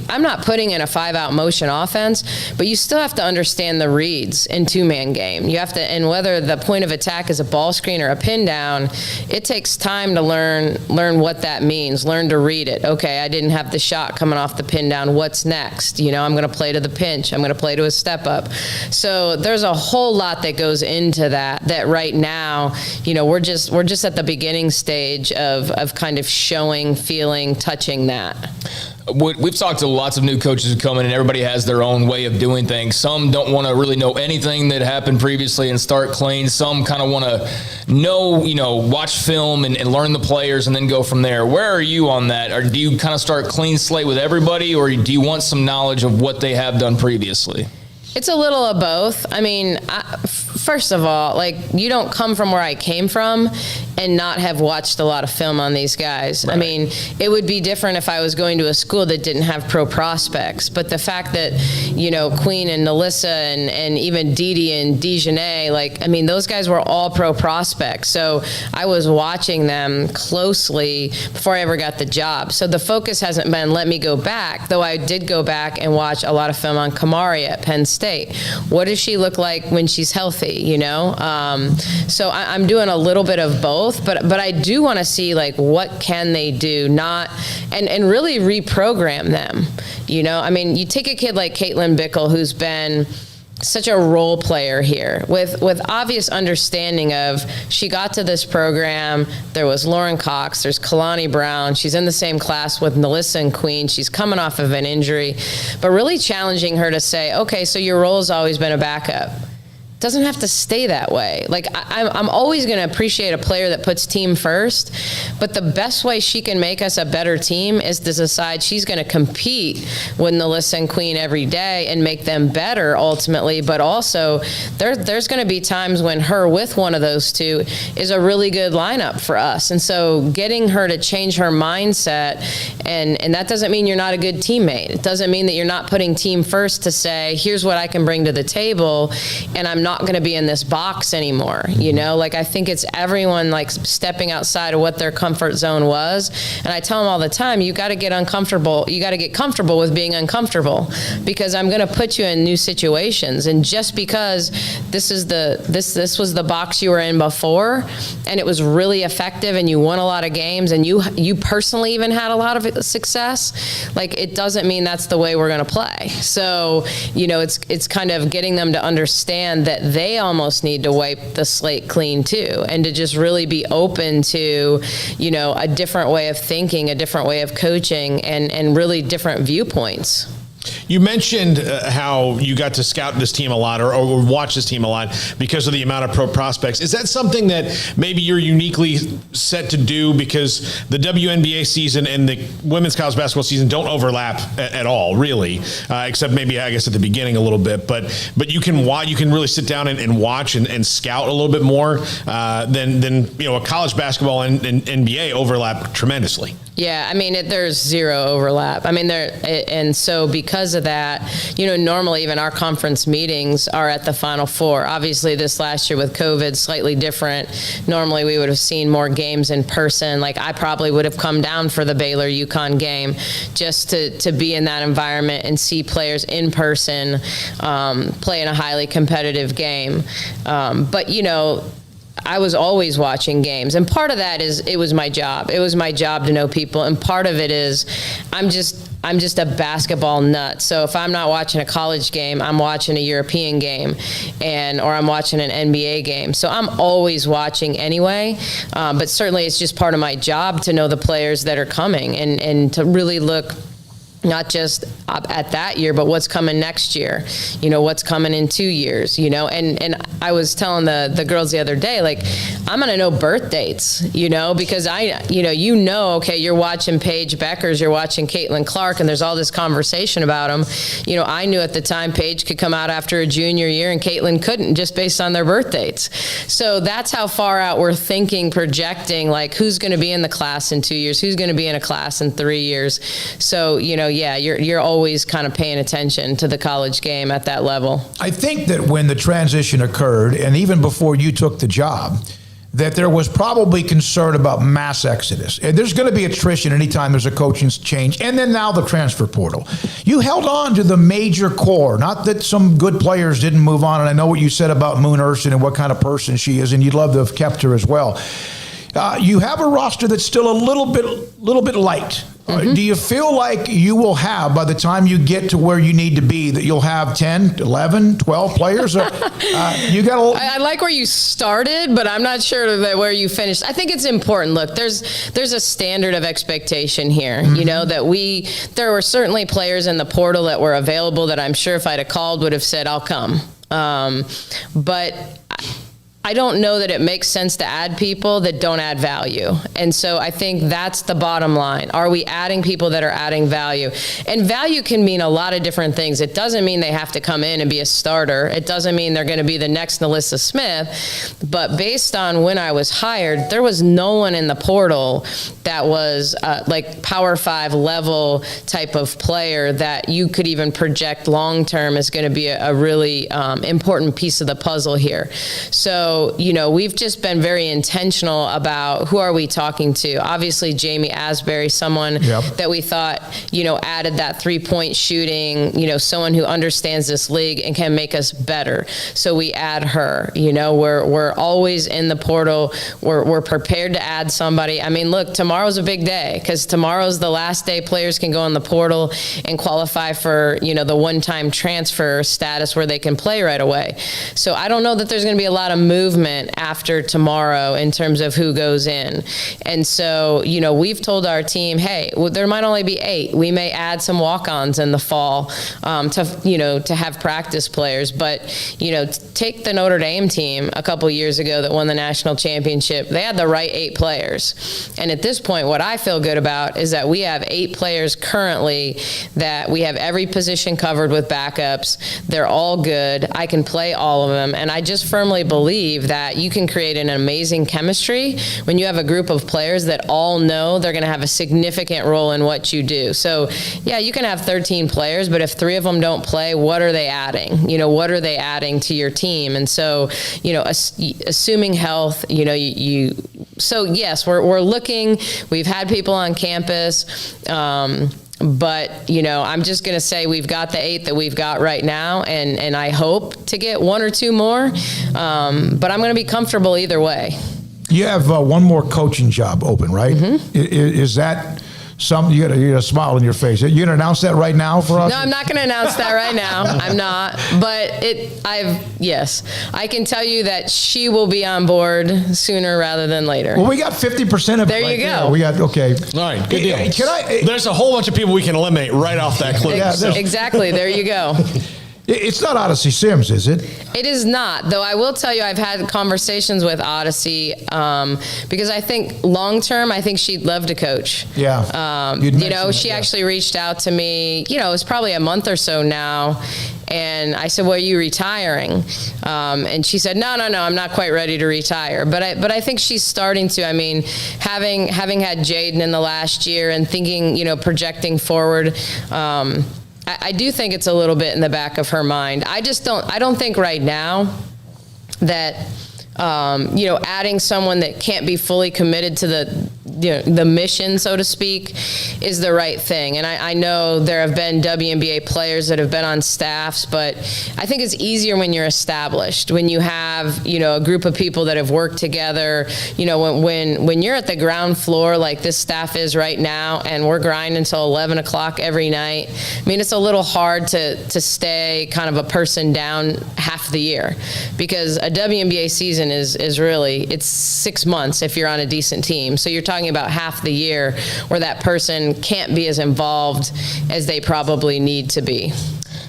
I'm not putting in a 5-out motion offense, but you still have to understand the reads in two-man game. You have to, and whether the point of attack is a ball screen or a pin down, it takes time to learn what that means, learn to read it. Okay, I didn't have the shot coming off the pin down. What's next? I'm going to play to the pinch. I'm going to play to a step up. So there's a whole lot that goes into that right now, we're just at the beginning stage of kind of showing, feeling, touching that.
We've talked to lots of new coaches who come in, and everybody has their own way of doing things. Some don't want to really know anything that happened previously and start clean. Some kind of want to know, watch film and learn the players and then go from there. Where are you on that? Or do you kind of start clean slate with everybody, or do you want some knowledge of what they have done previously?
It's a little of both. First of all, you don't come from where I came from and not have watched a lot of film on these guys. Right. It would be different if I was going to a school that didn't have pro prospects. But the fact that, Queen and Nalissa and even Didi and Dejanay, those guys were all pro prospects. So I was watching them closely before I ever got the job. So the focus hasn't been, let me go back, though I did go back and watch a lot of film on Kamari at Penn State. What does she look like when she's healthy, So I'm doing a little bit of both, but I do want to see what can they do, and really reprogram them. You take a kid like Caitlin Bickle, who's been such a role player here with obvious understanding of, she got to this program, there was Lauren Cox, there's Kalani Brown, she's in the same class with Nalissa and Queen, she's coming off of an injury, but really challenging her to say, okay, so your role has always been a backup. Doesn't have to stay that way. I'm always going to appreciate a player that puts team first, but the best way she can make us a better team is to decide she's going to compete with Nalissa and Queen every day and make them better ultimately, but also there's going to be times when her with one of those two is a really good lineup for us. And so getting her to change her mindset, and that doesn't mean you're not a good teammate. It doesn't mean that you're not putting team first to say, here's what I can bring to the table, and I'm not not going to be in this box anymore. You know, like I think it's everyone like stepping outside of what their comfort zone was. And I tell them all the time, you got to get uncomfortable. You got to get comfortable with being uncomfortable, because I'm going to put you in new situations. And just because this was the box you were in before, and it was really effective, and you won a lot of games, and you personally even had a lot of success, like it doesn't mean that's the way we're going to play. So, you know, it's kind of getting them to understand that they almost need to wipe the slate clean too, and to just really be open to, you know, a different way of thinking, a different way of coaching, and really different viewpoints.
You mentioned how you got to scout this team a lot or watch this team a lot because of the amount of pro prospects. Is that something that maybe you're uniquely set to do because the WNBA season and the women's college basketball season don't overlap at all, really, except maybe, I guess, at the beginning a little bit. But you can really sit down and watch and scout a little bit more than you know, a college basketball and NBA overlap tremendously.
Yeah, I mean, there's zero overlap. I mean, and so because of that, you know, normally even our conference meetings are at the Final Four. Obviously, this last year with COVID, slightly different. Normally, we would have seen more games in person. Like, I probably would have come down for the Baylor UConn game just to be in that environment and see players in person play in a highly competitive game. But, you know, I was always watching games, and part of that is it was my job. It was my job to know people, and part of it is I'm just a basketball nut. So if I'm not watching a college game, I'm watching a European game, or I'm watching an NBA game. So I'm always watching anyway. But certainly it's just part of my job to know the players that are coming and to really look not just at that year, but what's coming next year, you know, what's coming in 2 years, you know, and I was telling the girls the other day, like, I'm going to know birth dates, you know, because okay, you're watching Paige Beckers, you're watching Caitlin Clark, and there's all this conversation about them. You know, I knew at the time Paige could come out after a junior year and Caitlin couldn't, just based on their birth dates. So that's how far out we're thinking, projecting, like, who's going to be in the class in 2 years, who's going to be in a class in 3 years. So, you know, yeah, you're always kind of paying attention to the college game at that level.
I think that when the transition occurred, and even before you took the job, that there was probably concern about mass exodus. And there's going to be attrition anytime there's a coaching change. And then now the transfer portal. You held on to the major core. Not that some good players didn't move on. And I know what you said about Moon Urson and what kind of person she is, and you'd love to have kept her as well. You have a roster that's still a little bit light. Mm-hmm. Do you feel like you will have, by the time you get to where you need to be, that you'll have 10, 11, 12 players? I
like where you started, but I'm not sure that where you finished. I think it's important. Look, there's a standard of expectation here. Mm-hmm. You know, that there were certainly players in the portal that were available that I'm sure if I'd have called would have said, I'll come. But I don't know that it makes sense to add people that don't add value. And so I think that's the bottom line. Are we adding people that are adding value? And value can mean a lot of different things. It doesn't mean they have to come in and be a starter. It doesn't mean they're going to be the next Nalissa Smith. But based on when I was hired, there was no one in the portal that was like Power 5 level type of player that you could even project long-term is going to be a really important piece of the puzzle here. So, you know, we've just been very intentional about who are we talking to. Obviously, Jamie Asbury, someone that we thought, you know, added that three-point shooting, you know, someone who understands this league and can make us better. So we add her. You know, we're always in the portal. We're prepared to add somebody. I mean, look, tomorrow's a big day because tomorrow's the last day players can go in the portal and qualify for, you know, the one-time transfer status where they can play right away. So I don't know that there's going to be a lot of movement after tomorrow in terms of who goes in. And so, you know, we've told our team, hey, there might only be 8. We may add some walk-ons in the fall to have practice players. But, you know, take the Notre Dame team a couple years ago that won the national championship. They had the right 8 players. And at this point, what I feel good about is that we have 8 players currently that we have every position covered with backups. They're all good. I can play all of them. And I just firmly believe believe that you can create an amazing chemistry when you have a group of players that all know they're going to have a significant role in what you do. So, yeah, you can have 13 players, but if 3 of them don't play, what are they adding? You know, what are they adding to your team? And so, you know, assuming health, you know, so yes, we're looking. We've had people on campus. But, you know, I'm just going to say we've got the 8 that we've got right now, and I hope to get 1 or 2 more. But I'm going to be comfortable either way.
You have one more coaching job open, right? Mm-hmm. Is that something? You got a smile on your face. You going to announce that right now for us?
No, I'm not going to announce that right now. I'm not. But yes, I can tell you that she will be on board sooner rather than later.
Well, we got 50% of
there.
Right
you go.
There. We got okay.
All right, good deal. There's a whole bunch of people we can eliminate right off that clip.
Yeah, exactly. There you go.
It's not Odyssey Sims, is it?
It is not, though I will tell you I've had conversations with Odyssey because I think long-term, I think she'd love to coach.
Yeah.
You know, she actually reached out to me, you know, it was probably a month or so now, and I said, well, are you retiring? And she said, no, I'm not quite ready to retire. But I think she's starting to. I mean, having had Jaden in the last year and thinking, you know, projecting forward, I do think it's a little bit in the back of her mind. I don't think right now that, you know, adding someone that can't be fully committed to the mission, so to speak, is the right thing. And I know there have been WNBA players that have been on staffs, but I think it's easier when you're established, when you have, you know, a group of people that have worked together. You know, when you're at the ground floor like this staff is right now, and we're grinding until 11 o'clock every night, I mean, it's a little hard to stay kind of a person down half the year, because a WNBA season is really, it's 6 months if you're on a decent team. So you're talking about half the year where that person can't be as involved as they probably need to be.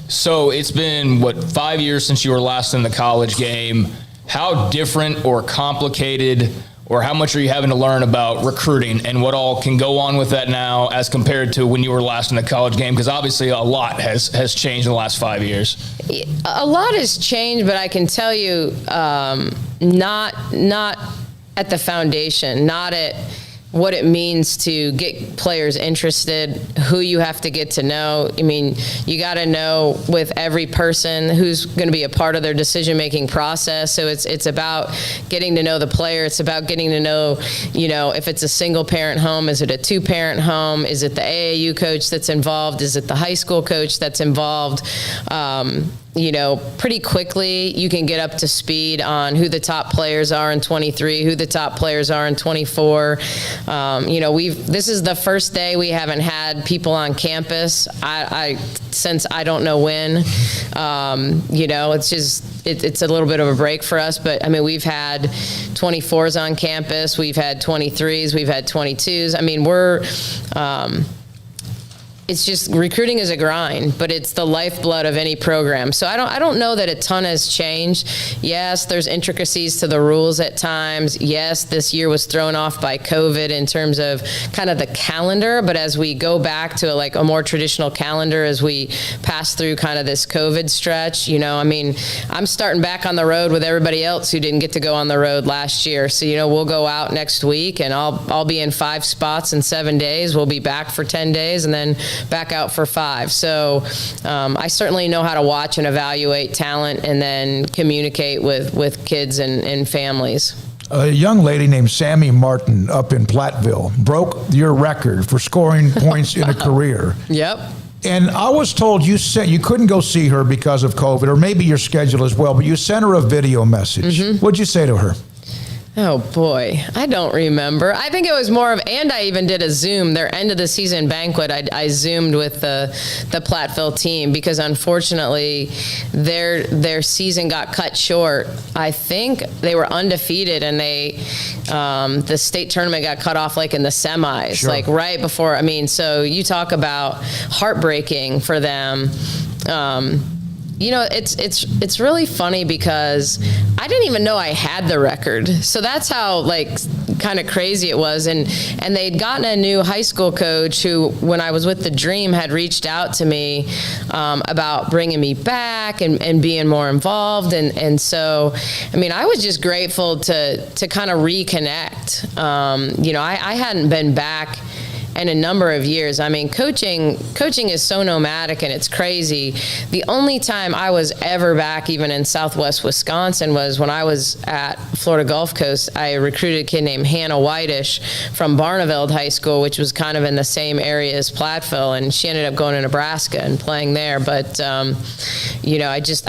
So it's been, 5 years since you were last in the college game. How different or complicated, or how much are you having to learn about recruiting and what all can go on with that now as compared to when you were last in the college game? Because obviously a lot has changed in the last 5 years.
A lot has changed, but I can tell you, not at the foundation, not at what it means to get players interested, who you have to get to know. I mean, you got to know with every person who's going to be a part of their decision-making process. So it's about getting to know the player. It's about getting to know, you know, if it's a single-parent home, is it a two-parent home? Is it the AAU coach that's involved? Is it the high school coach that's involved? You know, pretty quickly you can get up to speed on who the top players are in 23, who the top players are in 24. You know, this is the first day we haven't had people on campus. Since I don't know when. You know, it's just it's a little bit of a break for us. But I mean, we've had 24s on campus, we've had 23s, we've had 22s. I mean, it's just, recruiting is a grind, but it's the lifeblood of any program. So I don't know that a ton has changed. Yes, there's intricacies to the rules at times. Yes, this year was thrown off by COVID in terms of kind of the calendar, but as we go back to a more traditional calendar, as we pass through kind of this COVID stretch, you know, I mean, I'm starting back on the road with everybody else who didn't get to go on the road last year. So, you know, we'll go out next week and I'll be in 5 spots in 7 days. We'll be back for 10 days and then back out for 5. So I certainly know how to watch and evaluate talent and then communicate with kids and families.
A young lady named Sammy Martin up in Platteville broke your record for scoring points in a career.
Yep.
And I was told you couldn't go see her because of COVID, or maybe your schedule as well, but you sent her a video message. Mm-hmm. What'd you say to her?
Oh, boy. I don't remember. I think it was more of, and I even did a Zoom, their end of the season banquet. I Zoomed with the Platteville team because unfortunately their season got cut short. I think they were undefeated and the state tournament got cut off in the semis, sure. Right before. I mean, so you talk about heartbreaking for them. You know, it's really funny because I didn't even know I had the record. So that's how like kind of crazy it was. And they'd gotten a new high school coach who, when I was with the Dream, had reached out to me about bringing me back and being more involved. And so, I mean, I was just grateful to kind of reconnect. I hadn't been back in a number of years. I mean, coaching is so nomadic and it's crazy. The only time I was ever back, even in Southwest Wisconsin, was when I was at Florida Gulf Coast. I recruited a kid named Hannah Whitish from Barneveld High School, which was kind of in the same area as Platteville, and she ended up going to Nebraska and playing there. But, I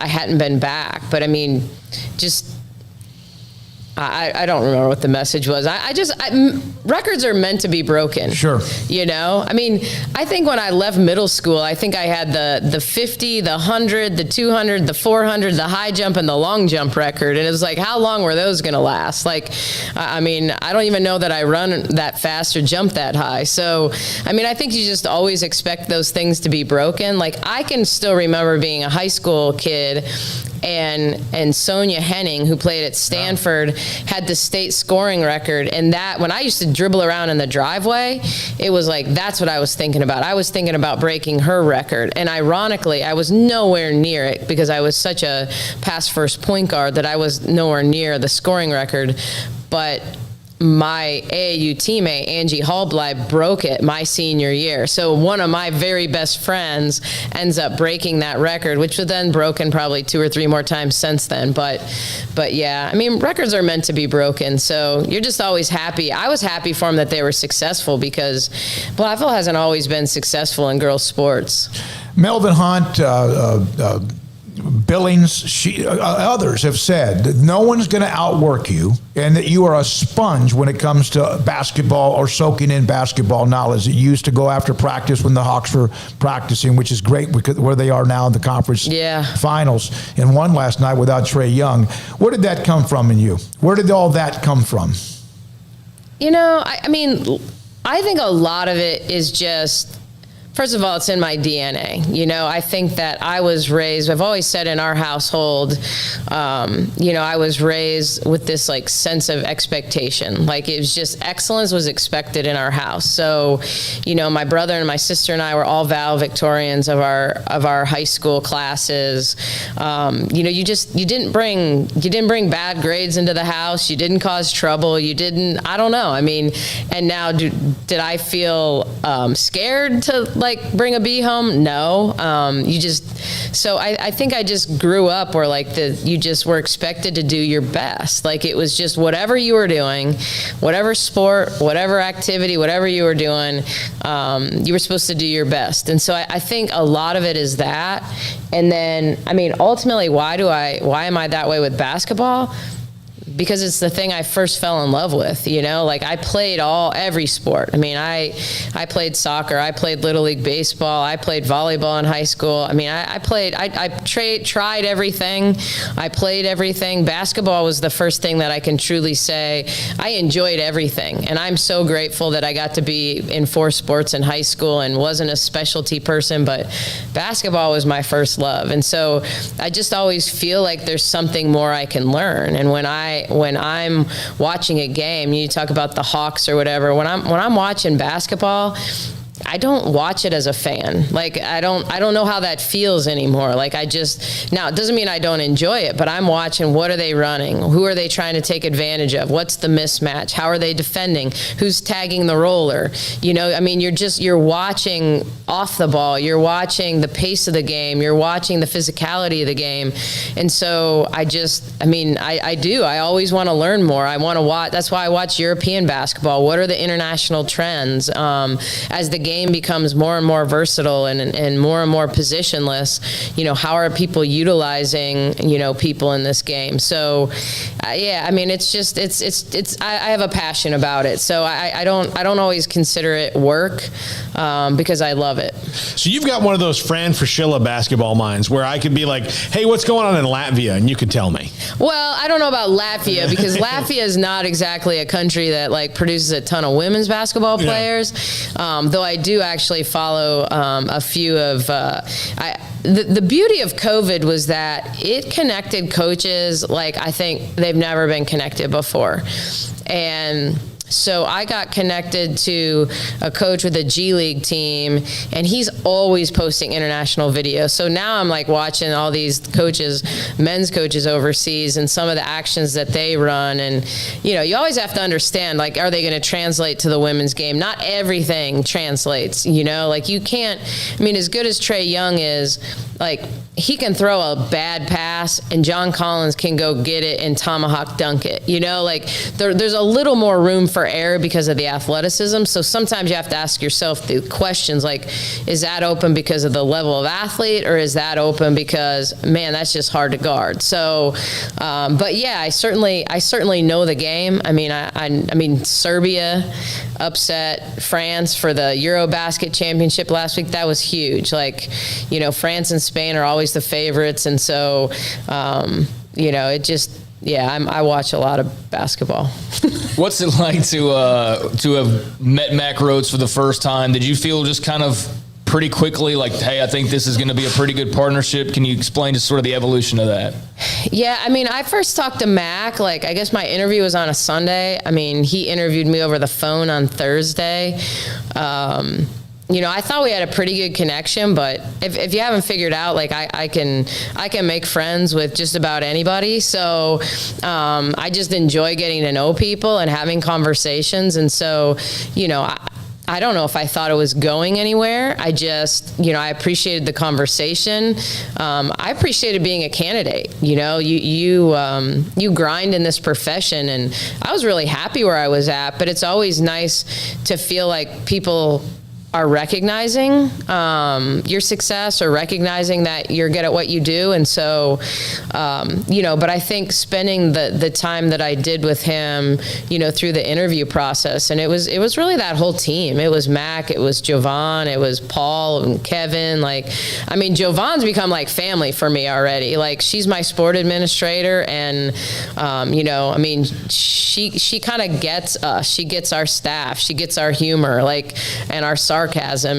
hadn't been back. But I mean, I don't remember what the message was. Records are meant to be broken.
Sure.
I mean, I think when I left middle school, I think I had the 50, the 100, the 200, the 400, the high jump, and the long jump record. And it was like, how long were those going to last? Like, I mean, I don't even know that I run that fast or jump that high. So, I mean, I think you just always expect those things to be broken. Like, I can still remember being a high school kid and Sonia Henning, who played at Stanford, had the state scoring record. And that, when I used to dribble around in the driveway, it was like, that's what I was thinking about. I was thinking about breaking her record. And ironically, I was nowhere near it because I was such a pass first point guard that I was nowhere near the scoring record. But my AAU teammate, Angie Hallbley, broke it my senior year. So one of my very best friends ends up breaking that record, which was then broken probably 2 or 3 more times since then. But yeah, I mean, records are meant to be broken. So you're just always happy. I was happy for them that they were successful because Platteville hasn't always been successful in girls' sports.
Melvin Hunt, Billings, others have said that no one's going to outwork you and that you are a sponge when it comes to basketball or soaking in basketball knowledge that you used to go after practice when the Hawks were practicing, which is great because where they are now in the conference finals, and won last night without Trae Young. Where did that come from in you? Where did all that come from?
I mean, I think a lot of it is just, first of all, it's in my DNA. I think that I was raised, I've always said in our household, I was raised with this like sense of expectation. Like it was just excellence was expected in our house. So, my brother and my sister and I were all valedictorians of our high school classes. You didn't bring bad grades into the house. You didn't cause trouble. I don't know. I mean, and now did I feel scared to like bring a B home? No. So I think I just grew up where like you just were expected to do your best. Like it was just whatever you were doing, whatever sport, whatever activity, whatever you were doing, you were supposed to do your best. And so I think a lot of it is that. And then, I mean, ultimately, why am I that way with basketball? Because it's the thing I first fell in love with, like I played every sport. I mean, I played soccer, I played Little League baseball, I played volleyball in high school. I mean, I tried everything. I played everything. Basketball was the first thing that I can truly say I enjoyed everything. And I'm so grateful that I got to be in 4 sports in high school and wasn't a specialty person, but basketball was my first love. And so I just always feel like there's something more I can learn. And when I'm watching a game, you talk about the Hawks or whatever, when I'm watching basketball, I don't watch it as a fan. Like I don't know how that feels anymore. Like now it doesn't mean I don't enjoy it, but I'm watching what are they running? Who are they trying to take advantage of? What's the mismatch? How are they defending? Who's tagging the roller? I mean, you're watching off the ball. You're watching the pace of the game. You're watching the physicality of the game. And so I always want to learn more. I want to watch. That's why I watch European basketball. What are the international trends? As the game becomes more and more versatile and more positionless, how are people utilizing, people in this game? So, I mean, I have a passion about it. So I don't always consider it work because I love it.
So you've got one of those Fran Fraschilla basketball minds where I could be like, hey, what's going on in Latvia? And you could tell me.
Well, I don't know about Latvia because Latvia is not exactly a country that like produces a ton of women's basketball players. Though I do actually follow a few of the beauty of COVID was that it connected coaches like I think they've never been connected before. And so I got connected to a coach with a G League team, and he's always posting international videos. So now I'm like watching all these coaches, men's coaches overseas, and some of the actions that they run. And, you know, you always have to understand, like, are they going to translate to the women's game? Not everything translates, you know, like you can't, I mean, as good as Trae Young is, like, he can throw a bad pass and John Collins can go get it and tomahawk dunk it. You know, like there's a little more room for error because of the athleticism. So sometimes you have to ask yourself the questions like, is that open because of the level of athlete, or is that open because, man, that's just hard to guard? So, but yeah, I certainly know the game. I mean, Serbia upset France for the Eurobasket championship last week. That was huge. Like, you know, France and Spain are always the favorites, and so you know, it just, yeah, I watch a lot of basketball.
What's it like to have met Mack Rhoades for the first time? Did you feel just kind of pretty quickly like, hey, I think this is going to be a pretty good partnership? Can you explain just sort of the evolution of that?
Yeah, I mean, I first talked to Mack, like, I guess my interview was on a Sunday. I mean, he interviewed me over the phone on Thursday. You know, I thought we had a pretty good connection, but if you haven't figured out, like, I can make friends with just about anybody. So I just enjoy getting to know people and having conversations. And so, you know, I don't know if I thought it was going anywhere. I just, you know, I appreciated the conversation. I appreciated being a candidate. You know, you grind in this profession, and I was really happy where I was at, but it's always nice to feel like people are recognizing your success or recognizing that you're good at what you do. And so, you know, but I think spending the time that I did with him, you know, through the interview process, and it was really that whole team. It was Mac, it was Jovan, it was Paul and Kevin. Like, I mean, Jovan's become like family for me already. Like, she's my sport administrator, and, you know, I mean, she kind of gets us. She gets our staff. She gets our humor, like, and our sarcasm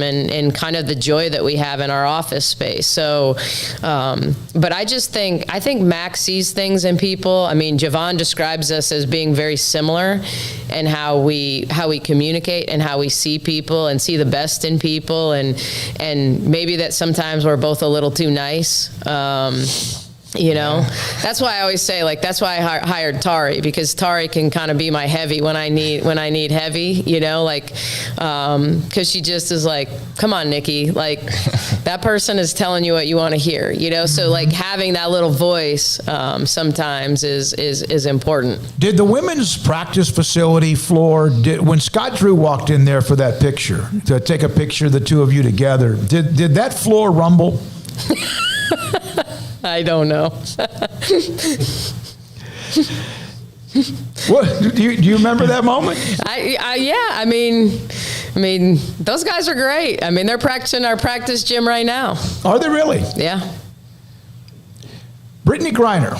and kind of the joy that we have in our office space. So, but I think Max sees things in people. I mean, Jovan describes us as being very similar in how we communicate and how we see people and see the best in people, and maybe that sometimes we're both a little too nice. You know, that's why I always say, like, that's why I hired Tari, because Tari can kind of be my heavy when I need heavy, you know, like, because she just is like, come on, Nikki, like, that person is telling you what you want to hear, you know, so like having that little voice sometimes is important.
Did the women's practice facility floor, when Scott Drew walked in there for that picture, to take a picture of the two of you together, did that floor rumble?
I don't know.
What do you remember that moment?
Yeah. I mean, those guys are great. I mean, they're practicing our practice gym right now.
Are they really?
Yeah.
Brittany Griner.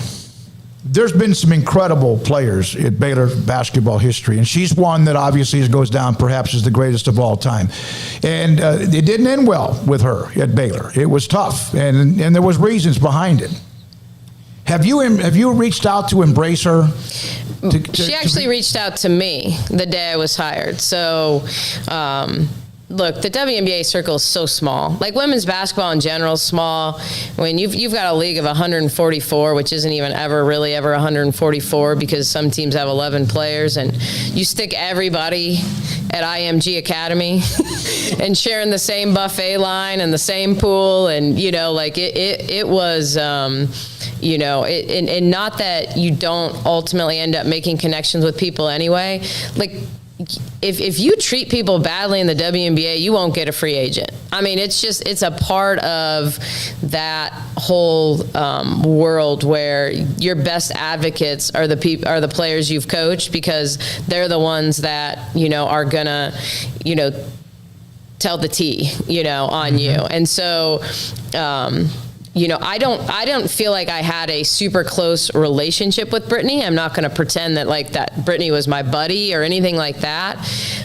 There's been some incredible players in Baylor basketball history, and she's one that obviously goes down perhaps as the greatest of all time. And it didn't end well with her at Baylor. It was tough, and there was reasons behind it. Have you reached out to embrace her?
She actually reached out to me the day I was hired. So, look, the WNBA circle is so small. Like, women's basketball in general is small. I mean, you've got a league of 144, which isn't even ever 144, because some teams have 11 players, and you stick everybody at IMG Academy and sharing the same buffet line and the same pool, and, you know, like, it was, you know, and not that you don't ultimately end up making connections with people anyway. Like, if you treat people badly in the WNBA, you won't get a free agent. I mean, it's a part of that whole world where your best advocates are the players you've coached, because they're the ones that, you know, are gonna, you know, tell the tea, you know, on you. And so, I don't feel like I had a super close relationship with Brittany. I'm not going to pretend that Brittany was my buddy or anything like that.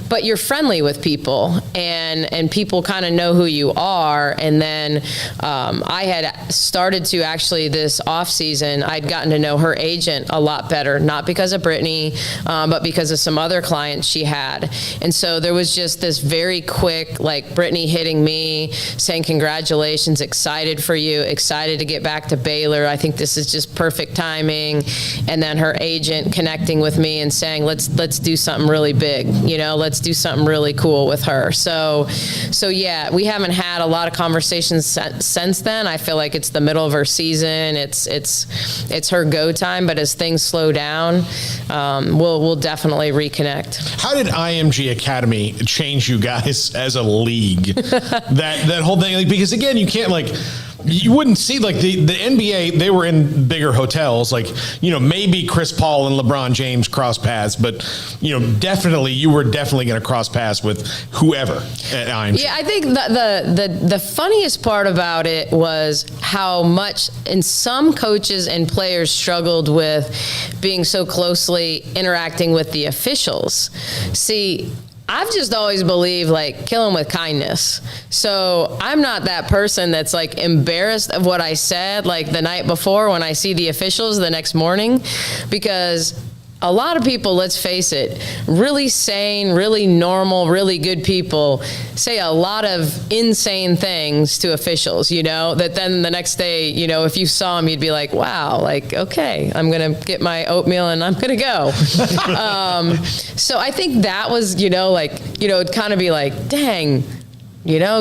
But you're friendly with people, and people kind of know who you are. And then I had started to actually this off season, I'd gotten to know her agent a lot better, not because of Brittany, but because of some other clients she had. And so there was just this very quick, Brittany hitting me, saying congratulations, excited for you, excited to get back to Baylor. I think this is just perfect timing. And then her agent connecting with me and saying, let's do something really big. Let's do something really cool with her. So yeah, we haven't had a lot of conversations since then. I feel like it's the middle of her season. It's her go time. But as things slow down, we'll definitely reconnect.
How did IMG Academy change you guys as a league? that whole thing, because again, you can't you wouldn't see the NBA, they were in bigger hotels, maybe Chris Paul and LeBron James cross paths, but definitely you were definitely going to cross paths with whoever at IMG.
Yeah, I think the funniest part about it was how much some coaches and players struggled with being so closely interacting with the officials. See, I've just always believed kill them with kindness. So I'm not that person that's embarrassed of what I said the night before when I see the officials the next morning, because a lot of people, let's face it, really sane, really normal, really good people say a lot of insane things to officials, that then the next day, if you saw them, you'd be like, wow, okay, I'm going to get my oatmeal and I'm going to go. So I think that was, it'd kind of be like, dang,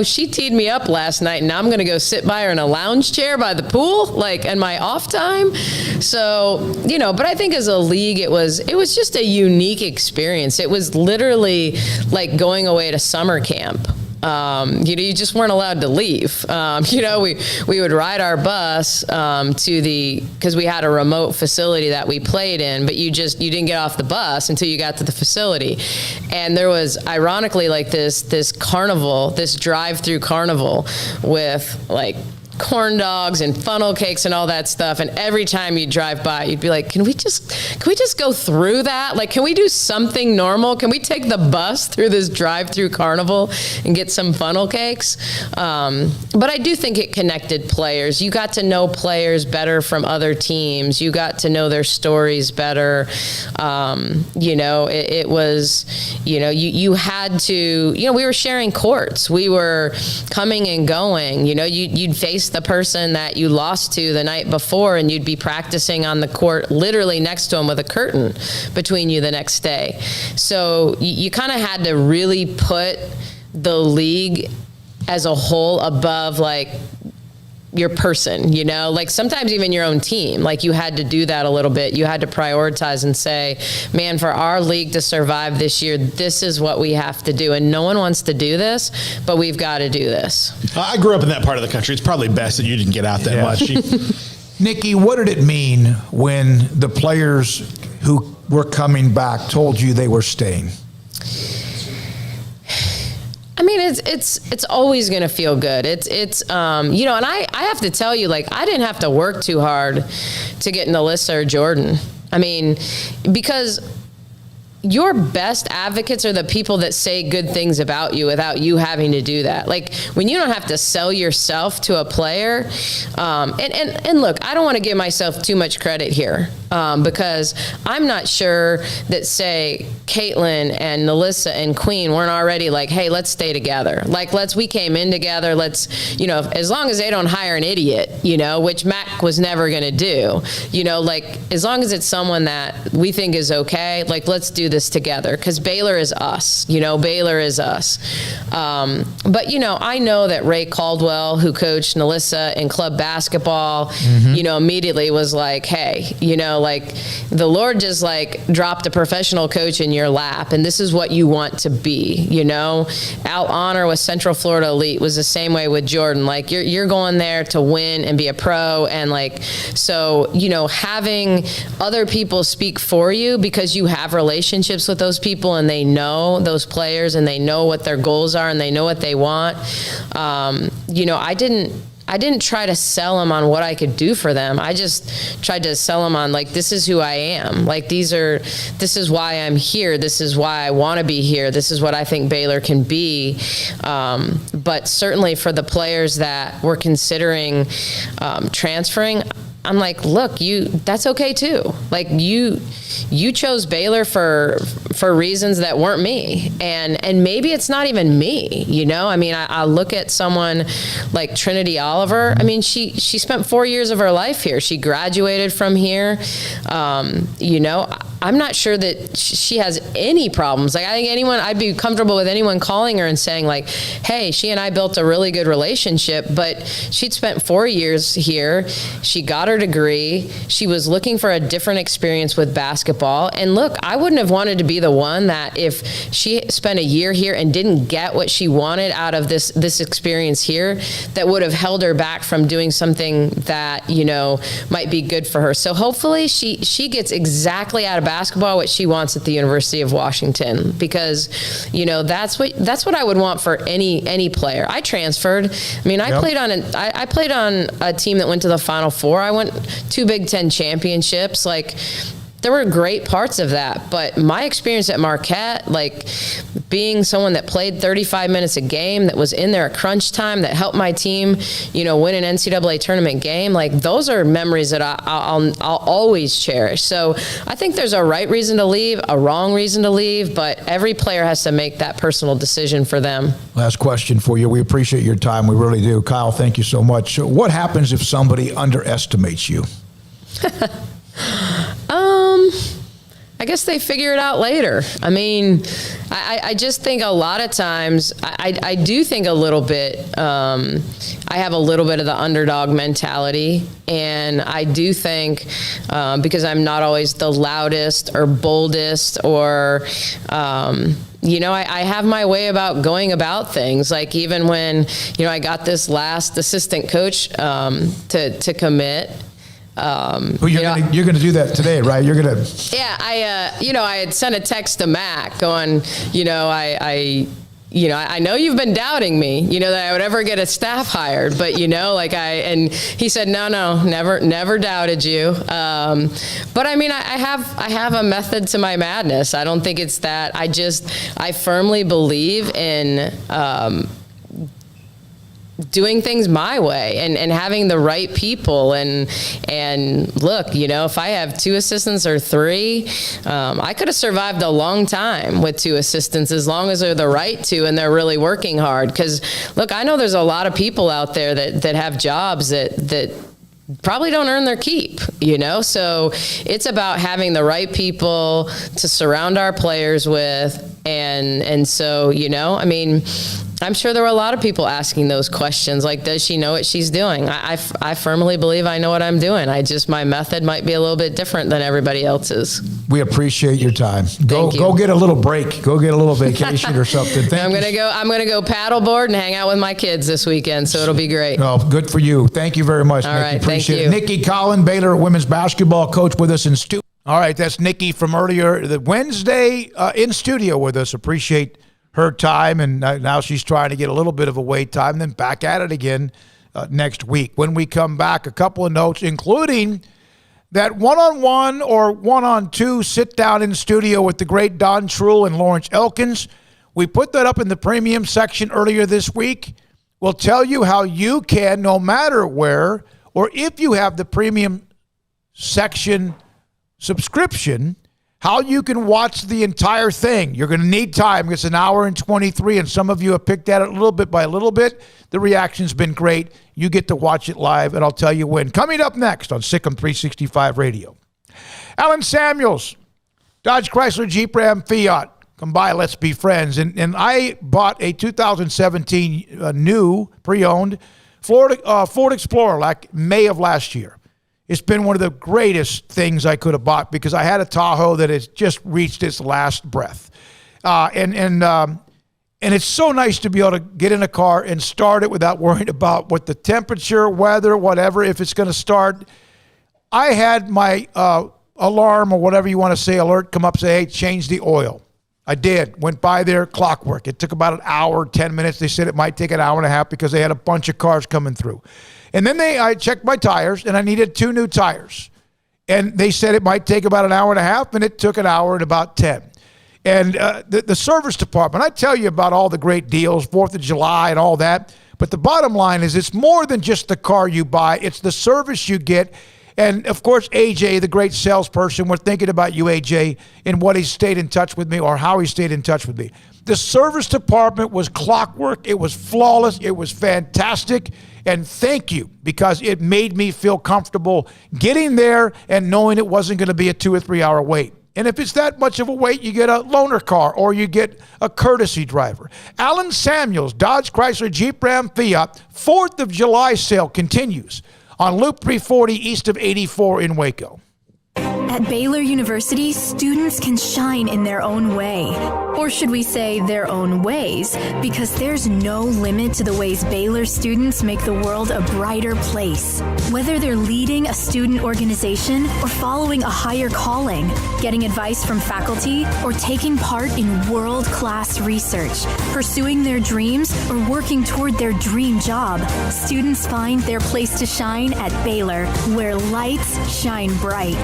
she teed me up last night and now I'm going to go sit by her in a lounge chair by the pool, in my off time. So, but I think as a league, it was just a unique experience. It was literally like going away to summer camp. You just weren't allowed to leave. We would ride our bus because we had a remote facility that we played in, but you didn't get off the bus until you got to the facility. And there was ironically this carnival, this drive-through carnival with corn dogs and funnel cakes and all that stuff, and every time you drive by you'd be like, can we just go through that? Can we do something normal? Can we take the bus through this drive-through carnival and get some funnel cakes? But I do think it connected players. You got to know players better from other teams. You got to know their stories better. It was, you had to, we were sharing courts. We were coming and going. You'd face the person that you lost to the night before, and you'd be practicing on the court literally next to him with a curtain between you the next day. So you kind of had to really put the league as a whole above your person, sometimes even your own team. You had to do that a little bit. You had to prioritize and say, man, for our league to survive this year, this is what we have to do. And no one wants to do this, but we've got to do this.
I grew up in that part of the country. It's probably best that you didn't get out that much.
Nikki, what did it mean when the players who were coming back told you they were staying?
I mean, it's always going to feel good. And I have to tell you, I didn't have to work too hard to get Alyssa or Jordan. I mean, because your best advocates are the people that say good things about you without you having to do that. When you don't have to sell yourself to a player, and look, I don't want to give myself too much credit here, because I'm not sure that, say, Caitlin and Alyssa and Queen weren't already hey, let's stay together. We came in together, as long as they don't hire an idiot, which Mac was never going to do, as long as it's someone that we think is okay, let's do this together, because Baylor is us. Baylor is us. But I know that Ray Caldwell, who coached Alyssa in club basketball, immediately was hey, the Lord just dropped a professional coach in your lap, and this is what you want to be. Al Honor with Central Florida Elite was the same way with Jordan. You're going there to win and be a pro, and so having other people speak for you because you have relationships with those people and they know those players and they know what their goals are and they know what they want. I didn't try to sell them on what I could do for them. I just tried to sell them on, like, this is who I am. Like, this is why I'm here. This is why I want to be here. This is what I think Baylor can be. But certainly for the players that were considering transferring, I'm like, look, that's okay too. Like, you chose Baylor for reasons that weren't me. And maybe it's not even me, you know? I mean, I look at someone like Trinity Oliver. I mean, she spent 4 years of her life here. She graduated from here. You know, I'm not sure that she has any problems. Like, I think I'd be comfortable with anyone calling her and saying, like, hey, she and I built a really good relationship, but she'd spent 4 years here. She got her degree. She was looking for a different experience with basketball. And look, I wouldn't have wanted to be the one that if she spent a year here and didn't get what she wanted out of this experience here, that would have held her back from doing something that, you know, might be good for her. So hopefully she gets exactly out of basketball what she wants at the University of Washington, because, you know, that's what I would want for any player. I transferred. I mean, I played on a team that went to the Final Four. I went 2 Big Ten championships. Like, there were great parts of that, but my experience at Marquette, like being someone that played 35 minutes a game, that was in there at crunch time, that helped my team, you know, win an NCAA tournament game, like those are memories that I'll always cherish. So I think there's a right reason to leave, a wrong reason to leave, but every player has to make that personal decision for them. Last question for you. We appreciate your time. We really do. Kyle, thank you so much. What happens if somebody underestimates you? I guess they figure it out later. I mean, I just think a lot of times, I do think a little bit, I have a little bit of the underdog mentality. And I do think, because I'm not always the loudest or boldest or, you know, I have my way about going about things. Like even when, you know, I got this last assistant coach to commit. You're going to do that today, right? You're going to. Yeah, I had sent a text to Mac going, you know, I know you've been doubting me, you know, that I would ever get a staff hired, but you know, like and he said, no, never doubted you. But I mean, I have a method to my madness. I don't think it's that. I firmly believe in, doing things my way and having the right people and look, you know, if I have 2 assistants or 3, I could have survived a long time with 2 assistants as long as they're the right 2 and they're really working hard. Because look, I know there's a lot of people out there that have jobs that probably don't earn their keep, you know? So it's about having the right people to surround our players with. And so, you know, I mean, I'm sure there were a lot of people asking those questions, like, does she know what she's doing? I firmly believe I know what I'm doing. My method might be a little bit different than everybody else's. We appreciate your time. Go get a little break. Go get a little vacation or something. I'm gonna go paddleboard and hang out with my kids this weekend, so it'll be great. Oh, good for you. Thank you very much. All right, appreciate it. Nikki Collen, Baylor women's basketball coach, with us in studio. All right, that's Nikki from earlier, the Wednesday in studio with us. Appreciate her time, and now she's trying to get a little bit of a wait time, then back at it again next week. When we come back, a couple of notes, including that one-on-one or one-on-2 sit-down in studio with the great Don Truhl and Lawrence Elkins. We put that up in the premium section earlier this week. We'll tell you how you can, no matter where, or if you have the premium section subscription, how you can watch the entire thing. You're going to need time. It's an hour and 23, and some of you have picked at it little bit by little bit. The reaction's been great. You get to watch it live, and I'll tell you when. Coming up next on SicEm365 Radio. Alan Samuels, Dodge Chrysler Jeep Ram Fiat. Come by, let's be friends. And I bought a 2017 new, pre-owned Ford Explorer like May of last year. It's been one of the greatest things I could have bought because I had a Tahoe that has just reached its last breath. And it's so nice to be able to get in a car and start it without worrying about what the temperature, weather, whatever, if it's going to start. I had my alarm or whatever you want to say, alert, come up, say, hey, change the oil. I did. Went by there, clockwork. It took about an hour, 10 minutes. They said it might take an hour and a half because they had a bunch of cars coming through.
And then I checked my tires, and I needed 2 new tires. And they said it might take about an hour and a half, and it took an hour and about 10. And the service department, I tell you about all the great deals, 4th of July and all that. But the bottom line is it's more than just the car you buy. It's the service you get. And, of course, AJ, the great salesperson, we're thinking about you, AJ, and what he stayed in touch with me or how he stayed in touch with me. The service department was clockwork. It was flawless. It was fantastic. And thank you, because it made me feel comfortable getting there and knowing it wasn't going to be a 2 or 3 hour wait. And if it's that much of a wait, you get a loaner car or you get a courtesy driver. Alan Samuels, Dodge, Chrysler, Jeep, Ram, Fiat, 4th of July sale continues on Loop 340 east of 84 in Waco.
At Baylor University, students can shine in their own way. Or should we say their own ways? Because there's no limit to the ways Baylor students make the world a brighter place. Whether they're leading a student organization or following a higher calling, getting advice from faculty, or taking part in world-class research, pursuing their dreams, or working toward their dream job, students find their place to shine at Baylor, where lights shine bright.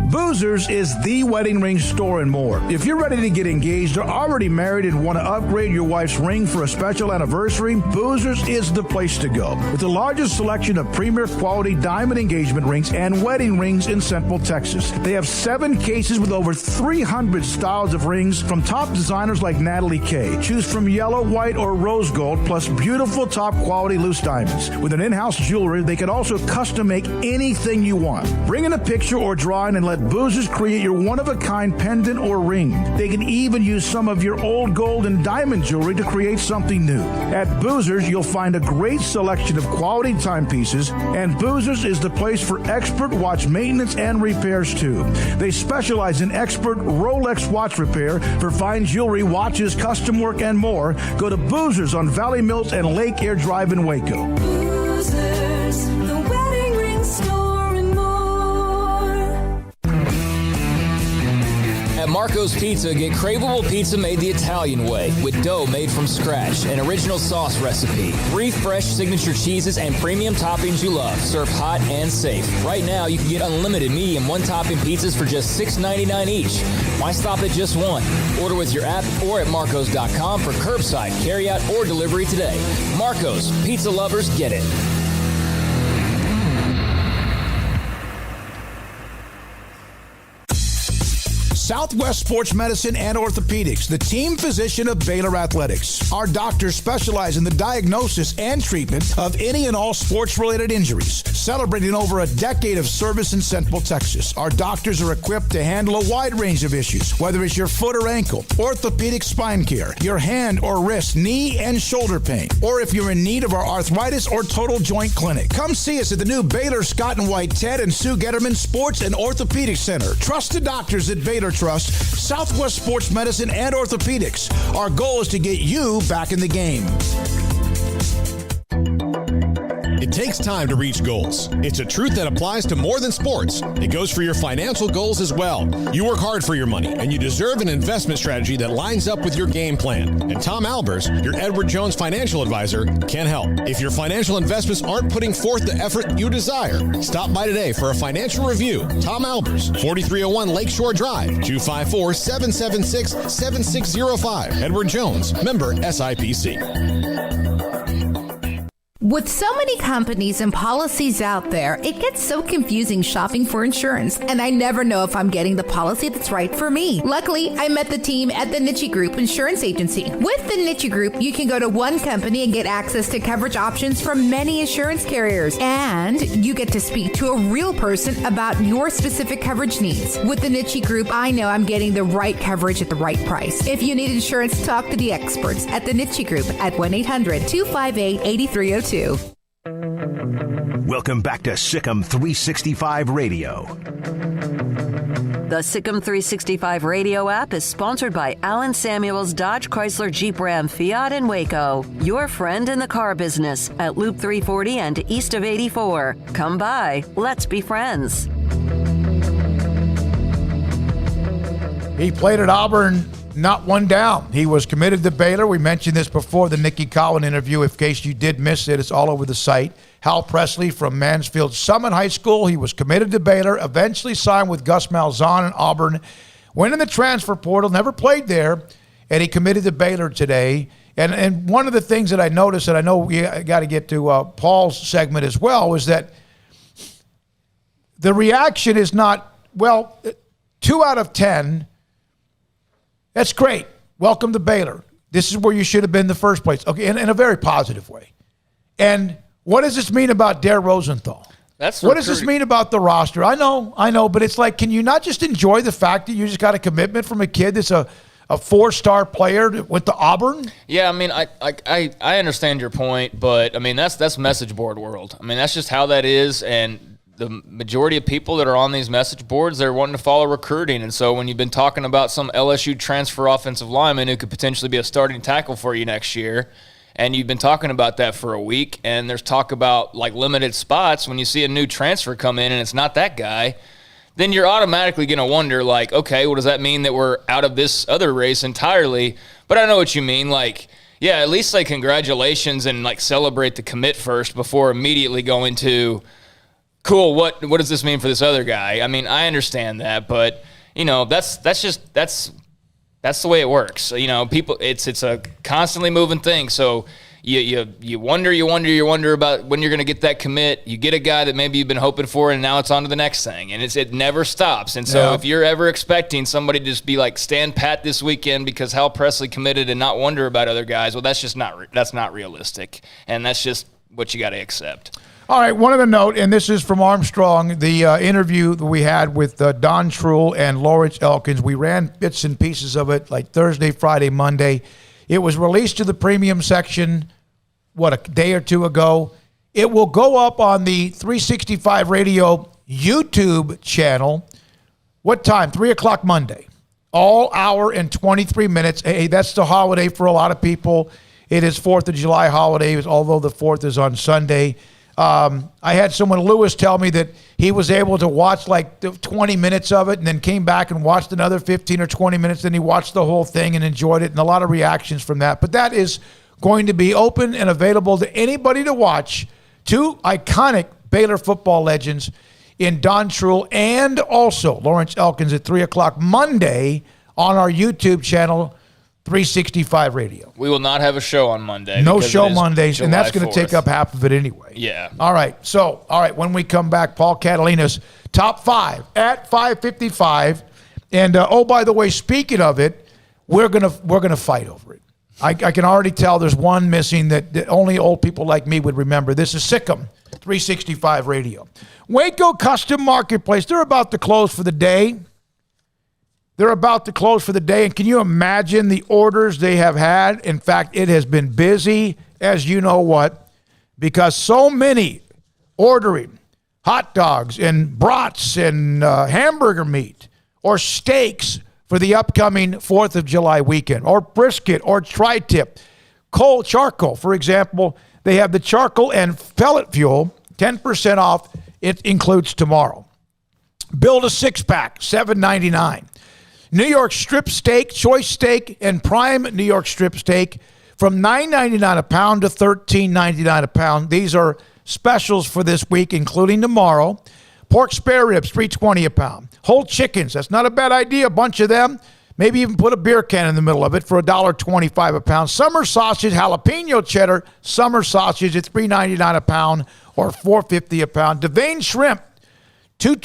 Boozers is the wedding ring store and more. If you're ready to get engaged or already married and want to upgrade your wife's ring for a special anniversary, Boozers is the place to go. With the largest selection of premier quality diamond engagement rings and wedding rings in Central Texas. They have 7 cases with over 300 styles of rings from top designers like Natalie Kay. Choose from yellow, white, or rose gold, plus beautiful top quality loose diamonds. With an in-house jeweler, they can also custom make anything you want. Bring in a picture or drawing and let Boozers create your one-of-a-kind pendant or ring. They can even use some of your old gold and diamond jewelry to create something new. At Boozers, you'll find a great selection of quality timepieces, and Boozers is the place for expert watch maintenance and repairs, too. They specialize in expert Rolex watch repair for fine jewelry, watches, custom work, and more. Go to Boozers on Valley Mills and Lake Air Drive in Waco.
Boozers, the wedding ring store and more.
At Marco's Pizza, get craveable pizza made the Italian way with dough made from scratch, an original sauce recipe, 3 fresh signature cheeses, and premium toppings you love. Serve hot and safe. Right now, you can get unlimited medium one-topping pizzas for just $6.99 each. Why stop at just one? Order with your app or at marcos.com for curbside, carryout, or delivery today. Marco's, pizza lovers get it.
Southwest Sports Medicine and Orthopedics, the team physician of Baylor Athletics. Our doctors specialize in the diagnosis and treatment of any and all sports-related injuries. Celebrating over a decade of service in Central Texas, our doctors are equipped to handle a wide range of issues, whether it's your foot or ankle, orthopedic spine care, your hand or wrist, knee and shoulder pain, or if you're in need of our arthritis or total joint clinic. Come see us at the new Baylor Scott and White Ted and Sue Getterman Sports and Orthopedic Center. Trusted doctors at Baylor Trust, Southwest Sports Medicine and Orthopedics. Our goal is to get you back in the game.
It takes time to reach goals. It's a truth that applies to more than sports. It goes for your financial goals as well. You work hard for your money, and you deserve an investment strategy that lines up with your game plan. And Tom Albers, your Edward Jones financial advisor, can help. If your financial investments aren't putting forth the effort you desire, stop by today for a financial review. Tom Albers, 4301 Lakeshore Drive, 254-776-7605. Edward Jones, member SIPC.
With so many companies and policies out there, it gets so confusing shopping for insurance, and I never know if I'm getting the policy that's right for me. Luckily, I met the team at the Niche Group Insurance Agency. With the Niche Group, you can go to one company and get access to coverage options from many insurance carriers, and you get to speak to a real person about your specific coverage needs. With the Niche Group, I know I'm getting the right coverage at the right price. If you need insurance, talk to the experts at the Niche Group at 1-800-258-8302.
Welcome back to SicEm365 Radio.
The SicEm365 Radio app is sponsored by Alan Samuels Dodge Chrysler Jeep Ram Fiat in Waco. Your friend in the car business at Loop 340 and east of 84. Come by. Let's be friends.
He played at Auburn not one down. He was committed to Baylor. We mentioned this before, the Nikki Collen interview. In case you did miss it, it's all over the site. Hal Presley from Mansfield Summit High School. He was committed to Baylor, eventually signed with Gus Malzahn in Auburn, went in the transfer portal, never played there, and he committed to Baylor today. And one of the things that I noticed, and I know we got to get to Paul's segment as well, is that the reaction is not, well, 2 out of 10, that's great. Welcome to Baylor. This is where you should have been in the first place. Okay, in a very positive way. And what does this mean about Dare Rosenthal? What does this mean about the roster? I know, but it's like, can you not just enjoy the fact that you just got a commitment from a kid that's a 4-star player that went to Auburn?
Yeah, I mean, I understand your point, but I mean that's message board world. I mean, that's just how that is, and the majority of people that are on these message boards, they're wanting to follow recruiting. And so when you've been talking about some LSU transfer offensive lineman who could potentially be a starting tackle for you next year, and you've been talking about that for a week, and there's talk about like limited spots, when you see a new transfer come in and it's not that guy, then you're automatically going to wonder, like, okay, well, does that mean that we're out of this other race entirely? But I know what you mean. Like, yeah, at least say congratulations and like celebrate the commit first before immediately going to, cool, what does this mean for this other guy? I mean, I understand that, but you know, that's the way it works. You know, people, it's a constantly moving thing. So you wonder about when you're going to get that commit. You get a guy that maybe you've been hoping for, and now it's on to the next thing, and it never stops. And so if you're ever expecting somebody to just be like stand pat this weekend because Hal Presley committed and not wonder about other guys, well, that's not realistic, and that's just what you got to accept.
All right, one other note, and this is from Armstrong, the interview that we had with Don Truhl and Lawrence Elkins. We ran bits and pieces of it like Thursday, Friday, Monday. It was released to the premium section, a day or two ago. It will go up on the 365 Radio YouTube channel. What time? 3 o'clock Monday. All hour and 23 minutes. Hey, that's the holiday for a lot of people. It is 4th of July holiday, although the 4th is on Sunday. I had someone, Lewis, tell me that he was able to watch like 20 minutes of it and then came back and watched another 15 or 20 minutes. Then he watched the whole thing and enjoyed it, and a lot of reactions from that. But that is going to be open and available to anybody to watch. 2 iconic Baylor football legends in Don Truhl and also Lawrence Elkins at 3 o'clock Monday on our YouTube channel, 365 Radio.
We will not have a show on Monday.
No show Mondays, and that's going to take up half of it anyway.
Yeah.
All right, when we come back, Paul Catalina's top 5 at 5:55. And, by the way, speaking of it, we're gonna fight over it. I can already tell there's one missing that only old people like me would remember. This is SicEm365 Radio. Waco Custom Marketplace, they're about to close for the day. And can you imagine the orders they have had? In fact, it has been busy as you know what, because so many ordering hot dogs and brats and hamburger meat or steaks for the upcoming 4th of July weekend, or brisket or tri-tip. Coal charcoal, for example, they have the charcoal and pellet fuel, 10% off. It includes tomorrow. Build a 6-pack, $7.99. New York strip steak, choice steak, and prime New York strip steak from $9.99 a pound to $13.99 a pound. These are specials for this week, including tomorrow. Pork spare ribs, $3.20 a pound. Whole chickens, that's not a bad idea, a bunch of them. Maybe even put a beer can in the middle of it for $1.25 a pound. Summer sausage, jalapeno cheddar, summer sausage at $3.99 a pound or $4.50 a pound. Devane shrimp, 2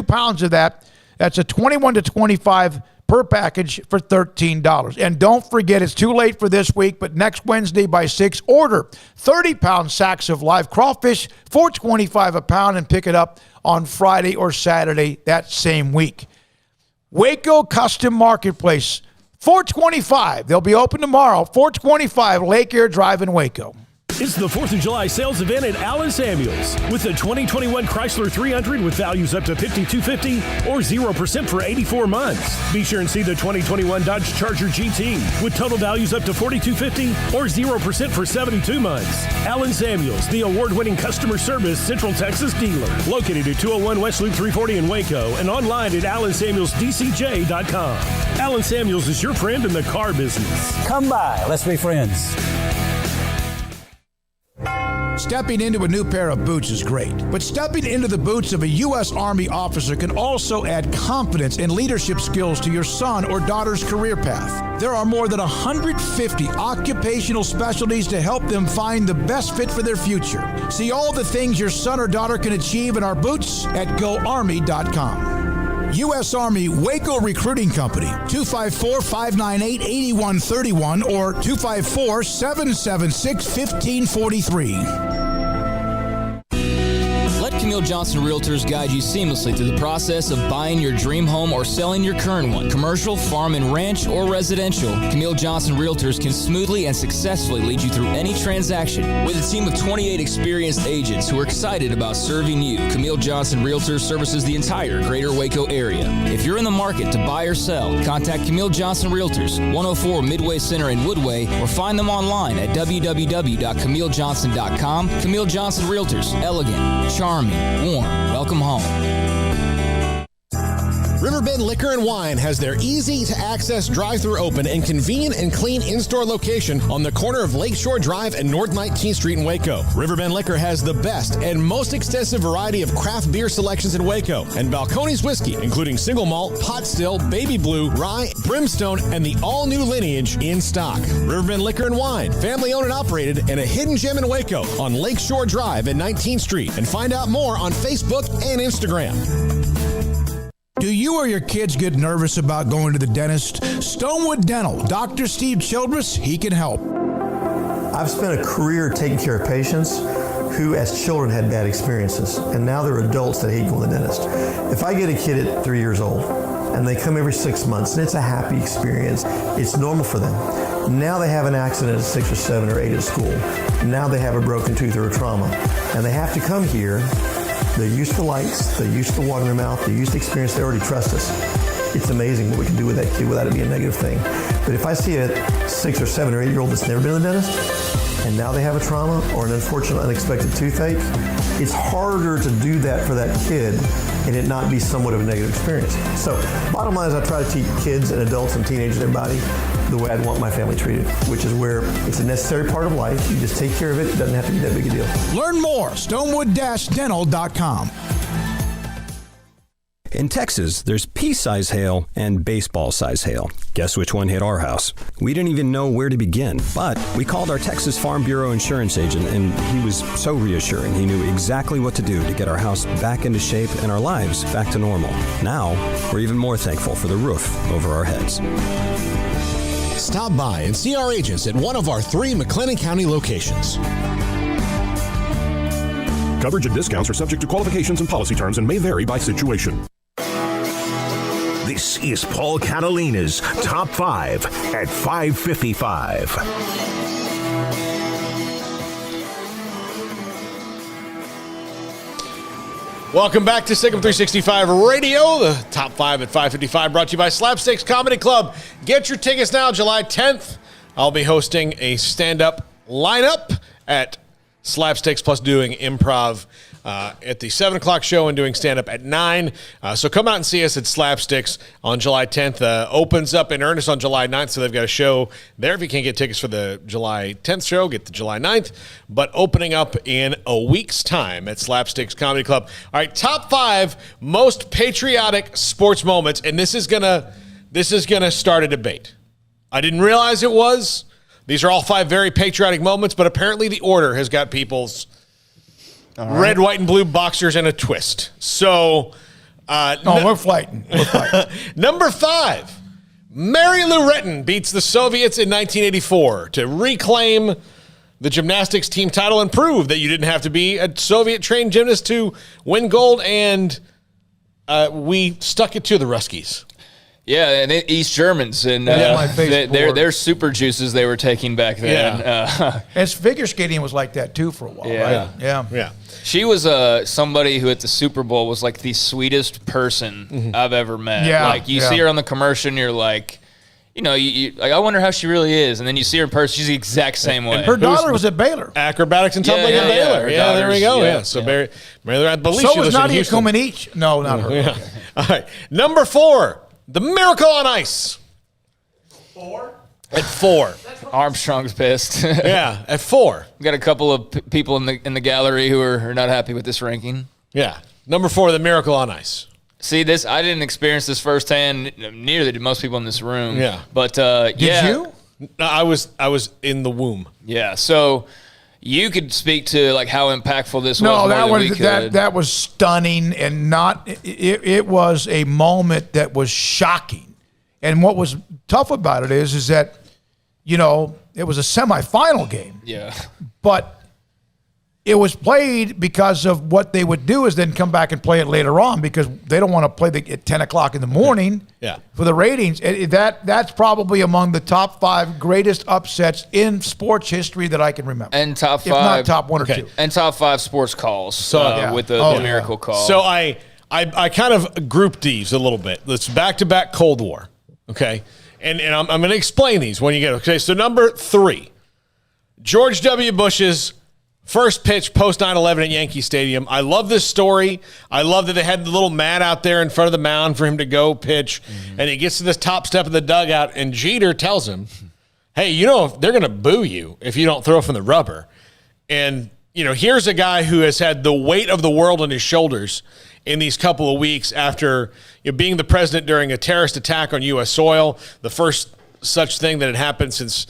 pounds of that. That's a 21 to 25 per package for $13. And don't forget, it's too late for this week, but next Wednesday by 6, order 30-pound sacks of live crawfish, $4.25 a pound, and pick it up on Friday or Saturday that same week. Waco Custom Marketplace, $4.25. They'll be open tomorrow, $4.25 Lake Air Drive in Waco.
It's the 4th of July sales event at Allen Samuels with the 2021 Chrysler 300 with values up to $5,250 or 0% for 84 months. Be sure and see the 2021 Dodge Charger GT with total values up to $4,250 or 0% for 72 months. Allen Samuels, the award-winning customer service Central Texas dealer, located at 201 West Loop 340 in Waco and online at AllenSamuelsDCJ.com. Allen Samuels is your friend in the car business.
Come by. Let's be friends.
Stepping into a new pair of boots is great, but stepping into the boots of a U.S. Army officer can also add confidence and leadership skills to your son or daughter's career path. There are more than 150 occupational specialties to help them find the best fit for their future. See all the things your son or daughter can achieve in our boots at GoArmy.com. U.S. Army Waco Recruiting Company, 254-598-8131 or 254-776-1543.
Let Camille Johnson Realtors guide you seamlessly through the process of buying your dream home or selling your current one. Commercial, farm and ranch, or residential, Camille Johnson Realtors can smoothly and successfully lead you through any transaction. With a team of 28 experienced agents who are excited about serving you, Camille Johnson Realtors services the entire greater Waco area. If you're in the market to buy or sell, contact Camille Johnson Realtors, 104 Midway Center in Woodway, or find them online at www.camillejohnson.com. Camille Johnson Realtors, elegant, charming, warm. Welcome home.
Riverbend Liquor and Wine has their easy-to-access drive-thru open and convenient and clean in-store location on the corner of Lakeshore Drive and North 19th Street in Waco. Riverbend Liquor has the best and most extensive variety of craft beer selections in Waco, and Balcones whiskey, including single malt, pot still, baby blue, rye, brimstone, and the all-new lineage in stock. Riverbend Liquor and Wine, family-owned and operated, and a hidden gem in Waco on Lakeshore Drive and 19th Street. And find out more on Facebook and Instagram.
Do you or your kids get nervous about going to the dentist? Stonewood Dental, Dr. Steve Childress, he can help.
I've spent a career taking care of patients who as children had bad experiences, and now they're adults that hate going to the dentist. If I get a kid at 3 years old and they come every 6 months and it's a happy experience, it's normal for them. Now they have an accident at 6 or 7 or 8 at school. Now they have a broken tooth or a trauma, and they have to come here. They're used to lights, they're used to water in their mouth, they're used to experience, they already trust us. It's amazing what we can do with that kid without it being a negative thing. But if I see a 6 or 7 or 8 year old that's never been to the dentist, and now they have a trauma or an unfortunate unexpected toothache, it's harder to do that for that kid and it not be somewhat of a negative experience. So bottom line is I try to teach kids and adults and teenagers and everybody the way I'd want my family treated, which is where it's a necessary part of life. You just take care of it. It doesn't have to be that big a deal.
Learn more, stonewood-dental.com.
In Texas, there's pea-size hail and baseball-size hail. Guess which one hit our house? We didn't even know where to begin, but we called our Texas Farm Bureau insurance agent, and he was so reassuring. He knew exactly what to do to get our house back into shape and our lives back to normal. Now, we're even more thankful for the roof over our heads.
Stop by and see our agents at one of our 3 McLennan County locations.
Coverage and discounts are subject to qualifications and policy terms and may vary by situation.
This is Paul Catalina's Top 5 at 555.
Welcome back to SicEm365 Radio, the Top 5 at 555, brought to you by Slapsticks Comedy Club. Get your tickets now, July 10th. I'll be hosting a stand-up lineup at Slapsticks, plus doing improv at the 7 o'clock show and doing stand-up at 9. So come out and see us at Slapsticks on July 10th. Opens up in earnest on July 9th, so they've got a show there. If you can't get tickets for the July 10th show, get the July 9th. But opening up in a week's time at Slapsticks Comedy Club. All right, top 5 most patriotic sports moments, and this is gonna start a debate. I didn't realize it was. These are all 5 very patriotic moments, but apparently the order has got people's red, white, and blue boxers in a twist. So,
we're fighting.
Number 5, Mary Lou Retton beats the Soviets in 1984 to reclaim the gymnastics team title and prove that you didn't have to be a Soviet-trained gymnast to win gold, and we stuck it to the Ruskies.
Yeah, and East Germans, and their super juices they were taking back then.
Yeah. And figure skating was like that too for a while, right?
Yeah.
She was somebody who at the Super Bowl was like the sweetest person I've ever met.
Yeah,
like you see her on the commercial, and you're like, like, I wonder how she really is. And then you see her in person, she's the exact same way.
And her daughter was at Baylor.
Acrobatics and tumbling at Baylor. Yeah, there we go. Yeah. So Baylor, I believe
so
she
was
in
Nadia
Houston.
Comaneci. No, not her.
Yeah. All right. Number 4, the Miracle on Ice. 4? At 4.
Armstrong's pissed.
Yeah, at 4.
We got a couple of people in the gallery who are not happy with this ranking.
Yeah. Number 4, the Miracle on Ice.
See, I didn't experience this firsthand. Neither did most people in this room.
Yeah.
But
Did you?
No, I was in the womb.
Yeah. So you could speak to like how impactful this was.
No, that was stunning, and it was a moment that was shocking. And what was tough about it is that, it was a semifinal game.
Yeah.
But it was played because of what they would do is then come back and play it later on because they don't want to play at 10 o'clock in the morning for the ratings. That's probably among the top 5 greatest upsets in sports history that I can remember.
And top 5.
If not top 1 or 2.
And top 5 sports calls with the Miracle call.
So I kind of grouped these a little bit. Let's back-to-back Cold War, okay? And I'm going to explain these when you get it. Okay, so number 3, George W. Bush's first pitch post 9/11 at Yankee Stadium. I love this story. I love that they had the little mat out there in front of the mound for him to go pitch. And he gets to this top step of the dugout, and Jeter tells him, hey, they're going to boo you if you don't throw from the rubber. And, here's a guy who has had the weight of the world on his shoulders in these couple of weeks after being the president during a terrorist attack on U.S. soil, the first such thing that had happened since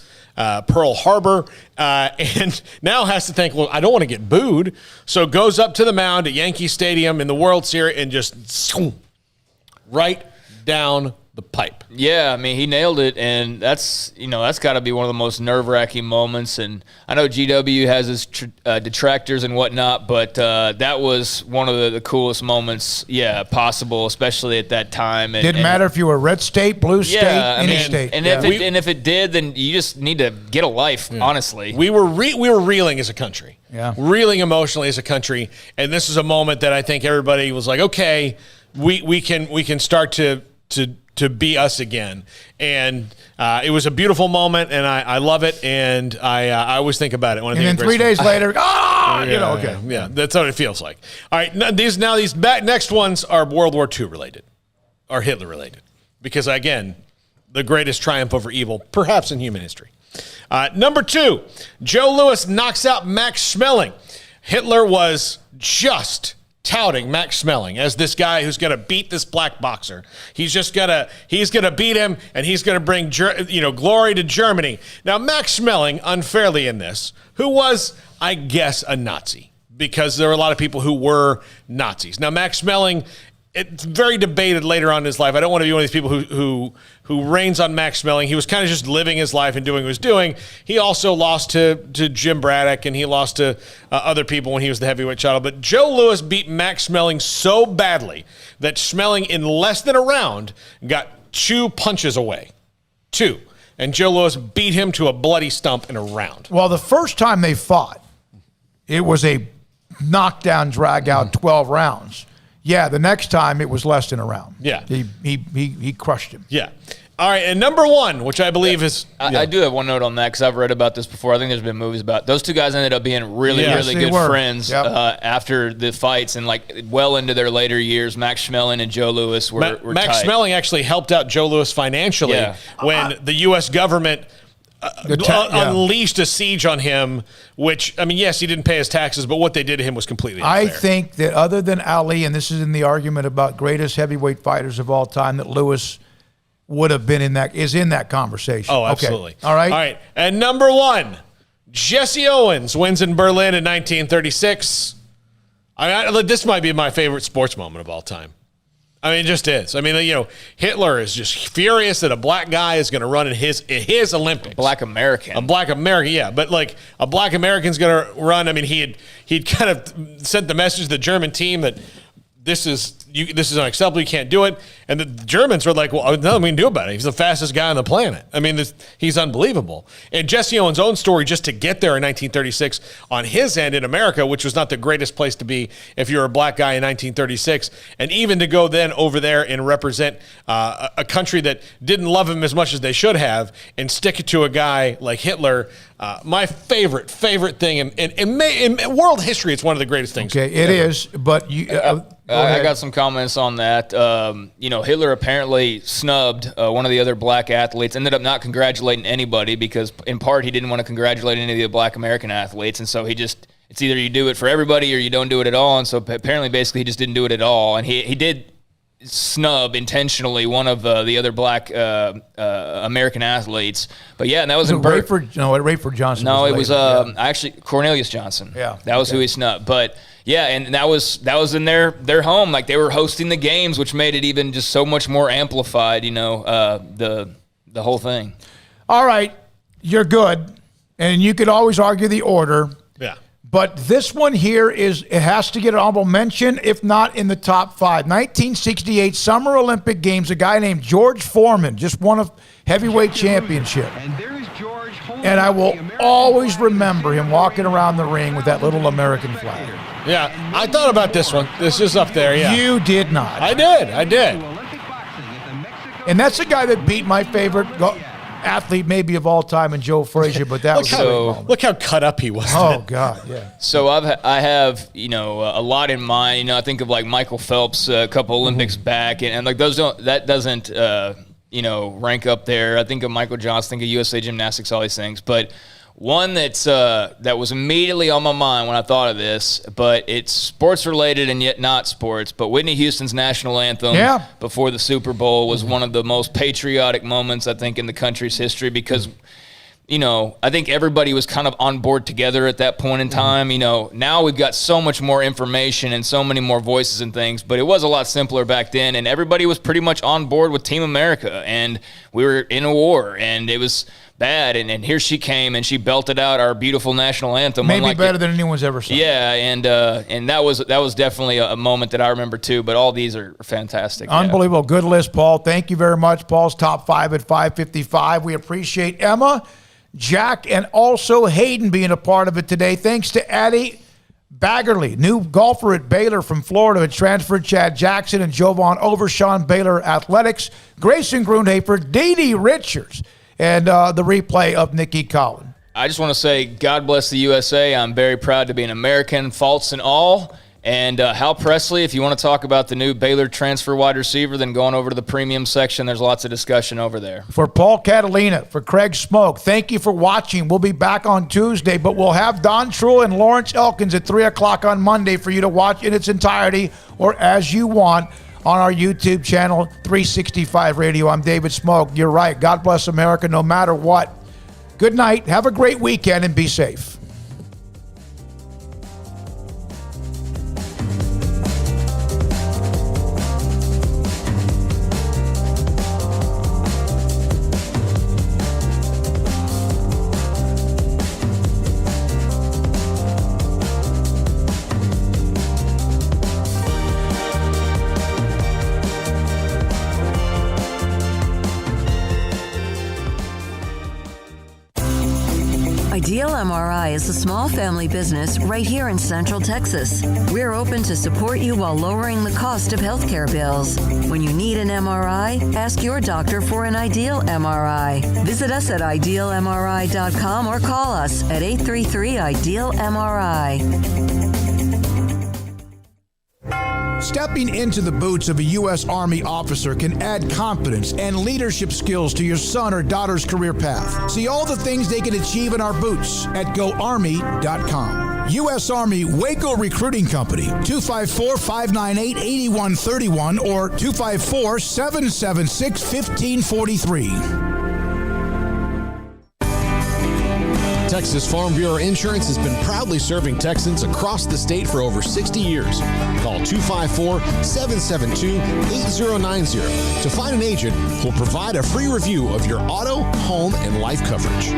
Pearl Harbor, and now has to think, well, I don't want to get booed, so goes up to the mound at Yankee Stadium in the World Series and just right down the pipe.
Yeah, I mean, he nailed it, and that's got to be one of the most nerve-wracking moments. And I know GW has his detractors and whatnot, but that was one of the coolest moments, possible, especially at that time.
Didn't matter if you were red state, blue state, any state.
And if it did, then you just need to get a life. Honestly,
we were reeling as a country, reeling emotionally as a country, and this is a moment that I think everybody was like, okay, we can start to be us again. And it was a beautiful moment, and I love it, and I always think about it. When I think
then 3 days later, okay.
Yeah, that's what it feels like. All right, these next ones are World War II related, or Hitler related, because, again, the greatest triumph over evil, perhaps in human history. Number 2, Joe Louis knocks out Max Schmeling. Hitler was just touting Max Schmeling as this guy who's going to beat this black boxer. He's going to beat him, and he's going to bring glory to Germany. Now, Max Schmeling, unfairly in this, who was, I guess, a Nazi, because there were a lot of people who were Nazis. Now, Max Schmeling, it's very debated later on in his life. I don't want to be one of these people who reigns on Max Schmeling. He was kind of just living his life and doing what he was doing. He also lost to Jim Braddock, and he lost to other people when he was the heavyweight title. But Joe Louis beat Max Schmeling so badly that Schmeling, in less than a round, got 2 punches away. 2. And Joe Louis beat him to a bloody stump in a round.
Well, the first time they fought, it was a knockdown, drag-out, 12 rounds. Yeah, the next time it was less than a round.
Yeah.
He crushed him.
Yeah. All right, and number 1, which I believe is...
I do have one note on that because I've read about this before. I think there's been movies about it. Those 2 guys ended up being really good friends after the fights, and well into their later years. Max Schmeling and Joe Louis were
Max
tight.
Schmeling actually helped out Joe Louis financially when the U.S. government unleashed a siege on him, which, I mean, yes, he didn't pay his taxes, but what they did to him was completely unfair.
I think that other than Ali, and this is in the argument about greatest heavyweight fighters of all time, that Louis would have been in that conversation.
Oh, absolutely.
Okay. All right.
All right. And number 1, Jesse Owens wins in Berlin in 1936. This might be my favorite sports moment of all time. I mean, it just is. I mean, Hitler is just furious that a black guy is going to run in his Olympics.
Black American.
A black American, yeah. But a black American's going to run. I mean, he'd kind of sent the message to the German team that this is unacceptable. You can't do it. And the Germans were like, well, nothing we can do about it. He's the fastest guy on the planet. I mean, he's unbelievable. And Jesse Owens' own story, just to get there in 1936 on his end in America, which was not the greatest place to be if you're a black guy in 1936, and even to go then over there and represent a country that didn't love him as much as they should have, and stick it to a guy like Hitler. My favorite thing in world history, it's one of the greatest things.
Okay, it is, but you.
I got some comments on that. Hitler apparently snubbed one of the other black athletes, ended up not congratulating anybody because, in part, he didn't want to congratulate any of the black American athletes. And so it's either you do it for everybody or you don't do it at all. And so apparently, basically, he just didn't do it at all. And he did snub intentionally one of the other black American athletes. But yeah, and that was
Rayford Johnson.
No, it was actually Cornelius Johnson. Yeah, that was who he snubbed. But yeah, and that was in their home. Like, they were hosting the games, which made it even just so much more amplified. The whole thing.
All right, you're good, and you could always argue the order.
Yeah.
But this one here it has to get an honorable mention, if not in the top 5. 1968 Summer Olympic Games, a guy named George Foreman just won a heavyweight championship. And I will always remember him walking around the ring with that little American flag.
Yeah, I thought about this one. This is up there, yeah.
You did not.
I did.
And that's the guy that beat my favorite athlete maybe of all time, in Joe Frazier, but that
look how cut up he was.
Oh God, yeah.
So I have a lot in mind. I think of like Michael Phelps a couple Olympics back, and like that doesn't rank up there. I think of Michael Johnson, think of USA Gymnastics, all these things, but one that was immediately on my mind when I thought of this, but it's sports related and yet not sports. But Whitney Houston's national anthem before the Super Bowl was one of the most patriotic moments, I think, in the country's history, because I think everybody was kind of on board together at that point in time. Now we've got so much more information and so many more voices and things, but it was a lot simpler back then, and everybody was pretty much on board with Team America, and we were in a war, and it was bad, and here she came, and she belted out our beautiful national anthem.
Maybe better than anyone's ever sung.
Yeah, and that was definitely a moment that I remember too, but all these are fantastic.
Unbelievable. Good list, Paul. Thank you very much. Paul's top 5 at 5:55. We appreciate Emma, Jack, and also Hayden being a part of it today. Thanks to Addie Baggarly, new golfer at Baylor from Florida, had transferred Chad Jackson and Jovan Overshawn, Baylor Athletics, Grayson Grundhoefer, Didi Richards, and the replay of Nikki Collen.
I just want to say God bless the USA. I'm very proud to be an American, faults and all. And Hal Presley, if you want to talk about the new Baylor transfer wide receiver, then go on over to the premium section. There's lots of discussion over there.
For Paul Catalina, for Craig Smoak, thank you for watching. We'll be back on Tuesday, but we'll have Don Truhl and Lawrence Elkins at 3 o'clock on Monday for you to watch in its entirety or as you want on our YouTube channel, 365 Radio. I'm David Smoak. You're right. God bless America no matter what. Good night. Have a great weekend and be safe.
Ideal MRI is a small family business right here in Central Texas. We're open to support you while lowering the cost of healthcare bills. When you need an MRI, ask your doctor for an Ideal MRI. Visit us at idealmri.com or call us at 833-IDEAL-MRI.
Stepping into the boots of a U.S. Army officer can add confidence and leadership skills to your son or daughter's career path. See all the things they can achieve in our boots at GoArmy.com. U.S. Army Waco Recruiting Company, 254-598-8131 or 254-776-1543.
Texas Farm Bureau Insurance has been proudly serving Texans across the state for over 60 years. Call 254-772-8090 to find an agent who will provide a free review of your auto, home, and life coverage.